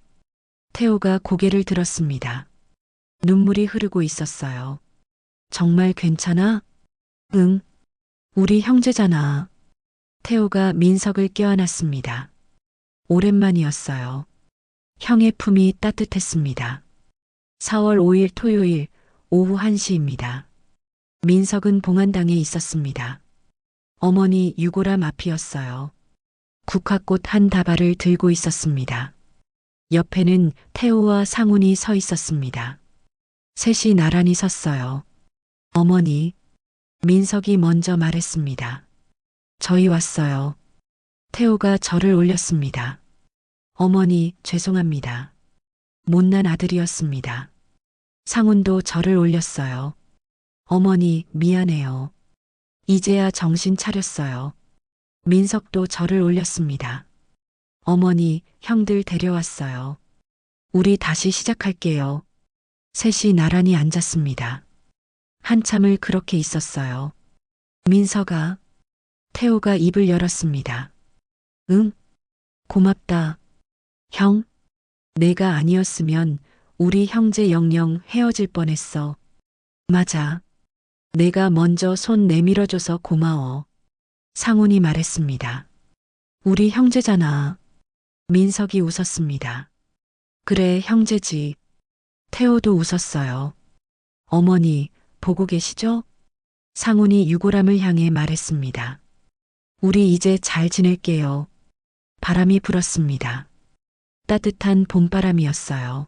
태호가 고개를 들었습니다. 눈물이 흐르고 있었어요. 정말 괜찮아? 응. 우리 형제잖아. 태호가 민석을 껴안았습니다. 오랜만이었어요. 형의 품이 따뜻했습니다. 4월 5일 토요일 오후 1시입니다. 민석은 봉안당에 있었습니다. 어머니 유골함 앞이었어요. 국화꽃 한 다발을 들고 있었습니다. 옆에는 태호와 상훈이 서 있었습니다. 셋이 나란히 섰어요. 어머니, 민석이 먼저 말했습니다. 저희 왔어요. 태호가 절을 올렸습니다. 어머니, 죄송합니다. 못난 아들이었습니다. 상훈도 절을 올렸어요. 어머니, 미안해요. 이제야 정신 차렸어요. 민석도 절을 올렸습니다. 어머니, 형들 데려왔어요. 우리 다시 시작할게요. 셋이 나란히 앉았습니다. 한참을 그렇게 있었어요. 민서가. 태호가 입을 열었습니다. 응? 고맙다. 형? 내가 아니었으면 우리 형제 영영 헤어질 뻔했어. 맞아. 내가 먼저 손 내밀어줘서 고마워. 상훈이 말했습니다. 우리 형제잖아. 민석이 웃었습니다. 그래, 형제지. 태호도 웃었어요. 어머니, 보고 계시죠? 상훈이 유골함을 향해 말했습니다. 우리 이제 잘 지낼게요. 바람이 불었습니다. 따뜻한 봄바람이었어요.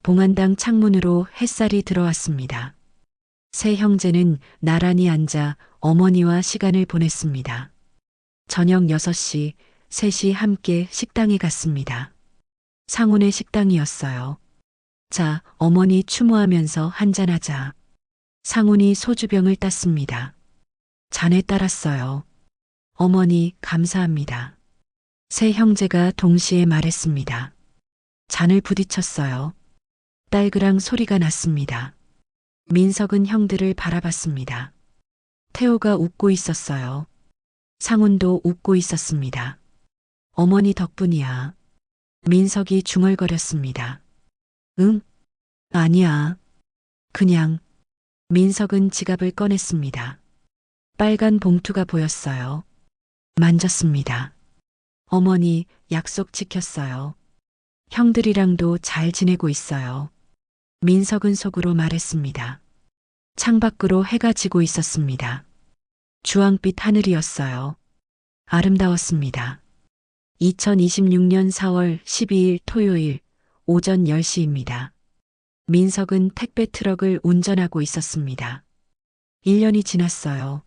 봉안당 창문으로 햇살이 들어왔습니다. 세 형제는 나란히 앉아 어머니와 시간을 보냈습니다. 저녁 6시, 셋이 함께 식당에 갔습니다. 상훈의 식당이었어요. 자, 어머니 추모하면서 한잔하자. 상훈이 소주병을 땄습니다. 잔에 따랐어요. 어머니, 감사합니다. 세 형제가 동시에 말했습니다. 잔을 부딪혔어요. 딸그랑 소리가 났습니다. 민석은 형들을 바라봤습니다. 태호가 웃고 있었어요. 상훈도 웃고 있었습니다. 어머니 덕분이야. 민석이 중얼거렸습니다. 응? 아니야. 그냥. 민석은 지갑을 꺼냈습니다. 빨간 봉투가 보였어요. 만졌습니다. 어머니, 약속 지켰어요. 형들이랑도 잘 지내고 있어요. 민석은 속으로 말했습니다. 창밖으로 해가 지고 있었습니다. 주황빛 하늘이었어요. 아름다웠습니다. 2026년 4월 12일 토요일 오전 10시입니다. 민석은 택배 트럭을 운전하고 있었습니다. 1년이 지났어요.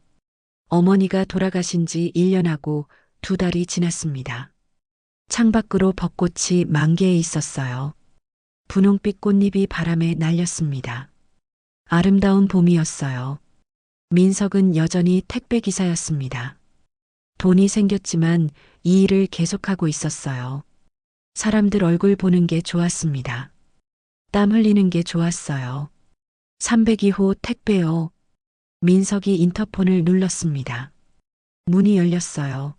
어머니가 돌아가신 지 1년하고 2달이 지났습니다. 창밖으로 벚꽃이 만개해 있었어요. 분홍빛 꽃잎이 바람에 날렸습니다. 아름다운 봄이었어요. 민석은 여전히 택배 기사였습니다. 돈이 생겼지만 이 일을 계속하고 있었어요. 사람들 얼굴 보는 게 좋았습니다. 땀 흘리는 게 좋았어요. 302호 택배요. 민석이 인터폰을 눌렀습니다. 문이 열렸어요.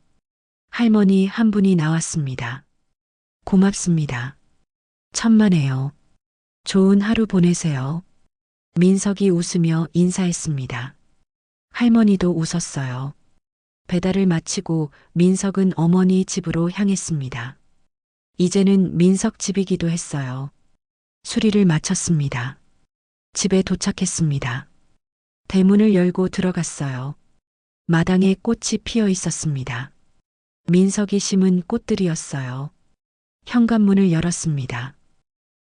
할머니 한 분이 나왔습니다. 고맙습니다. 천만에요. 좋은 하루 보내세요. 민석이 웃으며 인사했습니다. 할머니도 웃었어요. 배달을 마치고 민석은 어머니 집으로 향했습니다. 이제는 민석 집이기도 했어요. 수리를 마쳤습니다. 집에 도착했습니다. 대문을 열고 들어갔어요. 마당에 꽃이 피어 있었습니다. 민석이 심은 꽃들이었어요. 현관문을 열었습니다.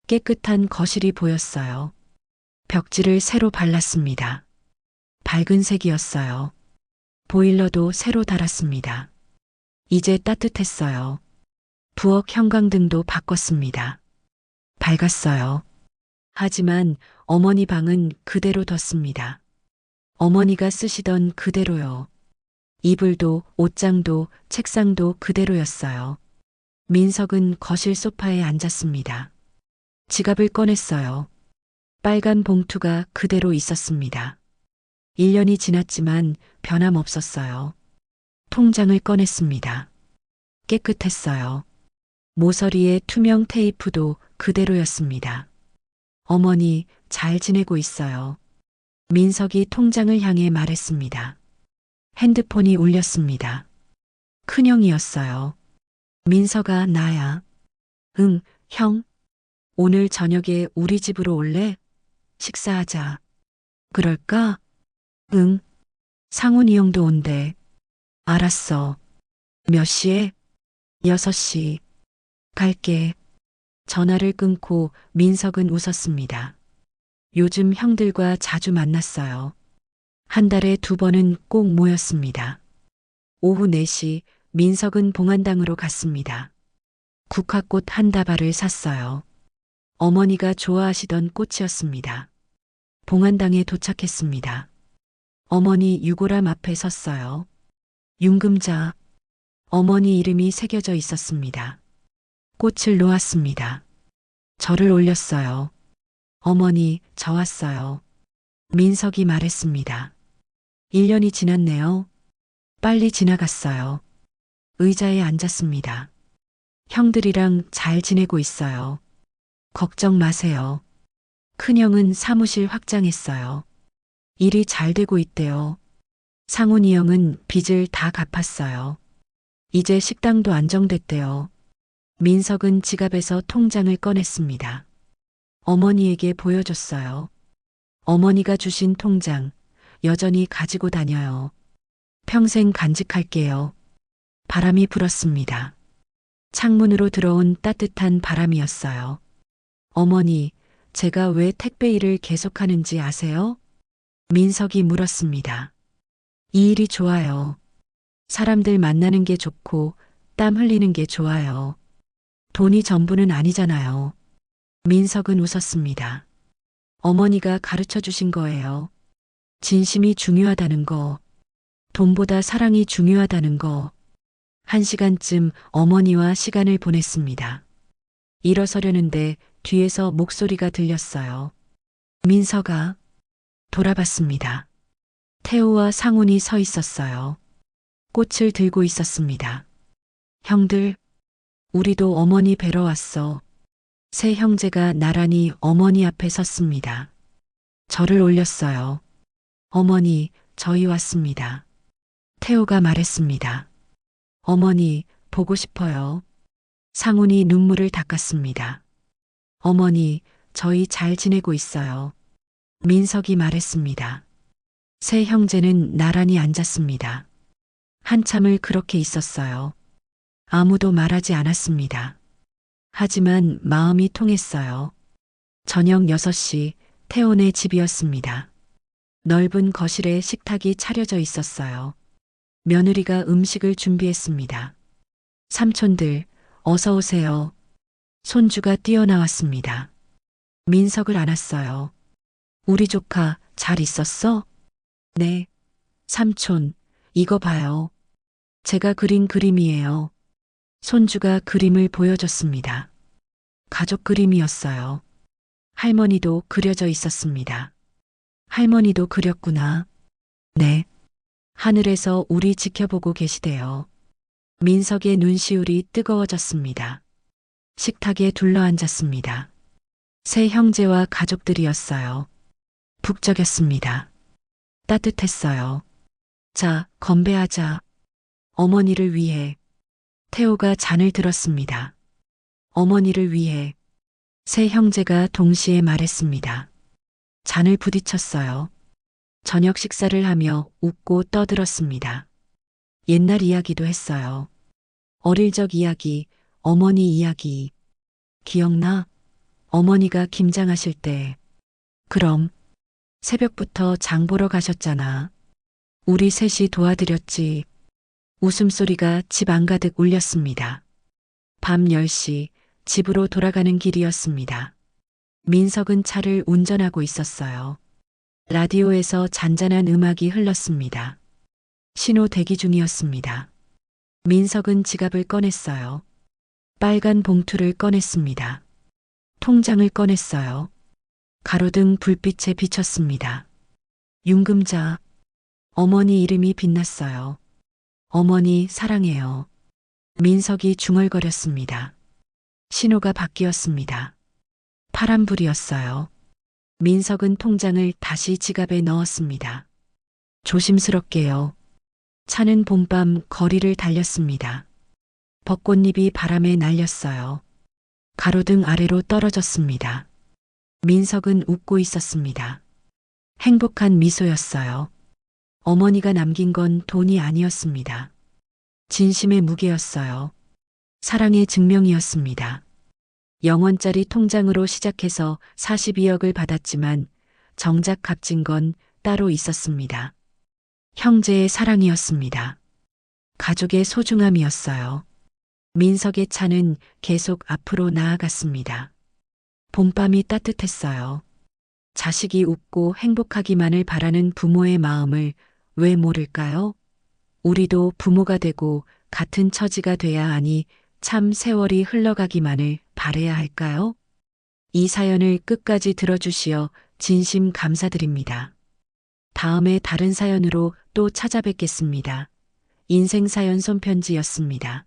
깨끗한 거실이 보였어요. 벽지를 새로 발랐습니다. 밝은 색이었어요. 보일러도 새로 달았습니다. 이제 따뜻했어요. 부엌 형광등도 바꿨습니다. 밝았어요. 하지만 어머니 방은 그대로 뒀습니다. 어머니가 쓰시던 그대로요. 이불도 옷장도 책상도 그대로였어요. 민석은 거실 소파에 앉았습니다. 지갑을 꺼냈어요. 빨간 봉투가 그대로 있었습니다. 1년이 지났지만 변함없었어요. 통장을 꺼냈습니다. 깨끗했어요. 모서리에 투명 테이프도 그대로였습니다. 어머니, 잘 지내고 있어요. 민석이 통장을 향해 말했습니다. 핸드폰이 울렸습니다. 큰형이었어요. 민석아, 나야. 응, 형. 오늘 저녁에 우리 집으로 올래? 식사하자. 그럴까? 응. 상훈이 형도 온대. 알았어. 몇 시에? 6시. 갈게. 전화를 끊고 민석은 웃었습니다. 요즘 형들과 자주 만났어요. 한 달에 2번은 꼭 모였습니다. 오후 4시 민석은 봉안당으로 갔습니다. 국화꽃 한 다발을 샀어요. 어머니가 좋아하시던 꽃이었습니다. 봉안당에 도착했습니다. 어머니 유골함 앞에 섰어요. 윤금자. 어머니 이름이 새겨져 있었습니다. 꽃을 놓았습니다. 절을 올렸어요. 어머니, 저 왔어요. 민석이 말했습니다. 1년이 지났네요. 빨리 지나갔어요. 의자에 앉았습니다. 형들이랑 잘 지내고 있어요. 걱정 마세요. 큰형은 사무실 확장했어요. 일이 잘 되고 있대요. 상훈이 형은 빚을 다 갚았어요. 이제 식당도 안정됐대요. 민석은 지갑에서 통장을 꺼냈습니다. 어머니에게 보여줬어요. 어머니가 주신 통장 여전히 가지고 다녀요. 평생 간직할게요. 바람이 불었습니다. 창문으로 들어온 따뜻한 바람이었어요. 어머니, 제가 왜 택배 일을 계속하는지 아세요? 민석이 물었습니다. 이 일이 좋아요. 사람들 만나는 게 좋고 땀 흘리는 게 좋아요. 돈이 전부는 아니잖아요. 민석은 웃었습니다. 어머니가 가르쳐 주신 거예요. 진심이 중요하다는 거, 돈보다 사랑이 중요하다는 거. 1시간쯤 어머니와 시간을 보냈습니다. 일어서려는데 뒤에서 목소리가 들렸어요. 민석아. 돌아봤습니다. 태호와 상훈이 서 있었어요. 꽃을 들고 있었습니다. 형들, 우리도 어머니 뵈러 왔어. 세 형제가 나란히 어머니 앞에 섰습니다. 절을 올렸어요. 어머니, 저희 왔습니다. 태호가 말했습니다. 어머니, 보고 싶어요. 상훈이 눈물을 닦았습니다. 어머니, 저희 잘 지내고 있어요. 민석이 말했습니다. 세 형제는 나란히 앉았습니다. 한참을 그렇게 있었어요. 아무도 말하지 않았습니다. 하지만 마음이 통했어요. 저녁 6시 태원의 집이었습니다. 넓은 거실에 식탁이 차려져 있었어요. 며느리가 음식을 준비했습니다. 삼촌들, 어서 오세요. 손주가 뛰어나왔습니다. 민석을 안았어요. 우리 조카 잘 있었어? 네. 삼촌, 이거 봐요. 제가 그린 그림이에요. 손주가 그림을 보여줬습니다. 가족 그림이었어요. 할머니도 그려져 있었습니다. 할머니도 그렸구나. 네. 하늘에서 우리 지켜보고 계시대요. 민석의 눈시울이 뜨거워졌습니다. 식탁에 둘러앉았습니다. 세 형제와 가족들이었어요. 북적였습니다. 따뜻했어요. 자, 건배하자. 어머니를 위해. 태호가 잔을 들었습니다. 어머니를 위해. 세 형제가 동시에 말했습니다. 잔을 부딪혔어요. 저녁 식사를 하며 웃고 떠들었습니다. 옛날 이야기도 했어요. 어릴 적 이야기, 어머니 이야기. 기억나? 어머니가 김장하실 때. 그럼 새벽부터 장 보러 가셨잖아. 우리 셋이 도와드렸지. 웃음소리가 집 안가득 울렸습니다. 밤 10시 집으로 돌아가는 길이었습니다. 민석은 차를 운전하고 있었어요. 라디오에서 잔잔한 음악이 흘렀습니다. 신호 대기 중이었습니다. 민석은 지갑을 꺼냈어요. 빨간 봉투를 꺼냈습니다. 통장을 꺼냈어요. 가로등 불빛에 비쳤습니다. 윤금자. 어머니 이름이 빛났어요. 어머니 사랑해요. 민석이 중얼거렸습니다. 신호가 바뀌었습니다. 파란불이었어요. 민석은 통장을 다시 지갑에 넣었습니다. 조심스럽게요. 차는 봄밤 거리를 달렸습니다. 벚꽃잎이 바람에 날렸어요. 가로등 아래로 떨어졌습니다. 민석은 웃고 있었습니다. 행복한 미소였어요. 어머니가 남긴 건 돈이 아니었습니다. 진심의 무게였어요. 사랑의 증명이었습니다. 0원짜리 통장으로 시작해서 42억을 받았지만 정작 값진 건 따로 있었습니다. 형제의 사랑이었습니다. 가족의 소중함이었어요. 민석의 차는 계속 앞으로 나아갔습니다. 봄밤이 따뜻했어요. 자식이 웃고 행복하기만을 바라는 부모의 마음을 왜 모를까요? 우리도 부모가 되고 같은 처지가 돼야 하니 참 세월이 흘러가기만을 바라야 할까요? 이 사연을 끝까지 들어주시어 진심 감사드립니다. 다음에 다른 사연으로 또 찾아뵙겠습니다. 인생사연 손편지였습니다.